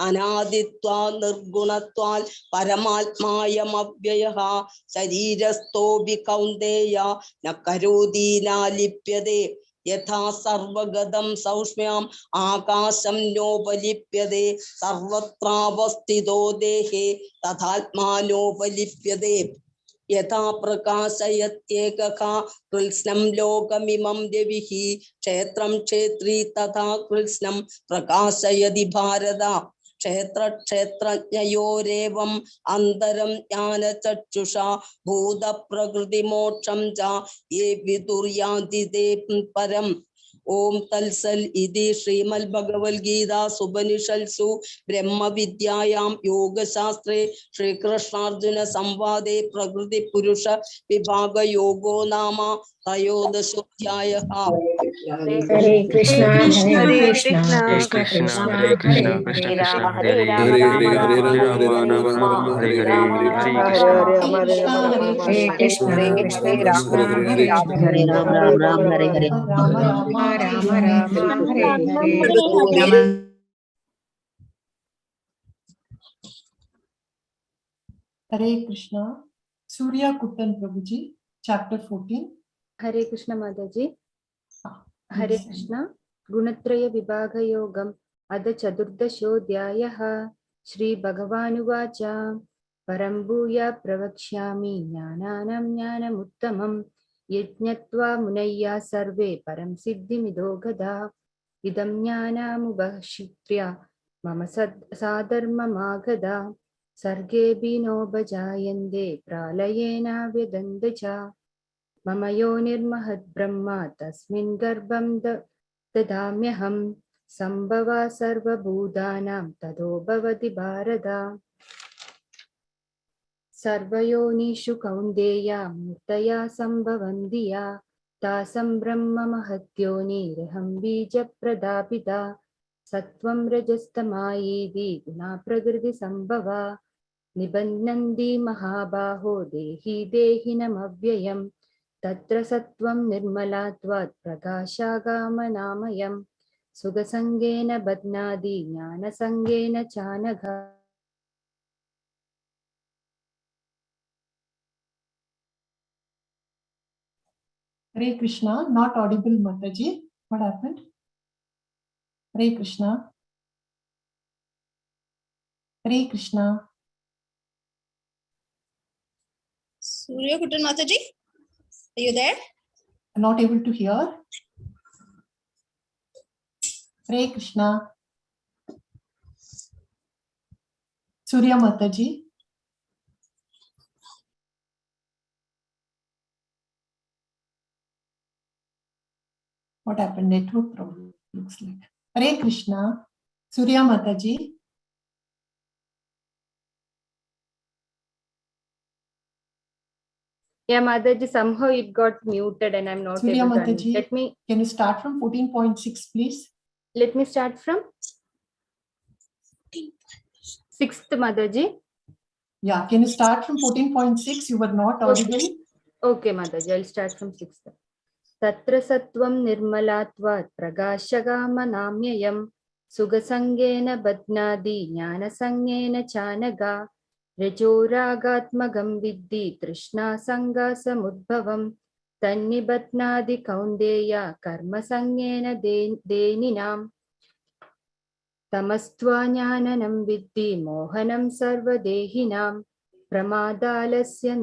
അനാദിത്വാ നിർഗുണത്വാൽ പരമാത്മായമവ്യയഃ ശരീരസ്ഥോപി കൗന്ദേയ ന കരോതി ന ലിപ്യതേ യഥാ സർവഗതം സൗഷ്മ്യം ആകാശം നോപലിപ്യതേ സർവത്രാവസ്ഥിതോ ദേഹേ തഥാത്മാനോപലിപ്യതേ യഥാ പ്രകാശയത്യേകഃ കൃത്സ്നം ലോകമിമം രവിഃ ക്ഷേത്രം ക്ഷേത്രീ തഥാ കൃത്സ്നം പ്രകാശയതി ഭാരത ക്ഷേത്രജ്ഞയോരേവം അന്തരം ജ്ഞാനചക്ഷുഷാ ഭൂതപ്രകൃതിമോക്ഷം ച യേ വിദുർയാന്തി തേ പരം. ഓം തൽസൽ ഇതി ശ്രീമദ് ഭഗവത്ഗീതാസുപനിഷത്സു ബ്രഹ്മവിദ്യായാം യോഗശാസ്ത്രേ ശ്രീകൃഷ്ണാർജുന സംവാദേ പ്രകൃതി പുരുഷ വിഭാഗയോഗോ നാമ ത്രയോദശോധ്യായഃ. ഹരേ കൃഷ്ണ ഹരേ കൃഷ്ണ കൃഷ്ണ കൃഷ്ണ കൃഷ്ണ കൃഷ്ണ ഹരേ ഹരേ കൃഷ്ണ ഹരേ കൃഷ്ണ ഹരേ ഹരേ രാമ ഹരേ രാമ രാമ ഹരേ ഹരേ രാമ ഹരേ രാമ രാമ ഹരേ ഹരേ രാമ ഹരേ രാമ ഹരേ രാമ കൃഷ്ണ ഹരേ Hare കൃഷ്ണ Krishna, ഹരേ Krishna കൃഷ്ണ Krishna, ഹരേ Hare Rama Hare, Rama Hare Rama Ram, Ram Ram, Hare Hare. Rama Rama, Rama Hare Rama Hare. ഹരേ ഹരേ Hare Krishna, Surya Kuttan Prabhuji, chapter 14. हरे कृष्ण माताजी. हरे कृष्ण. गुणत्रय विभाग योगम अद चतुर्दशोऽध्यायः. श्री भगवानुवाच परं भूय प्रवक्ष्यामि ज्ञानानां ज्ञानमुत्तमं यज्ञत्वा मुनय्या सर्वे परं सिद्धिमिदो गदा इदं ज्ञानमुपश्रित्य मम साधर्ममागदा सर्गेऽभिनोपजायन्ते प्रलयेन व्यदन्त च मम योनिर्महद्ब्रह्म तस्मिन् गर्भं ददाम्यहं सम्भवा सर्वभूतानां ततो भवति भारत सर्वयोनिषु कौन्तेय मूर्तया सम्भवन्ति या तासं ब्रह्म महद्योनिरहं बीजप्रदापिता सत्वं रजस्तमायेति गुणा प्रकृतिसम्भवा निबध्नन्ति महाबाहो देहि देहिनमव्ययम् तत्र सत्वं निर्मलात्वात् प्रकाशागामनामयम् सुखसङ्गेन बध्नाति ज्ञानसङ्गेन चानघ Hare Krishna, not audible, Mataji. What happened? Hare Krishna. Hare Krishna. Surya Kutan Mataji, are you there? Not able to hear. Hare Krishna. Surya Mataji. What happened? Network problem, looks like. Hare Krishna. Surya Mataji. Yeah, Mataji, somehow it got muted and I'm not Surya able to Mataji, unmute. can you start from 14.6, please? Let me start from 6th, Mataji. Yeah, can you start from 14.6? You were not audible. Okay, Mataji, I'll start from 6th. Tatra sattvam nirmalatvat prakashagamanamyayam sugasangena badnadi jnanasangena chanaga rajoragatmagam viddhi trishna sanga samudbhavam tannibadnadi kaundeya karma sangena deninam tamastva jnananam viddhi mohanam sarvadehinam pramadalasya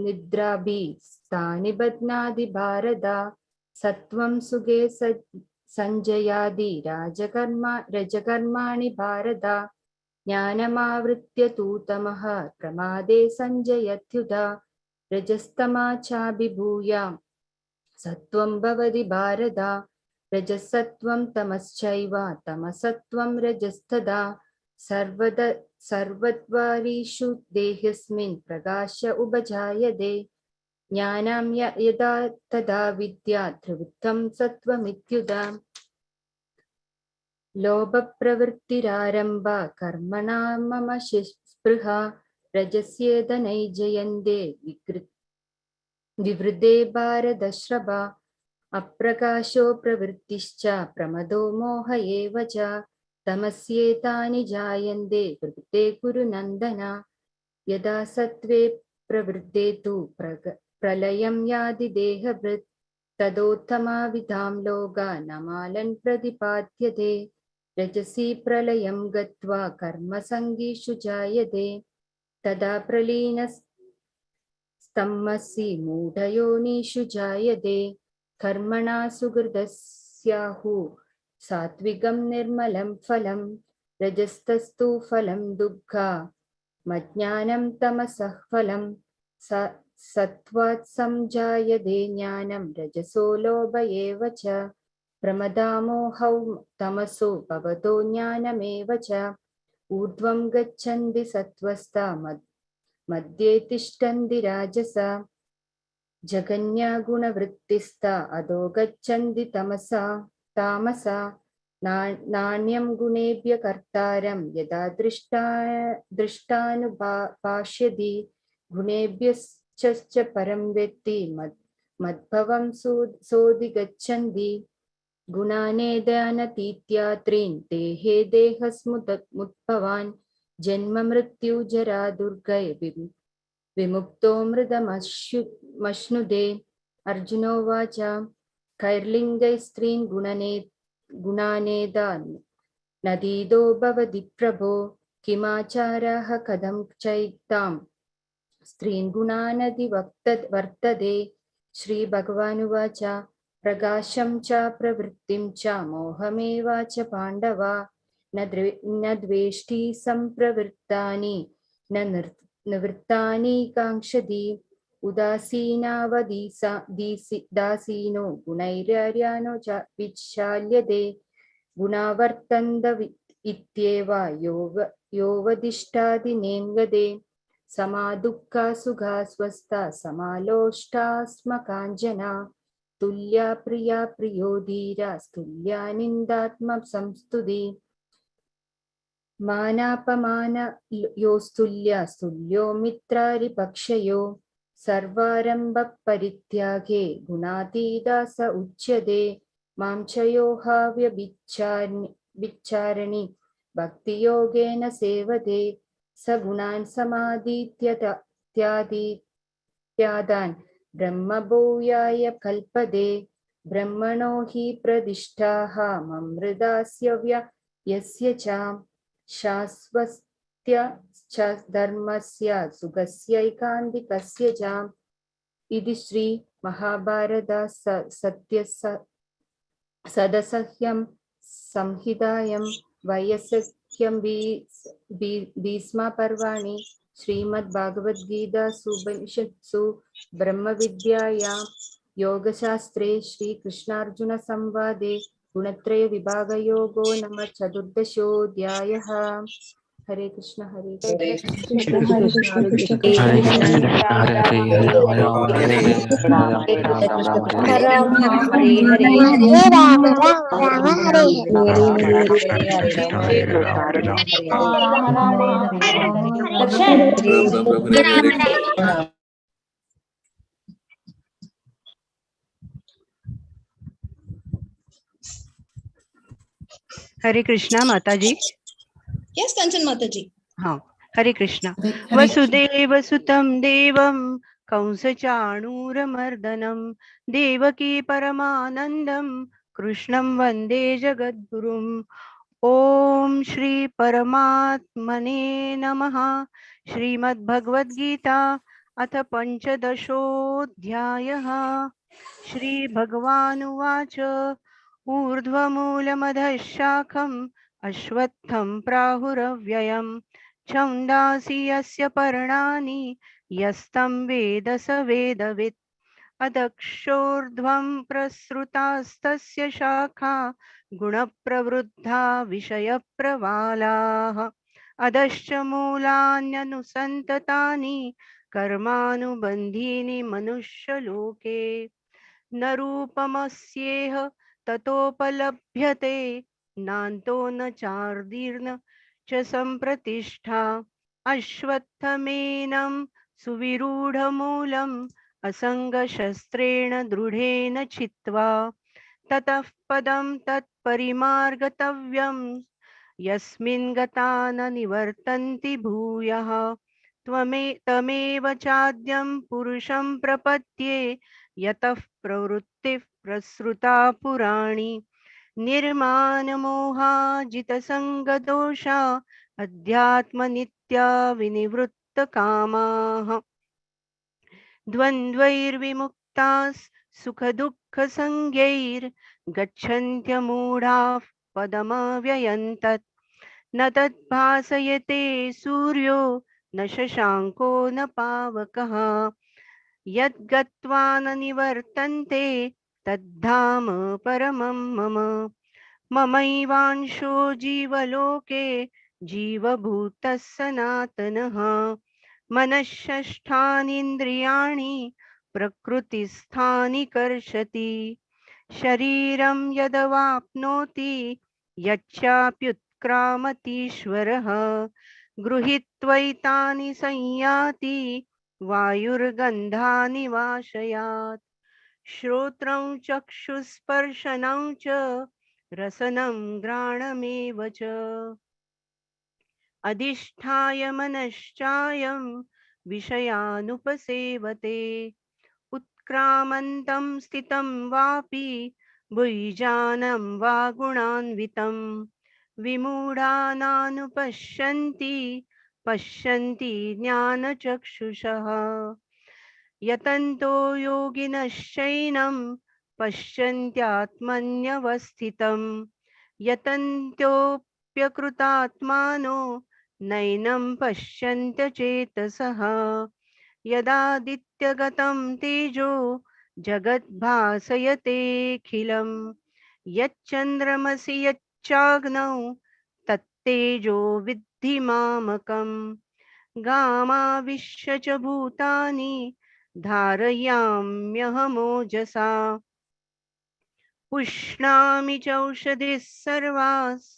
nidrabhi stani badnadi bharata Sattvam suge sanjayadi rajakarmani bharata jnanamavritya tutamaha pramade sanjayatyuda rajastama chabhibhuya sattvam bhavati bharata rajasattvam tamaschaiva tamasattvam rajastada sarvatvarishu dehasmin prakasha ubhajayade Jnanam yada tada vidya trivittam sattvamithyuda Lobha pravrittirarambha karmana mama spriha rajasyeda naijayande vivrude bharadashrabha aprakasho pravrittischa pramado moha evacha tamasyetani jayande vrite kuru nandana yada sattve pravrittetu pralayam yadi dehabrit tadottama vidham loga namalan pradipadyate rajasi pralayam gatva karma sangishu jayade tada pralinas stammasi mudhayonishu jayade karmana sugrdasyahu satvigam nirmalam phalam rajastastu phalam dukkha majnanam tamasah phalam Sattvat samjayade jnanam rajaso lobha evacha pramadamo hau tamaso bhavato jnanam evacha urdvam gacchandi sattvasta madhye tishtandi rajasa jaganya guna vrittista adho gacchandi tamasa nanyam gunebhya kartaram yada drishtanu Gunebhyascha param vetti madbhavam sodhi gacchandi gunanedana tityatrin tehe dehasmutbhavan janma mrityu jara durgai vimukto mridamashnude Arjuno vacha kairlingai strin gunaneda nadido bhavadi prabho kimacharaha kadam chaitam Strin gunanadi vartade Shri भगवानुवाच प्रकाशं च प्रवृत्तिं च मोहमेवाच पाण्डव न द्वेष्टि सम्प्रवृत्तानि न निवृत्तानि काङ्क्षति दासीनो गुणैर्यानो च विचाल्यते गुणावर्तन्त इत्येव योवदिष्टादिनेङ्गदे समादुःखा सुखा स्वस्था समालोष्टास्मकाञ्जना तुल्या प्रिया प्रियो धीरा स्तुल्या निन्दात्म संस्तुति मानापमान योस्तुल्या स्तुल्यो मित्रारिपक्षयो सर्वारंभ परित्यागे गुणातीता स उच्यते मां च यो व्यभिचारिणि भक्तियोगेन सेवते स गुणान् समाधीत्यादान् ब्रह्मभूयाय कल्पते ब्रह्मणो हि प्रतिष्ठाः ममृदास्य यस्य च शाश्वत्य च धर्मस्य सुखस्यैकान्तिकस्य च इति श्री महाभारत सदसह्यं संहितायां वयसख्यं भीष्म पर्वाणि श्रीमद्भागवद्गीतासु उपनिषत्सु ब्रह्मविद्यायां योगशास्त्रे श्रीकृष्णार्जुन संवादे गुणत्रय विभागयोगो नाम चतुर्दशोऽध्यायः। हरे कृष्ण हरे कृष्ण हरे कृष्ण हरे राम हरे हरे राम राम हरे हरे कृष्णा माता जी। यस कंचन माता जी। हाँ, हरे कृष्णा। वसुदेव सुतं देवं कंसचाणूरमर्दनं देवकी परमानन्दं कृष्णं वन्दे जगद्गुरुम्। ओम श्री परमात्मने नमः। श्रीमद्भगवद्गीता अथ पंचदशोऽध्यायः। श्री भगवानुवाच ऊर्ध्वमूलमधः शाखम् अश्वत्थं प्राहुरव्ययम् छन्दांसि यस्य पर्णानि यस्तं वेद स वेदवित् अदक्षोर्ध्वं प्रसृतास्तस्य शाखा गुणप्रवृद्धा विषयप्रवालाः अधश्च मूलान्यनुसन्ततानि कर्मानुबन्धीनि मनुष्यलोके न रूपमस्येह ततोपलभ्यते नान्तो न चार्दीर्न च सम्प्रतिष्ठा अश्वत्थमेनं सुविरूढमूलम् असङ्गशस्त्रेण दृढेन चित्वा ततः पदं तत्परिमार्गतव्यं यस्मिन् गता न निवर्तन्ति भूयः तमेव चाद्यं पुरुषं प्रपद्ये यतः प्रवृत्तिः प्रसृता पुराणी निर्मानमोहाजितसङ्गदोषा अध्यात्मनित्या विनिवृत्तकामाः द्वन्द्वैर्विमुक्ताः सुखदुःखसंज्ञैर्गच्छन्त्यमूढाः पदमव्ययन्तत् न तद्भासयते सूर्यो न शशाङ्को न पावकः यद्गत्वा न निवर्तन्ते तद्धाम परमं मम ममैवांशो जीवलोके जीवभूतः सनातनः मनःषष्ठानीन्द्रियाणि प्रकृतिस्थानि कर्षति शरीरं यदवाप्नोति यच्चाप्युत्क्रामतीश्वरः गृहीत्वैतानि संयाति वायुर्गन्धानि वाशयात् श्रोत्रं चक्षुस्पर्शनं च रसनं घ्राणमेव च अधिष्ठाय मनश्चायं विषयानुपसेवते उत्क्रामन्तं स्थितं वापि भुञ्जानं वा गुणान्वितं विमूढानानुपश्यन्ति पश्यन्ति ज्ञानचक्षुषः यतन्तो योगिनश्चैनं पश्यन्त्यात्मन्यवस्थितं यतन्त्योऽप्यकृतात्मानो नैनं पश्यन्त्यचेतसः यदादित्यगतं तेजो जगद्भासयतेऽखिलं यच्चन्द्रमसि यच्चाग्नौ तत्तेजो विद्धि मामकम् गामाविश्य च भूतानि धारयाम्यहमोजसा पुष्णामि चौषधिः सर्वास्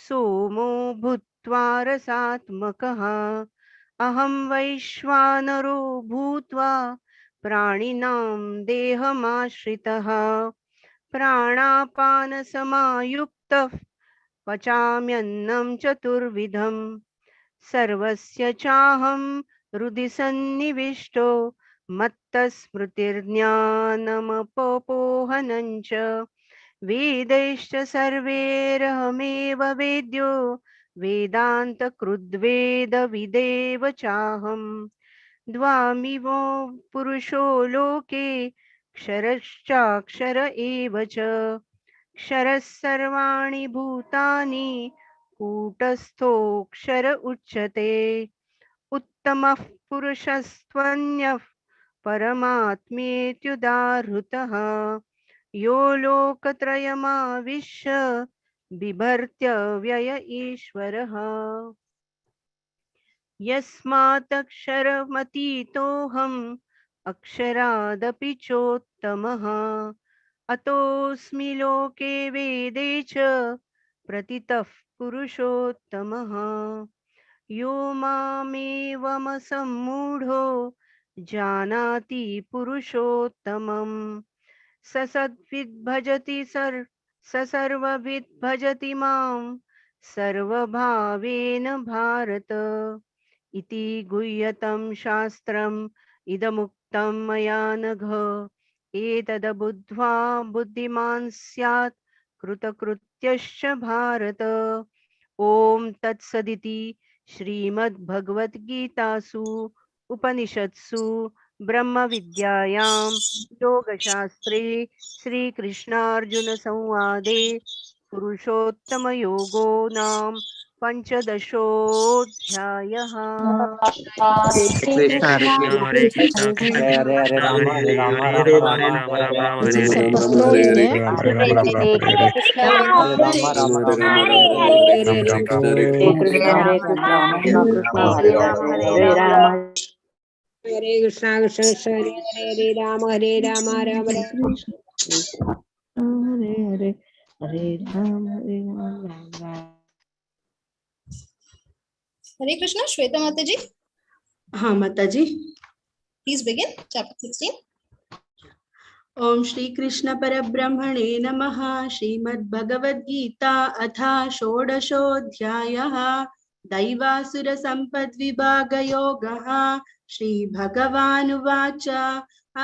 सोमो भूत्वा रसात्मकः अहं वैश्वानरो भूत्वा प्राणिनां देहमाश्रितः प्राणापानसमायुक्तः पचाम्यन्नं चतुर्विधम् सर्वस्य चाहं हृदि सन्निविष्टो मत्तस्मृतिर्ज्ञानमपोहनं च वेदैश्च सर्वैरहमेव वेद्यो वेदान्तकृद्वेदविदेव चाहं द्वामिमो पुरुषो लोके क्षरश्चाक्षर एव च क्षरः सर्वाणि भूतानि कूटस्थोऽक्षर उच्यते उत्तमः पुरुषस्त्वन्यः परमात्मेत्युदाहृतः यो लोकत्रयमाविश्य बिभर्त्यव्यय ईश्वरः यस्मात्क्षरमतीतोऽहम् अक्षरादपि चोत्तमः अतोऽस्मि लोके वेदे च प्रतितः पुरुषोत्तमः यो मामेवमसम्मूढो जानाति पुरुषोत्तमं स सद्विद्भजति स सर्वविद्भजति मां सर्वभावेन भारत इति गुह्यतं शास्त्रम् इदमुक्तं मया नघ एतद्बुद्ध्वा बुद्धिमान् स्यात् कृतकृत्यश्च भारत ओम तत्सदिति श्रीमद्भगवद्गीतासु उपनिषत्सु ब्रह्म विद्यायां योगशास्त्रे श्रीकृष्णार्जुन संवादे पुरुषोत्तमयोगो नाम पंचदशोऽध्यायः। हरे कृष्ण हरे राम हरे राम राम राम हरे हरे कृष्णा कृष्ण कृष्ण हरे हरे राम राम हरे हरे हरे राम राम राम। हरे कृष्णा। श्वेता माता जी। हाँ माता जी, प्लीज बिगिन चैप्टर 16। ओम श्री कृष्ण परब्रह्मणे नमः। श्रीमद्भगवद्गीता अथा षोडशोऽध्यायः। दैवासुर सम्पद्विभागयोगः। श्रीभगवानुवाच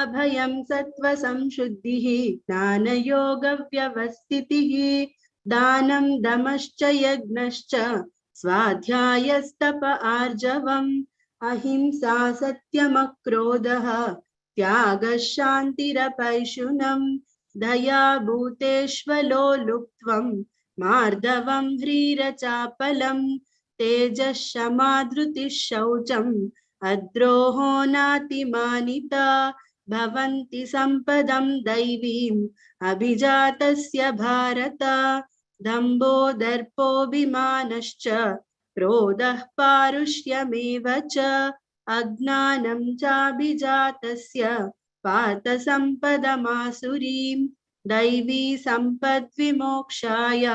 अभयं सत्त्वसंशुद्धिः ज्ञानयोगव्यवस्थितिः दानं दमश्च यज्ञश्च स्वाध्यायस्तप आर्जवम् अहिंसा सत्यमक्रोधः त्यागः शान्तिरपैशुनम् दया भूतेष्वलो लुप्त्वम् मार्दवम् ह्रीरचापलम् तेजः क्षमा धृतिः शौचम् अद्रोहो नातिमानिता भवन्ति सम्पदं दैवीम् अभिजातस्य भारत दम्भो दर्पोऽभिमानश्च क्रोधः पारुष्यमेव च अज्ञानं चाभिजातस्य पार्थ सम्पदमासुरीं दैवी सम्पद्विमोक्षाय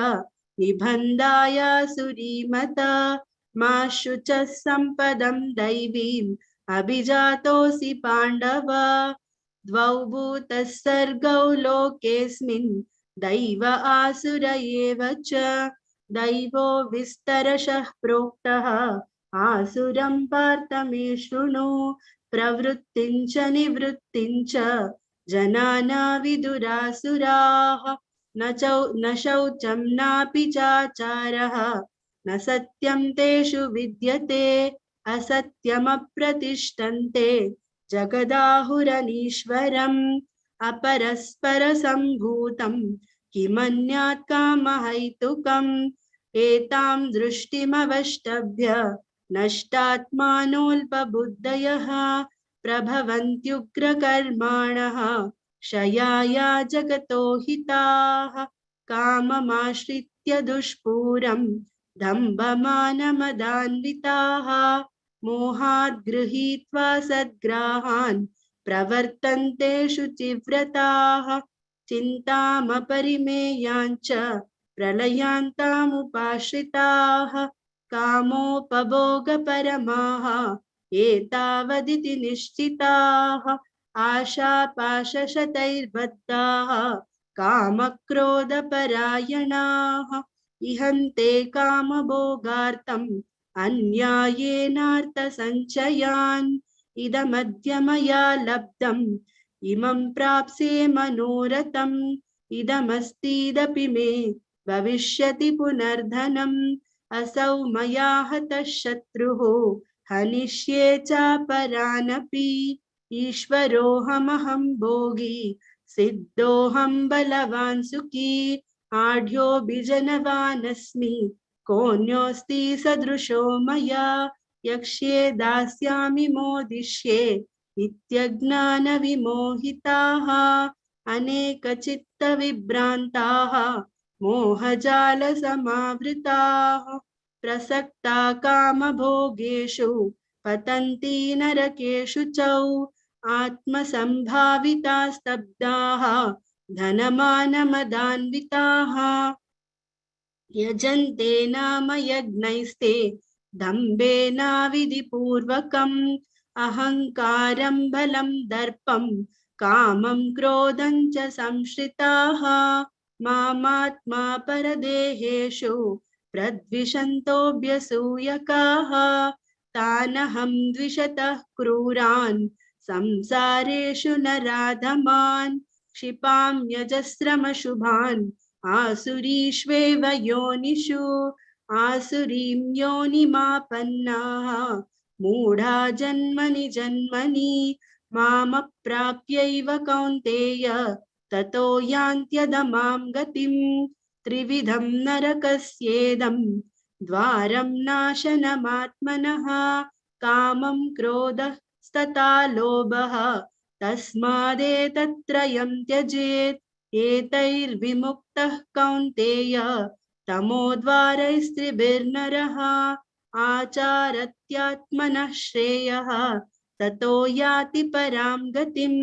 निबन्धाय सुरीमता मा शुचः सम्पदं दैवीम् अभिजातोऽसि पाण्डव द्वौ भूतस्सर्गौ लोकेऽस्मिन् दैव आसुर एव च दैवो विस्तरशः प्रोक्तः आसुरं पार्थ मे शृणु प्रवृत्तिं च निवृत्तिं च जनाना विदुरासुराः न शौचं नापि चाचारः न सत्यं तेषु विद्यते असत्यमप्रतिष्ठन्ते जगदाहुरनीश्वरम् अपरस्परसम्भूतं किमन्यात् कामहैतुकम् एतां दृष्टिमवष्टभ्य नष्टात्मानोऽल्पबुद्धयः प्रभवन्त्युग्रकर्माणः क्षयाया जगतो हिताः काममाश्रित्य दुष्पूरं दम्भमानमदान्विताः मोहात् गृहीत्वा सद्ग्राहान् प्रवर्तन्ते शुचिव्रताः चिन्तामपरिमेयाञ्च प्रलयान्तामुपाश्रिताः कामोपभोगपरमाः एतावदिति निश्चिताः आशापाशशतैर्बद्धाः कामक्रोधपरायणाः इहन्ते कामभोगार्थम् अन्यायेनार्थसञ्चयान् इदमद्य मया लब्धम् इमं प्राप्स्ये मनोरथम् इदमस्तीदपि मे भविष्यति पुनर्धनम् असौ मया हतः शत्रुः हनिष्ये चापरानपि ईश्वरोऽहमहं भोगी सिद्धोऽहं बलवान् सुखी आढ्योऽभिजनवानस्मि कोऽन्योऽस्ति सदृशो मया यक्ष्ये दास्यामि मोदिष्ये इत्यज्ञानविमोहिताः अनेकचित्तविभ्रान्ताः मोहजालसमावृताः प्रसक्ता कामभोगेषु पतन्ति नरकेषु च आत्मसम्भाविता स्तब्धाः धनमानमदान्विताः यजन्ते नाम यज्ञैस्ते दम्भेनाविधिपूर्वकम् अहङ्कारं बलं दर्पं कामं क्रोधं च संश्रिताः मामात्मा परदेहेषु प्रद्विषन्तोऽभ्यसूयकाः तानहं द्विषतः क्रूरान् संसारेषु नराधमान् क्षिपाम्यजस्रमशुभान् आसुरीष्वेव योनिषु आसुरीं योनिमापन्नाः मूढा जन्मनि जन्मनि मामप्राप्यैव कौन्तेय ततो यान्त्यधमां गतिम् त्रिविधं नरकस्येदं द्वारं नाशनमात्मनः कामं क्रोधस्तथा लोभः तस्मादेतत्त्रयं त्यजेत् एतैर्विमुक्तः कौन्तेय तमोद्वारैस्त्रिभिर्नरः आचारत्यात्मनः श्रेयः ततो याति परां गतिम्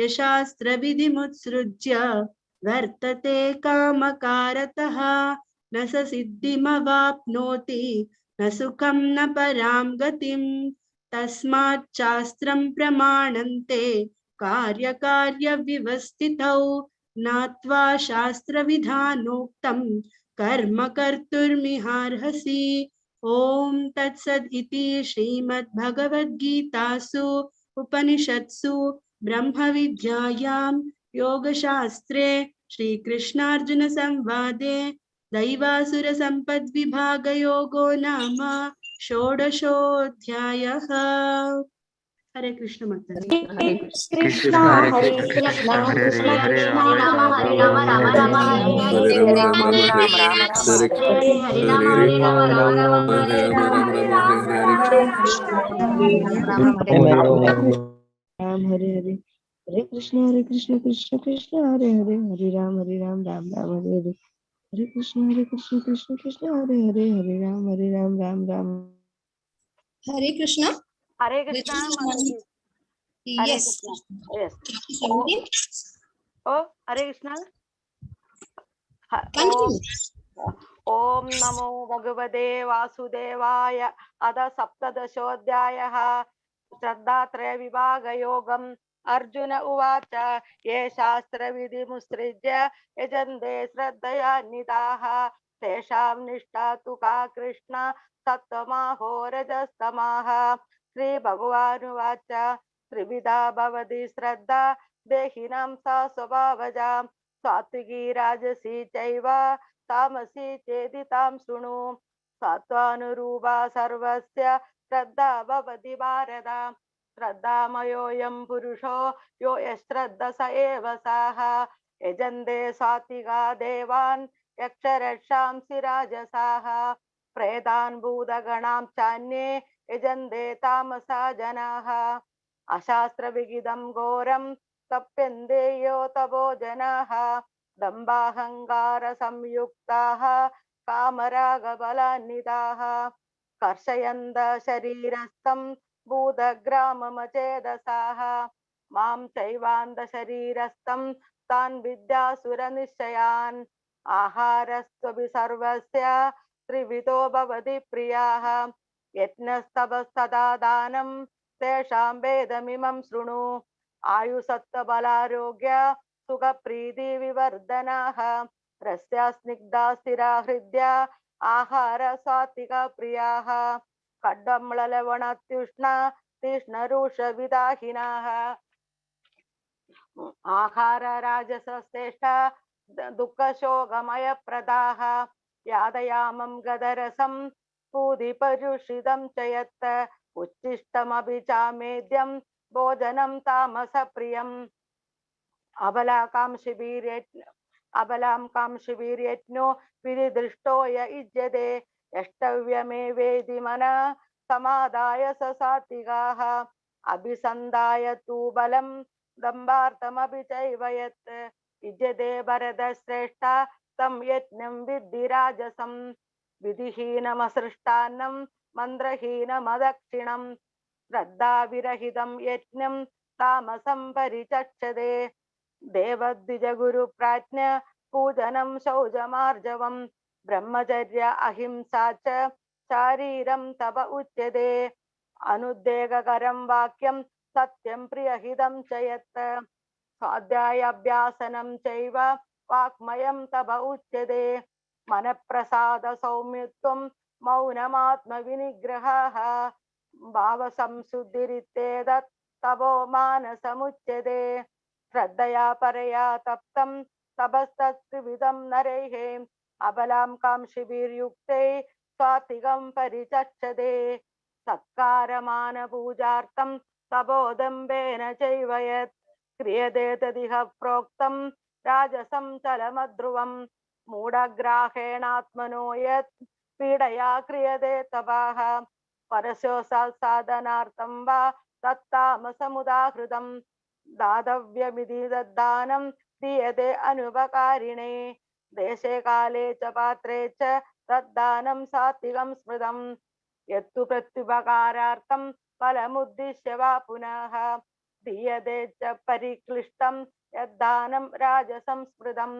यशास्त्रविधिमुत्सृज्य वर्तते कामकारतः न स सिद्धिमवाप्नोति न सुखं न परां गतिम् तस्मात् शास्त्रं प्रमाणन्ते कार्यकार्यव्यवस्थितौ ज्ञात्वा शास्त्रविधानोक्तं कर्म कर्तुर्मिहार्हसि ॐ तत्सद् इति श्रीमद्भगवद्गीतासु उपनिषत्सु ब्रह्मविद्यायां योगशास्त्रे श्रीकृष्णार्जुन संवादे दैवासुरसम्पद्विभागयोगो नाम षोडशोऽध्यायः। हरे कृष्ण माताजी। हरे कृष्ण हरे कृष्ण कृष्ण कृष्ण राम हरे राम राम राम हरे हरे हरे राम हरे राम राम राम हरे हरे राम हरे राम राम राम हरे राम हरे राम राम राम हरे राम हरे हरे हरे कृष्ण कृष्ण कृष्ण हरे हरे हरे राम राम राम हरे हरे हरे कृष्ण कृष्ण कृष्ण हरे हरे हरे राम राम राम हरे कृष्ण हरे Krishna yes yes Seventeen. oh हरे कृष्ण ओम नमो भगवते वासुदेवाय अथ सप्तदशोऽध्यायः श्रद्धात्रय विभाग योगम् अर्जुन उवाच ये शास्त्रविधिमुत्सृज्य यजन्ते श्रद्धया निताः तेषां निष्ठा तु का कृष्ण सत्त्वमाहो रजस्तमाः श्रीभगवानुवाच त्रिविधा भवति श्रद्धा देहिनां सा स्वभावजा सात्विकी राजसी चैव तामसी चेति तां शृणु सत्त्वानुरूपा सर्वस्य श्रद्धा भवति भारत श्रद्धामयोऽयं पुरुषो यो यश्रद्ध स एव सः यजन्ते सात्विका देवान् यक्षरक्षांसि राजसाः प्रेतान् भूतगणां चान्ये यजन्ते तामसा जनाः अशास्त्रविहितं घोरं तप्यन्ते यो तपो जनाः दम्भाहङ्कारसंयुक्ताः कामरागबलान्विताः कर्षयन्त शरीरस्थं भूतग्राममचेदसाः मां चैवान्त शरीरस्थं तान् विद्यासुरनिश्चयान् आहारस्त्वपि सर्वस्य त्रिविधो भवति प्रियाः यज्ञस्तपस्तथा दानं तेषां वेदमिमं शृणु आयुसत्त्वबलारोग्य सुखप्रीतिविवर्धनाः रस्या स्निग्धा स्थिरा हृद्या आहार सात्विका प्रियाः खड्गम्ललवणत्युष्णा तीक्ष्णरुषविदाहिनाः आहार राजसश्रेष्ठा दुःखशोकमयप्रदाः यादयामं गदरसं पूदिपरुषितं च यत् उच्छिष्टमपि चामेद्यं भोजनं तामसप्रियम् अबलां कांक्षिभिर्यज्ञो विधिदृष्टो य युज्यते यष्टव्यमेवेति मनः समादाय स सात्विकाः अभिसन्धाय तु बलं दम्भार्थमपि चैव यत् युज्यते भरतश्रेष्ठा तं यज्ञं विद्धि राजसं विधिहीनमसृष्टान्नं मन्त्रहीनमदक्षिणं श्रद्धाविरहितं यज्ञं तामसं परिचक्षते देवद्विजगुरुप्राज्ञ पूजनं शौचमार्जवं ब्रह्मचर्य अहिंसा च शारीरं तप उच्यते अनुद्वेगकरं वाक्यं सत्यं प्रियहितं च यत् स्वाध्यायाभ्यासनं चैव वाक्मयं तप उच्यते मनप्रसाद सौम्यत्वं मौनमात्मविनिग्रहः भावसंशुद्धिरित्येतत् तपो मानसमुच्यते श्रद्धया परया तप्तं तपस्तत्त्रिविधं नरैः अबलां कांक्षिभिर्युक्ते सात्विकं परिचक्षते सत्कारमानपूजार्थं तपोदम्भेन चैव यत् क्रियते तदिह प्रोक्तं राजसं चलमध्रुवं मूढग्राहेणात्मनो यत् पीडया क्रियते तपः परशो साधनार्थं वा तत्तामसमुदाहृतं दातव्यमिति तद्दानं दीयते अनुपकारिणे देशे काले च पात्रे च तद्दानं सात्विकं स्मृतं यत्तु प्रत्युपकारार्थं फलमुद्दिश्य वा पुनः दीयते च परिक्लिष्टं यद्दानं राजसं स्मृतम्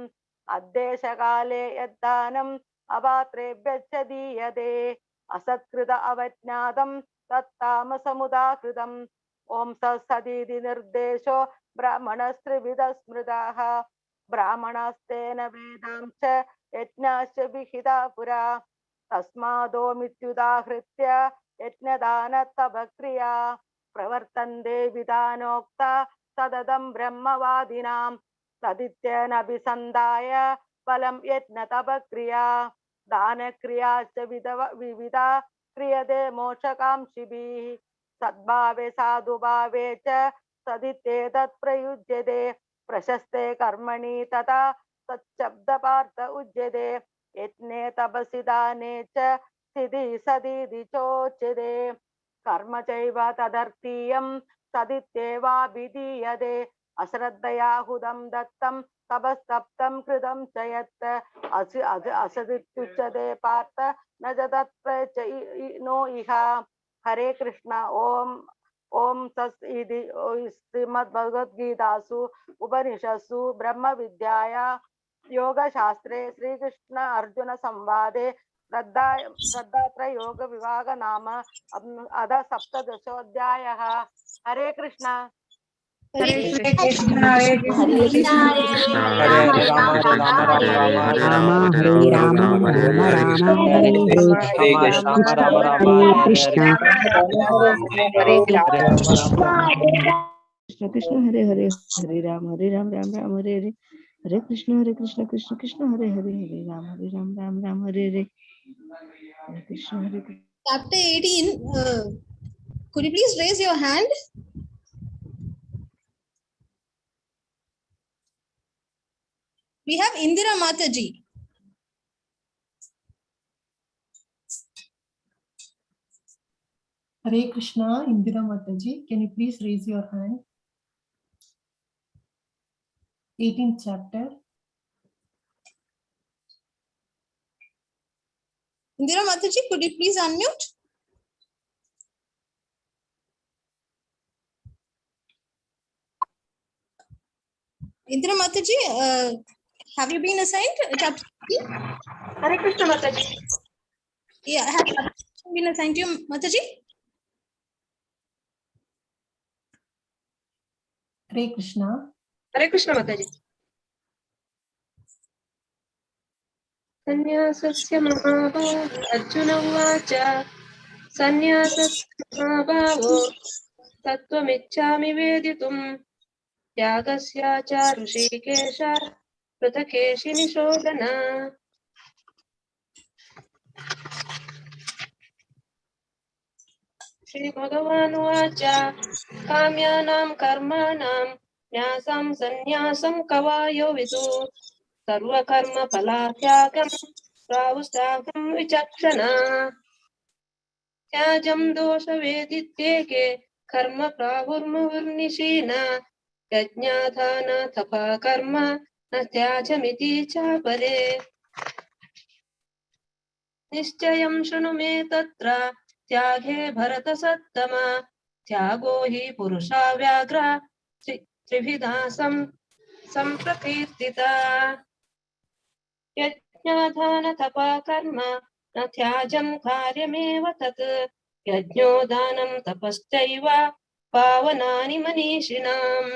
अद्देशकाले यद्दानम् अपात्रेभ्यश्च दीयते असत्कृत अवज्ञातं तत्तामसमुदाहृतम् ओम सत्सदीति निर्देशो ब्राह्मणस्त्रिविधः स्मृताः ब्राह्मणस्तेन वेदां च यज्ञाश्च विहिता पुरा तस्मादोमित्युदाहृत्य यज्ञदानतपक्रिया प्रवर्तन्ते विधानोक्ता सततं ब्रह्मवादिनां तदित्यनभिसन्धाय फलं यज्ञतपक्रिया दानक्रियाश्च विविधा क्रियते मोक्षकांक्षिभिः सद्भावे साधुभावे च सदित्येतत् प्रयुज्यते प्रशस्ते कर्मणि तथा सच्शब्दपार्थ उच्यते यज्ञे तपसि दाने च स्थिति सदीति चोच्यते कर्म चैव तदर्थीयं सदित्येवाभिधीयते अश्रद्धया हुतं दत्तं तपस्तप्तं कृतं च यत् असदित्युच्यते पार्थ न च तत्प्रच नो इह हरे कृष्ण ओम तस् इति श्रीमद्भगवद्गीतासु उपनिषत्सु ब्रह्म विद्याया योगशास्त्रे श्रीकृष्ण अर्जुन संवादे श्रद्धात्रय योग विभाग नाम अध सप्तदशोऽध्यायः हरे कृष्ण हरे कृष्ण हरे हरे कृष्ण हरे राम हरे राम हरे कृष्ण राम राम हरे Krishna Krishna Hare Hare Hare Ram Ram Ram Hare Hare Hare Krishna Krishna Krishna Hare Hare Hare Ram Ram Hare Hare Hare Krishna Chapter 18. Could you please raise your hand? We have Indira Mataji. Hare Krishna, Indira Mataji, can you please raise your hand? 18th chapter. Indira Mataji, could you please unmute? Indira Mataji, have you been assigned chapter 3? Hare Krishna Mataji. Yeah, have you been assigned to you, Mataji? Hare Krishna. Hare Krishna Mataji. Sannyasasya mahabhavo Arjuna uvacha Sannyasasya mahabhavo Tattvamiccami veditum Yagasya cha Hrishikesha Pratakeshi nishodhana. Shri Bhagavan uvacha Kamyanam karmanam Nyasam sannyasam kavayo vidu Sarva karma palatyagam Pravustagam vichakshana. Tyajam dosha vedityeke Karma pravurma vurnishina Yajnadhana tapa karma Na tyajamiti chapare. Nischayam shunu me tatra Tyage bharata sattama Tyago hi purusha vyagra Trividha samprakirtita. Yajnadhana tapa karma na tyajam karyameva tat yajnodhanam tapaschaiva pavanani manishinam.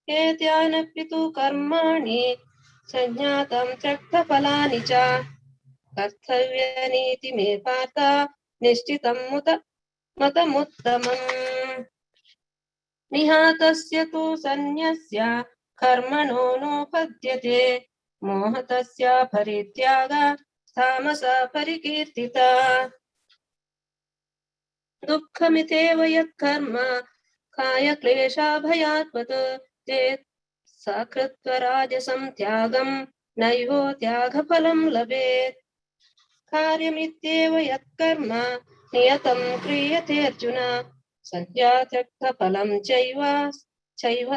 Etyanapitu karmani sajnatam tyakta phalani cha karthavyaniti me partha nishchitam matamuttamam. Nihatasya tu sanyasya karmano nopadyate mohatasya parityaga tamasa parikirtita. Dukkhamiteva yat karma kaya klesha bhayatvat tet sakritva rajasam tyagam naivo tyaga phalam labet. Karyamityeva yat karma niyatam kriyate arjuna Sanjyatyakta phalam chaiva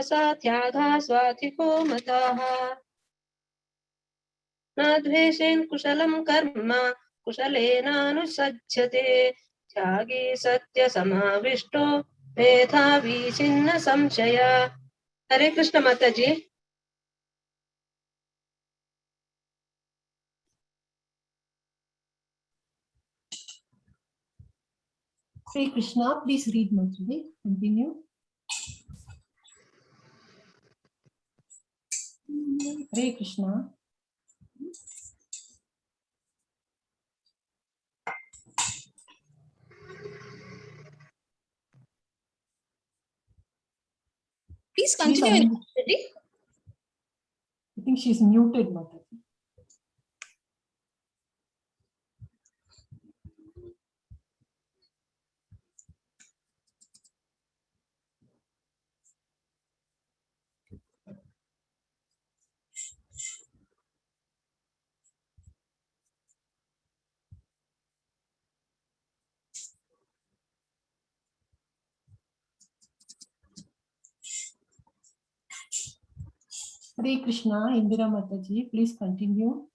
sa tyaga swathiko mataha. Na dveshen kushalam karma kushalena anusajjate tyagi satya samavishto medhavi chinna samshaya. Hare Krishna Mataji. Hare Krishna, please read Mataji. Continue. Hare Krishna. Please continue. I think she's muted, Mataji. Hare Krishna, Indira Mataji, please continue.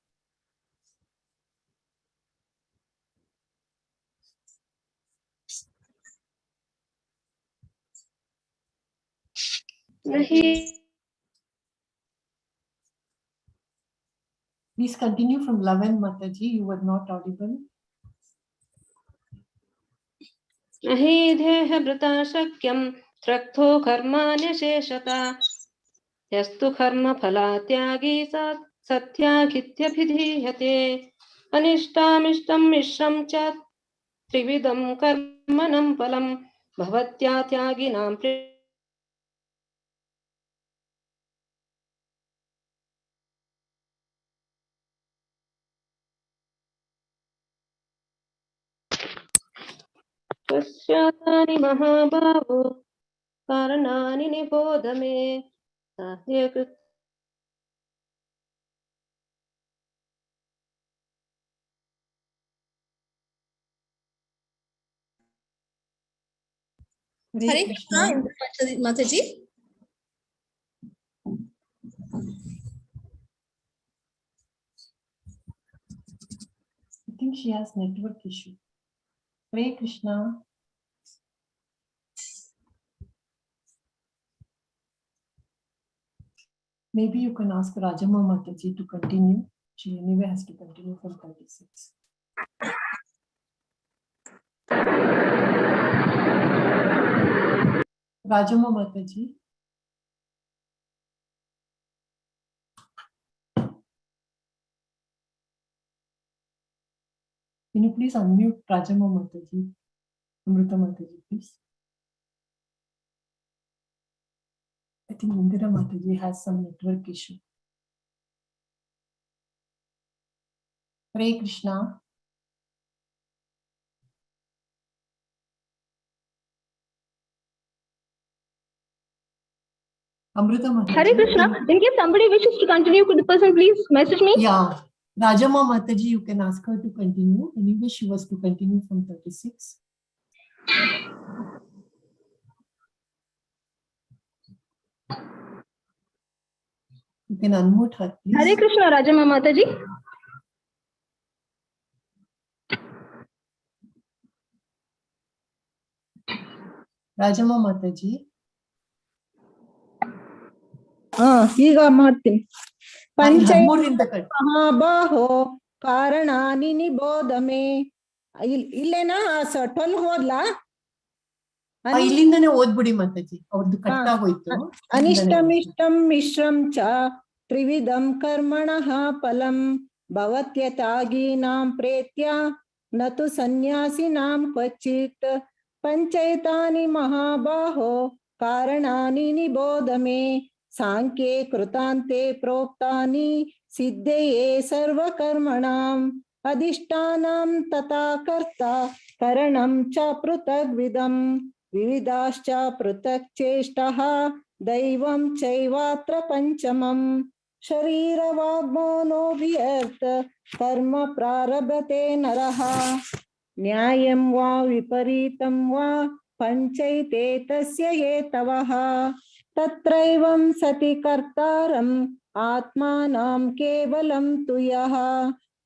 Please continue from 11, Mataji. You were not audible. Nahi dheha brata shakyam traktho karmanya sheshata yastu karma phala tyagi satyagitya bhidhiyate anishtamishtam mishram chat trividam karmanam phalam bhavatya tyaginam Pashyatani mahabhavo karanani nibodhame Hare Krishna, Mataji. I think she has network issue. Hare Krishna. Maybe you can ask Rajamma Mataji to continue. She anyway has to continue from 36. Rajamma Mataji. Can you please unmute Rajamma Mataji? Amrita Mataji, please. I think Indira Mataji has some network issue. Hare Krishna. Amrita Mataji. Hare Krishna. In case somebody wishes to continue, could the person please message me? Yeah. Rajamma Mataji, you can ask her to continue. Anyway, she was to continue from 36. You can unmute her, please. Hare Krishna, Rajamma Mataji. Rajamma Mataji. ಈಗ ಮಾಡ್ತೀನಿ. ಹದಿಮೂರರಿಂದ ಮಹಾಬಾಹೋ ಕಾರಣಾನಿ ನಿಬೋಧಮೆ. ಇಲ್ಲೇನಾ 12 ಹೋದ್ಲಾ? ಇಲ್ಲಿಂದನೇ ಓದ್ಬಿಡಿ ಮಾತಾಜಿ, ಅವ್ರದ್ದು cut ಆಗೋಯ್ತು. ಅನಿಷ್ಟಮಿಷ್ಟಂ ಮಿಶ್ರಂ ಚ ತ್ರಿವಿಧಂ ಕರ್ಮಣಃ ಫಲಂ ಭವತ್ಯತಾಗೀನಾಂ ಪ್ರೇತ್ಯ ನತು ಸನ್ಯಾಸಿನಾಂ ಕ್ವಚಿತ್ ಪಂಚೈತಾನಿ ಮಹಾಬಾಹೋ ಕಾರಣಾನಿ ನಿಬೋಧಮೆ. ಸಾಂಖ್ಯೆ ಕೃತಾಂತೆ ಪ್ರೋಕ್ತಾನಿ ಸಿದ್ಧಯೇ ಸರ್ವಕರ್ಮಣಾಂ ಅಧಿಷ್ಠಾನಂ ತಥಾ ಕರ್ತ ಕರಣಂ ಚ ಪೃಥಗ್ವಿಧಂ ವಿವಿಧಾಶ್ಚ ಪೃಥಕ್ ಚೇಷ್ಟಃ ದೈವಂ ಚೈವಾತ್ರ ಪಂಚಮಂ. ಶರೀರವಾಗ್ಮನೋಭಿಯರ್ಥ ಕರ್ಮ ಪ್ರಾರಭತೆ ನರಃ ನ್ಯಾಯಂ ವಾ ವಿಪರೀತಂ ವಾ ಪಂಚೈತೆ ತಸ್ಯ ಹೇತವಃ. ತತ್ರೈವಂ ಸತಿ ಕರ್ತಾರಂ ಆತ್ಮಾನಂ ಕೇವಲಂ ತು ಯಃ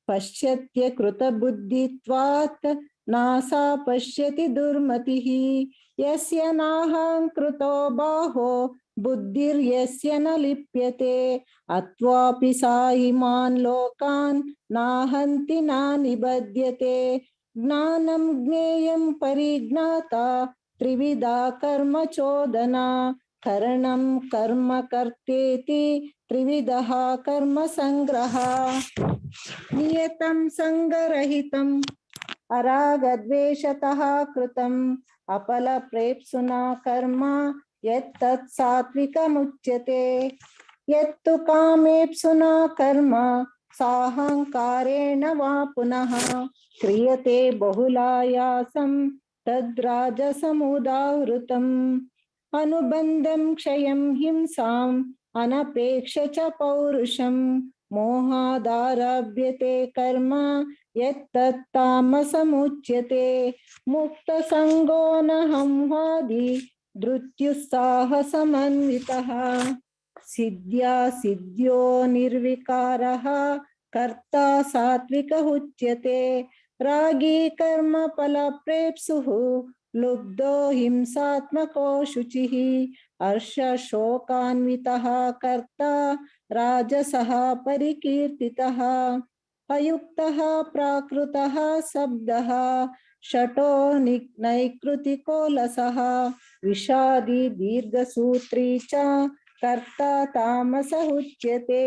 ಪಶ್ಯತ್ಯ ಕೃತ ಬುದ್ಧಿತ್ವಾತ್ ನಾಸಾ ಪಶ್ಯತಿ ದುರ್ಮತಿಃ. ಯಸ್ಯ ನಾಹಂಕೃತೋ ಬಾಹೋ ಬುದ್ಧಿರ್ಯಸ್ಯ ನ ಲಿಪ್ಯತೆ ಅತ್ವಾಪಿ ಸಾ ಇಮಾನ್ ಲೋಕಾನ್ ನಾಹಂತಿ ನ ನಿಬಧ್ಯತೆ. ಜ್ಞಾನಂ ಜ್ಞೇಯಂ ಪರಿಜ್ಞಾತ ತ್ರಿವಿಧಾ ಕರ್ಮ ಚೋದನ ಕರಣಂ ಕರ್ಮ ಕರ್ತೇತಿ ತ್ರಿವಿಧಃ ಕರ್ಮ ಸಂಗ್ರಹ. ನಿಯತಂ ಸಂಗರಹಿತಂ ಅರಾಗದ್ವೇಷತಃ ಕೃತಂ ಅಫಲ ಪ್ರೇಪ್ಸುನಾ ಕರ್ಮ ಯತ್ತತ್ ಸಾತ್ವಿಕಮುಚ್ಯತೆ. ಯತ್ತು ಕಾಮೇಪ್ಸುನಾ ಕರ್ಮ ಸಾಹಂಕಾರೇಣ ವಾ ಪುನಃ ಕ್ರಿಯತೆ ಬಹುಲಾಯಾಸಂ ತದ್ರಾಜಸಮುದಾವೃತಂ. ಅನುಬಂಧಂ ಕ್ಷಯಂ ಹಿಂಸಾಂ ಅನಪೇಕ್ಷ ಚ ಪೌರುಷಂ ಮೋಹಾದಾರಭ್ಯತೆ ಕರ್ಮ ಯತ್ತತ್ ತಾಮಸಮುಚ್ಯತೆ. ಮುಕ್ತ ಸಂಗೋ ನ ಹಂವಾದಿ ಧೃತ್ಯುತ್ಸಾಹಸಮನ್ವಿತಃ ಸಿದ್ಧ್ಯಾ ಸಿದ್ಧ್ಯೋ ನಿರ್ವಿಕಾರಃ ಕರ್ತಾ ಸಾತ್ವಿಕ ಉಚ್ಯತೆ. ರಾಗಿ ಕರ್ಮ ಫಲ ಪ್ರೇಪ್ಸುಃ ಲುಬ್ಧೋ ಹಿಂಸಾತ್ಮಕೋ ಶುಚಿಃ ಹರ್ಷ ಶೋಕಾನ್ವಿತಃ ಕರ್ತಾ ರಾಜಸಃ ಪರಿಕೀರ್ತಿತಃ. ಅಯುಕ್ತಃ ಪ್ರಾಕೃತಃ ಶಬ್ದಃ ಶಟೋ ನೈಕೃತಿಕೋ ಲಸಃ ವಿಷಾದಿ ದೀರ್ಘಸೂತ್ರೀ ಚ ಕರ್ತಾ ತಾಮಸ ಉಚ್ಯತೆ.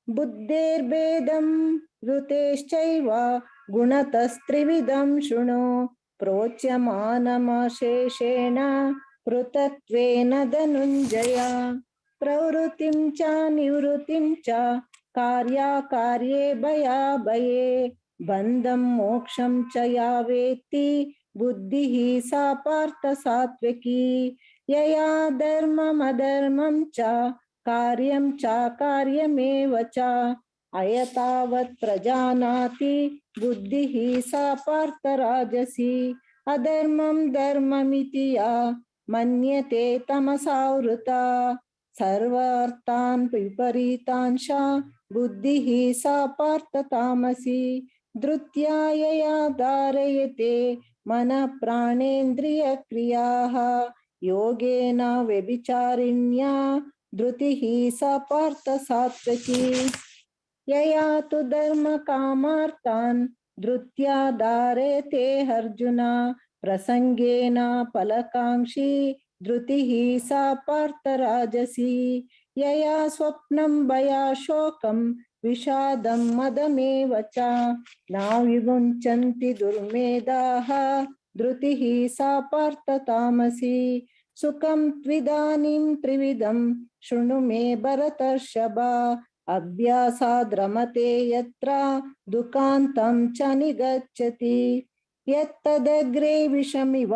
ಬುದ್ಧೇರ್ಭೇದಂ ಋತೇಶ್ಚೈವ ಗುಣತಸ್ತ್ರಿವಿಧಂ ಶೃಣು ಪ್ರೋಚ್ಯಮಾನಮಶೇಷೇಣ ಪೃಥಕ್ತ್ವೇನ ಧನುಂಜಯ. ಪ್ರವೃತ್ತಿಂ ಚ ನಿವೃತ್ತಿಂ ಚ ಕಾರ್ಯಾಕಾರ್ಯೇ ಭಯಾಭಯೇ ಬಂಧಂ ಮೋಕ್ಷಂ ಚ ಯಾವೇತ್ತಿ ಬುದ್ಧಿಃ ಸಾ ಪಾರ್ಥ ಸಾತ್ವಿಕಿ. ಯಯಾ ಧರ್ಮಮಧರ್ಮಂ ಚ ಕಾರ್ಯಂ ಚ ಕಾರ್ಯಮೇವ ಚ ಅಯತಾವತ್ ಪ್ರಜಾನಾತಿ ಬುದ್ಧಿಃ ಸಾ ಪಾರ್ಥ ರಾಜಸಿ. ಅಧರ್ಮಂ ಧರ್ಮಮಿತಿ ಯಾ मन्यते तमसावृता सर्वार्थान् विपरीतांशा बुद्धिः सा पार्थ तामसी धृत्या यया धारयते मनः प्राणेन्द्रियक्रियाः योगेन व्यभिचारिण्या धृतिः सा पार्थ सात्विकी यया तु धर्म कामार्थान् धृत्या धारयते अर्जुन प्रसंगेन फलकांक्षी धृतिः सा पार्थ राजसी यया स्वप्नं भयाशोकं विषादं मदमेव च न विमुञ्चन्ति दुर्मेधाः धृतिः सा पार्थ तामसी सुखं त्विदानीं त्रिविधं शृणु मे भरतर्षभ अभ्यासाद् रमते यत्र दुःखान्तं च निगच्छति यत्तदग्रे विषमिव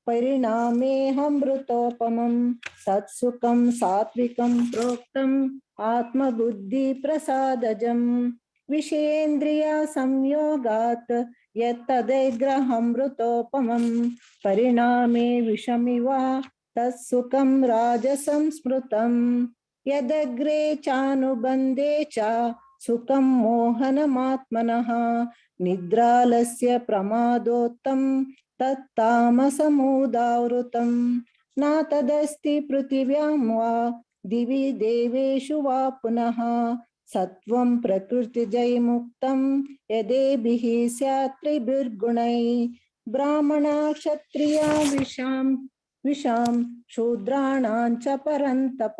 परिणामेऽमृतोपमं तत्सुखं सात्विकं प्रोक्तम् आत्मबुद्धिप्रसादजं विषयेन्द्रिय संयोगात् यत्तदग्रहमृतोपमं परिणामे विषमिव तत्सुखं राजसं स्मृतम् यदग्रे चानुबन्धे च सुखं मोहनमात्मनः निद्रालस्य प्रमादोत्तं तत्तामसमुदावृतं न तदस्ति पृथिव्यां वा दिवि देवेषु वा पुनः सत्वं प्रकृतिजैमुक्तं यदेभिः स्यात् त्रिभिर्गुणैः ब्राह्मणा क्षत्रिया विशां शूद्राणां च परन्तप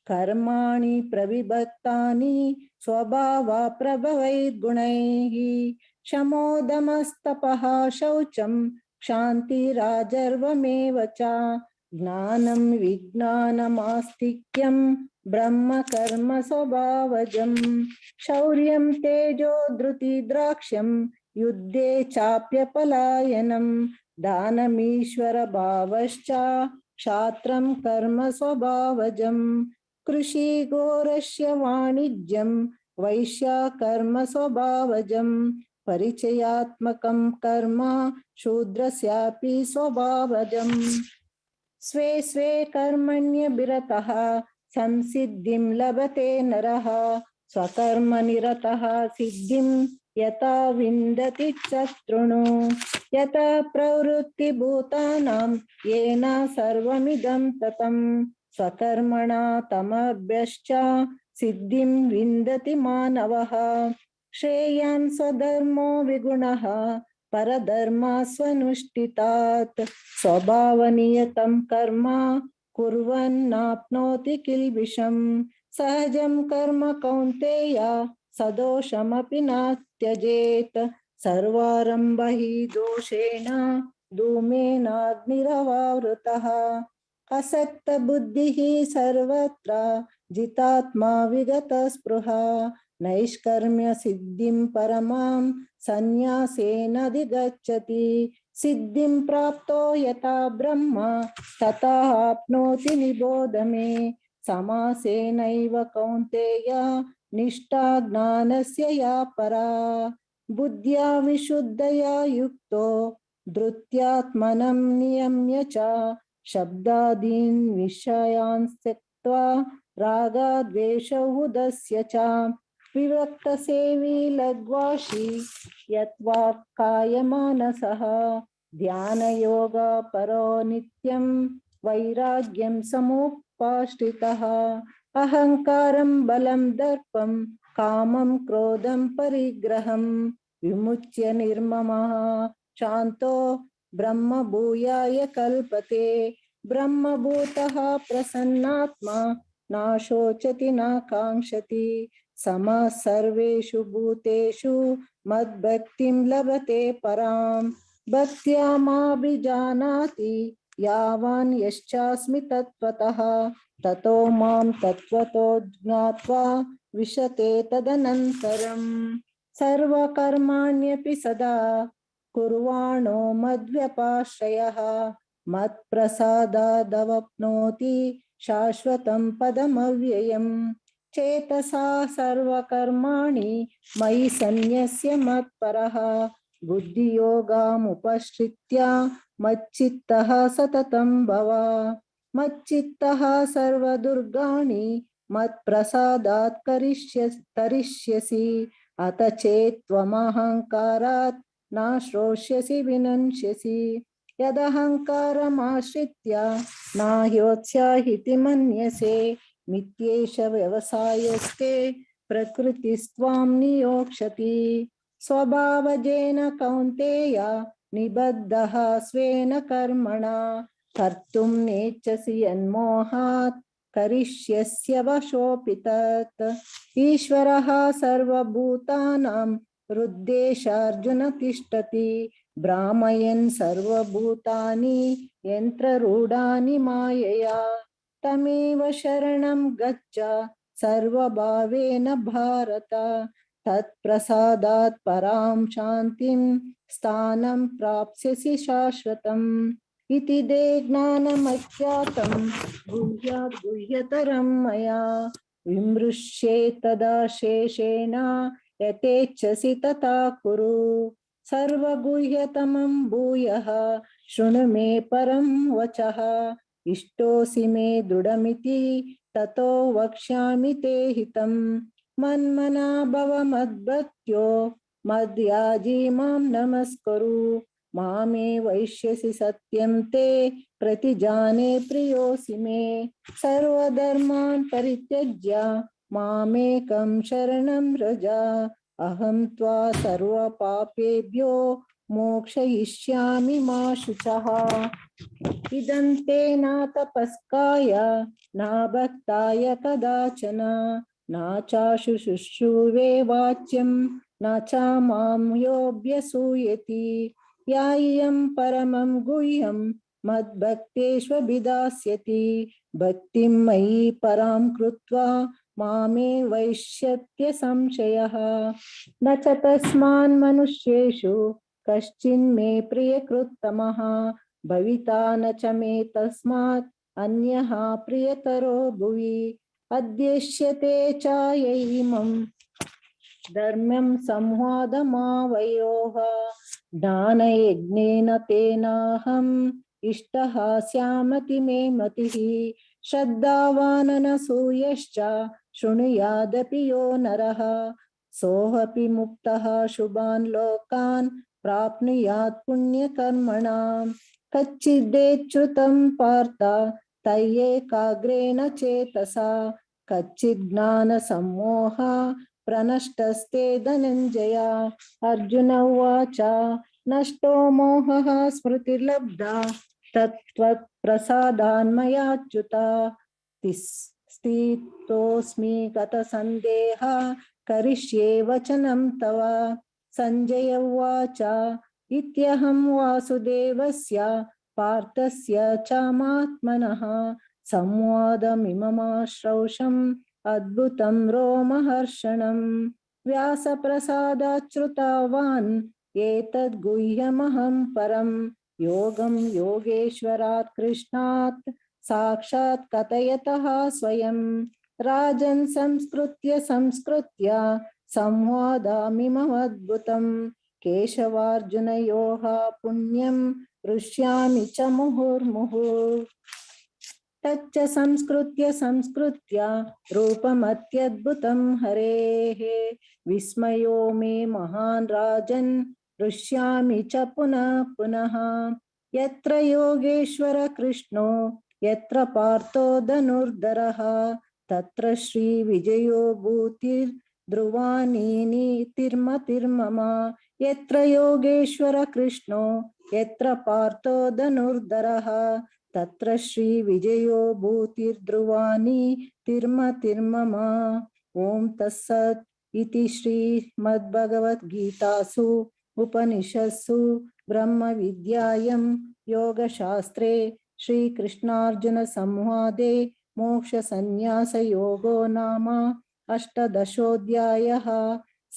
कर्माणि प्रविभक्तानि स्वभावा प्रभवैर्गुणैः शमोदमस्तपः शौचं क्षान्तिराजर्वमेव च ज्ञानं विज्ञानमास्तिक्यं ब्रह्म कर्म स्वभावजं शौर्यं तेजो धृतिद्राक्ष्यं युद्धे चाप्यपलायनं दानमीश्वर भावश्च क्षात्रं कर्म स्वभावजं कृषि गोरस्य वाणिज्यं वैश्या कर्म स्वभावजं परिचयात्मकं कर्म शूद्रस्यापि स्वभावजं स्वे स्वे कर्मण्यभिरतः संसिद्धिं लभते नरः स्वकर्मनिरतः सिद्धिं यथा विन्दति शत्रुणु यथा प्रवृत्तिभूतानां येन सर्वमिदं ततं स्वकर्मणा तमभ्यश्च सिद्धिं विन्दति मानवः श्रेयान् स्वधर्मो विगुणः परधर्मा स्वनुष्ठितात् स्वभावनियतं कर्म कुर्वन्नाप्नोति किल्बिषम् सहजं कर्म कौन्तेय सदोषमपि न त्यजेत् सर्वारम्भ हि दोषेण धूमेनाग्निरवावृतः असक्त बुद्धिः सर्वत्र जितात्मा विगतस्पृहा नैष्कर्म्य सिद्धिं परमां संन्यासेनाधिगच्छति सिद्धिं प्राप्तो यथा ब्रह्म तथा आप्नोति निबोध मे समासेनैव कौन्तेय निष्ठा ज्ञानस्य या परा बुद्ध्या विशुद्धया युक्तो धृत्यात्मनं नियम्य च शब्दादीन् विषयान् त्यक्त्वा रागाद्वेषौदस्य च विवक्तसेवी लघ्वाशी यत्वा कायमानसः ध्यानयोग परो नित्यं वैराग्यं समुपाश्रितः अहंकारं बलं दर्पं कामं क्रोधं परिग्रहं विमुच्य निर्ममः शांतो ब्रह्मभूयाय कल्पते ब्रह्मभूतः प्रसन्नात्मा न शोचति न कांक्षति समः सर्वेषु भूतेषु मद्भक्तिं लभते परां भक्त्या माभिजानाति यावान् यश्चास्मि तत्त्वतः ततो मां तत्त्वतो ज्ञात्वा विशते तदनन्तरम् सर्वकर्माण्यपि सदा कुर्वाणो मद्व्यपाश्रयः मत्प्रसादादवप्नोति शाश्वतं पदमव्ययम् चेतसा सर्वकर्माणि मयि सन्न्यस्य मत्परः बुद्धियोगामुपश्रित्य मच्चित्तः सततं भव मच्चित्तः सर्वदुर्गाणि मत्प्रसादात् करिष्यसि अत चेत् त्वमहङ्कारात् न श्रोष्यसि विनश्यसि यदहङ्कारमाश्रित्य न ह्योत्स्याहीति मन्यसे मिथ्येष व्यवसायस्ते प्रकृतिस्त्वां नियोक्ष्यति स्वभावजेन कौन्तेय निबद्धः स्वेन कर्मणा कर्तुं नेच्छसि यन्मोहात् करिष्यस्य वशोऽपि तत् ईश्वरः सर्वभूतानां हृद्देशार्जुन तिष्ठति भ्रामयन् सर्वभूतानि यन्त्ररूढानि मायया तमेव शरणं गच्छ सर्वभावेन भारत तत्प्रसादात् परां शान्तिं स्थानं प्राप्स्यसि शाश्वतम् इति ते ज्ञानमज्ञातं गुह्यात् गुह्यतरं मया विमृश्येत्तदा शेषेण यथेच्छसि तथा कुरु सर्वगुह्यतमं भूयः शृणु मे परं वचः इष्टोऽसि मे दृढमिति ततो वक्ष्यामि ते हितम् मन्मना भव मद्भक्त्यो मद्याजी मां नमस्कुरु मामे वैश्यसि सत्यं ते प्रतिजाने प्रियोऽसि मे सर्वधर्मान् परित्यज्य मामेकं शरणं व्रज अहं त्वा सर्वपापेभ्यो मोक्षयिष्यामि मा शुचः इदं ते न तपस्काय न भक्ताय कदाचन न चाशुशुश्रूवे वाच्यं न च मां योऽभ्यसूयति या इयं परमं गुह्यं मद्भक्तेष्वभिधास्यति भक्तिं मयि परां कृत्वा मामे वैष्यत्य संशयः न च तस्मान् मनुष्येषु कश्चिन्मे प्रियकृत्तमः भविता न च मे तस्मात् अन्यः प्रियतरो भुवि अद्यश्यते च यैमं धर्म्यं संवादमावयोः ज्ञानयज्ञेन तेनाहम् इष्टः स्यामति मे मतिः श्रद्धावाननसूयश्च शृणुयादपि यो नरः सोऽपि मुक्तः शुभान् लोकान् प्राप्नुयात् पुण्यकर्मणाम् कच्चिदेच्छ्रुतं पार्थ तय्येकाग्रेण चेतसा कच्चिज्ञानसम्मोह प्रनष्टस्ते धनञ्जय अर्जुन उवाच नष्टो मोहः स्मृतिर्लब्धा तत्त्वप्रसादान्मयाच्युत स्थितोऽस्मि गतसन्देह करिष्ये वचनं तव सञ्जय उवाच इत्यहं वासुदेवस्य पार्थस्य च महात्मनः संवादमिममाश्रौषम् अद्भुतं रोमहर्षणं व्यासप्रसादाच्छ्रुतवान् एतद् गुह्यमहं परं योगं योगेश्वरात् कृष्णात् साक्षात् कथयतः स्वयं राजन् संस्कृत्य संवादमिममद्भुतं केशवार्जुनयोः पुण्यं हृष्यामि च मुहुर्मुहुः तच्च संस्कृत्य रूपमत्यद्भुतं हरेः विस्मयो मे महान् राजन् हृष्यामि च पुनः पुनः यत्र योगेश्वर कृष्णो यत्र पार्थो धनुर्धरः तत्र श्रीविजयो भूतिर्ध्रुवानी नीतिर्मतिर्मम यत्र योगेश्वर कृष्णो यत्र पार्थो धनुर्धरः तत्र श्री विजयो भूतिर्ध्रुवानी तिर्मतिर्मम ओम तत्सत् इति श्रीमद्भगवद्गीतासु उपनिषत्सु ब्रह्म विद्यायां योगशास्त्रे श्रीकृष्णार्जुन संवादे मोक्ष संन्यास योगो नाम अष्टादशोऽध्यायः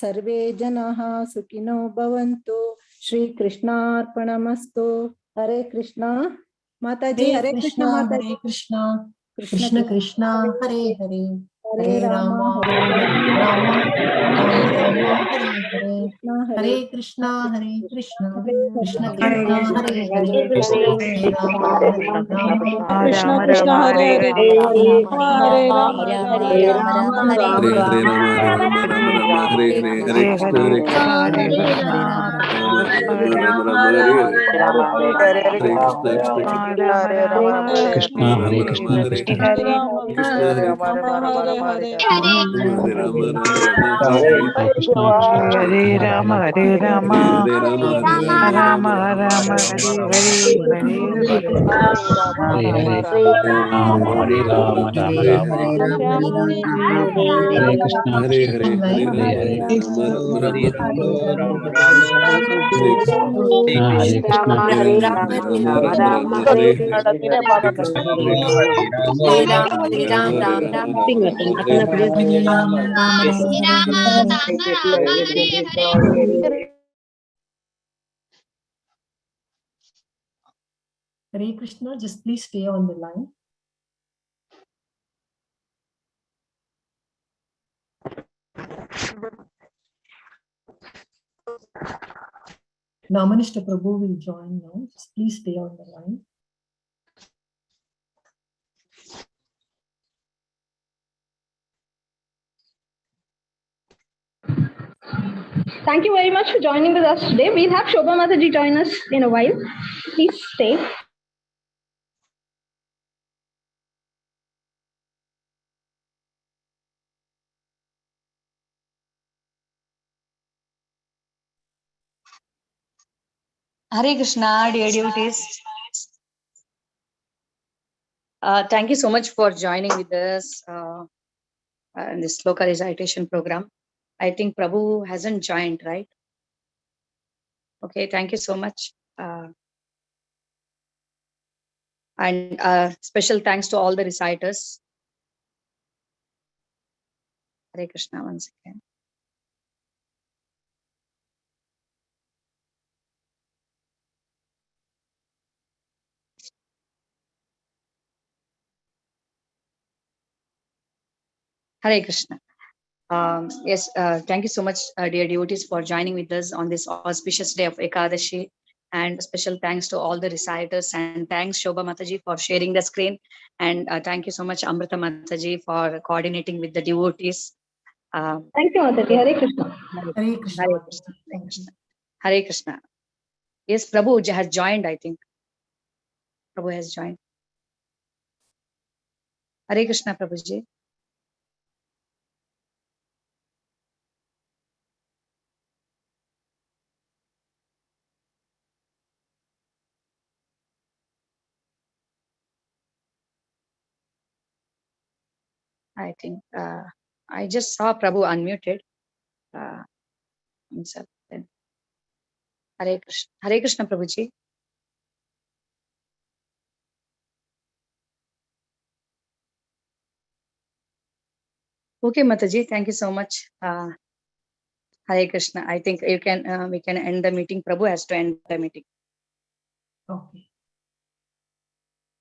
सर्वे जनाः सुखिनो भवन्तु श्रीकृष्णार्पणमस्तु हरे कृष्णा माताजी हरे कृष्ण माताजी हरे कृष्णा कृष्ण कृष्णा हरे हरे हरे राम राम राम राम हरे Hare Krishna, Hare Krishna, Krishna Hare Krishna, Hare Hare, Hare Rama, Hare Rama, Krishna Krishna Hare Hare, Hare Rama, Hare Rama, Hare Rama Rama Hare Hare Hare Hare Rama Rama Rama Rama Hare Hare Hare Krishna Hare Krishna Hare Rama Rama Rama Hare Hare Hare Krishna Krishna Krishna Rama Rama Hare Hare Krishna Hare Krishna Hare Rama Rama Rama Hare Hare Hare Rama Hare Rama Hare Rama Hare Rama Rama Rama Rama Hare Hare Hare Krishna Hare Hare Ram Hare Ram Ram Hare Ram Hare Hare Rama, Hare Rama, Hare Krishna Hare Krishna Hare Krishna Hare Hare Rama Hare Hare Rama Rama Rama Hare Ram Ram Ram Hare Krishna Krishna Hare Krishna Hare Krishna Rama Krishna Hare Hare Rama Hare Rama Hare Hare Hare Krishna Hare Krishna Hare Ram Hare Ram Hare Ram Rama Ram Rama Rama Hare Hare Hare Rama, Rama Rama, Hare Hare. Hare Krishna, just please stay on the line. Now Minister Prabhu will join now. Just please stay on the line. Thank you very much for joining with us today. We'll have Shobha Mataji join us in a while. Please stay. Hare Krishna, dear devotees. Thank you so much for joining with us in this sloka recitation program. I think Prabhu hasn't joined, right? Okay, thank you so much. And special thanks to all the reciters. Hare Krishna once again. Hare Krishna. Yes, thank you so much, dear devotees, for joining with us on this auspicious day of Ekadashi. And special thanks to all the reciters, and thanks Shobha Mataji for sharing the screen. And thank you so much, Amrita Mataji, for coordinating with the devotees. Thank you, Mataji. Hare Krishna. Hare Krishna. Hare Krishna. Hare Krishna. Hare Krishna. Yes, Prabhu has joined, I think. Prabhu has joined. Hare Krishna, Prabhuji. I think I just saw Prabhu unmuted himself. Then Hare Krishna, Prabhuji. Okay, Mataji, thank you so much. Hare Krishna. I think you can we can end the meeting. Prabhu has to end the meeting. Okay.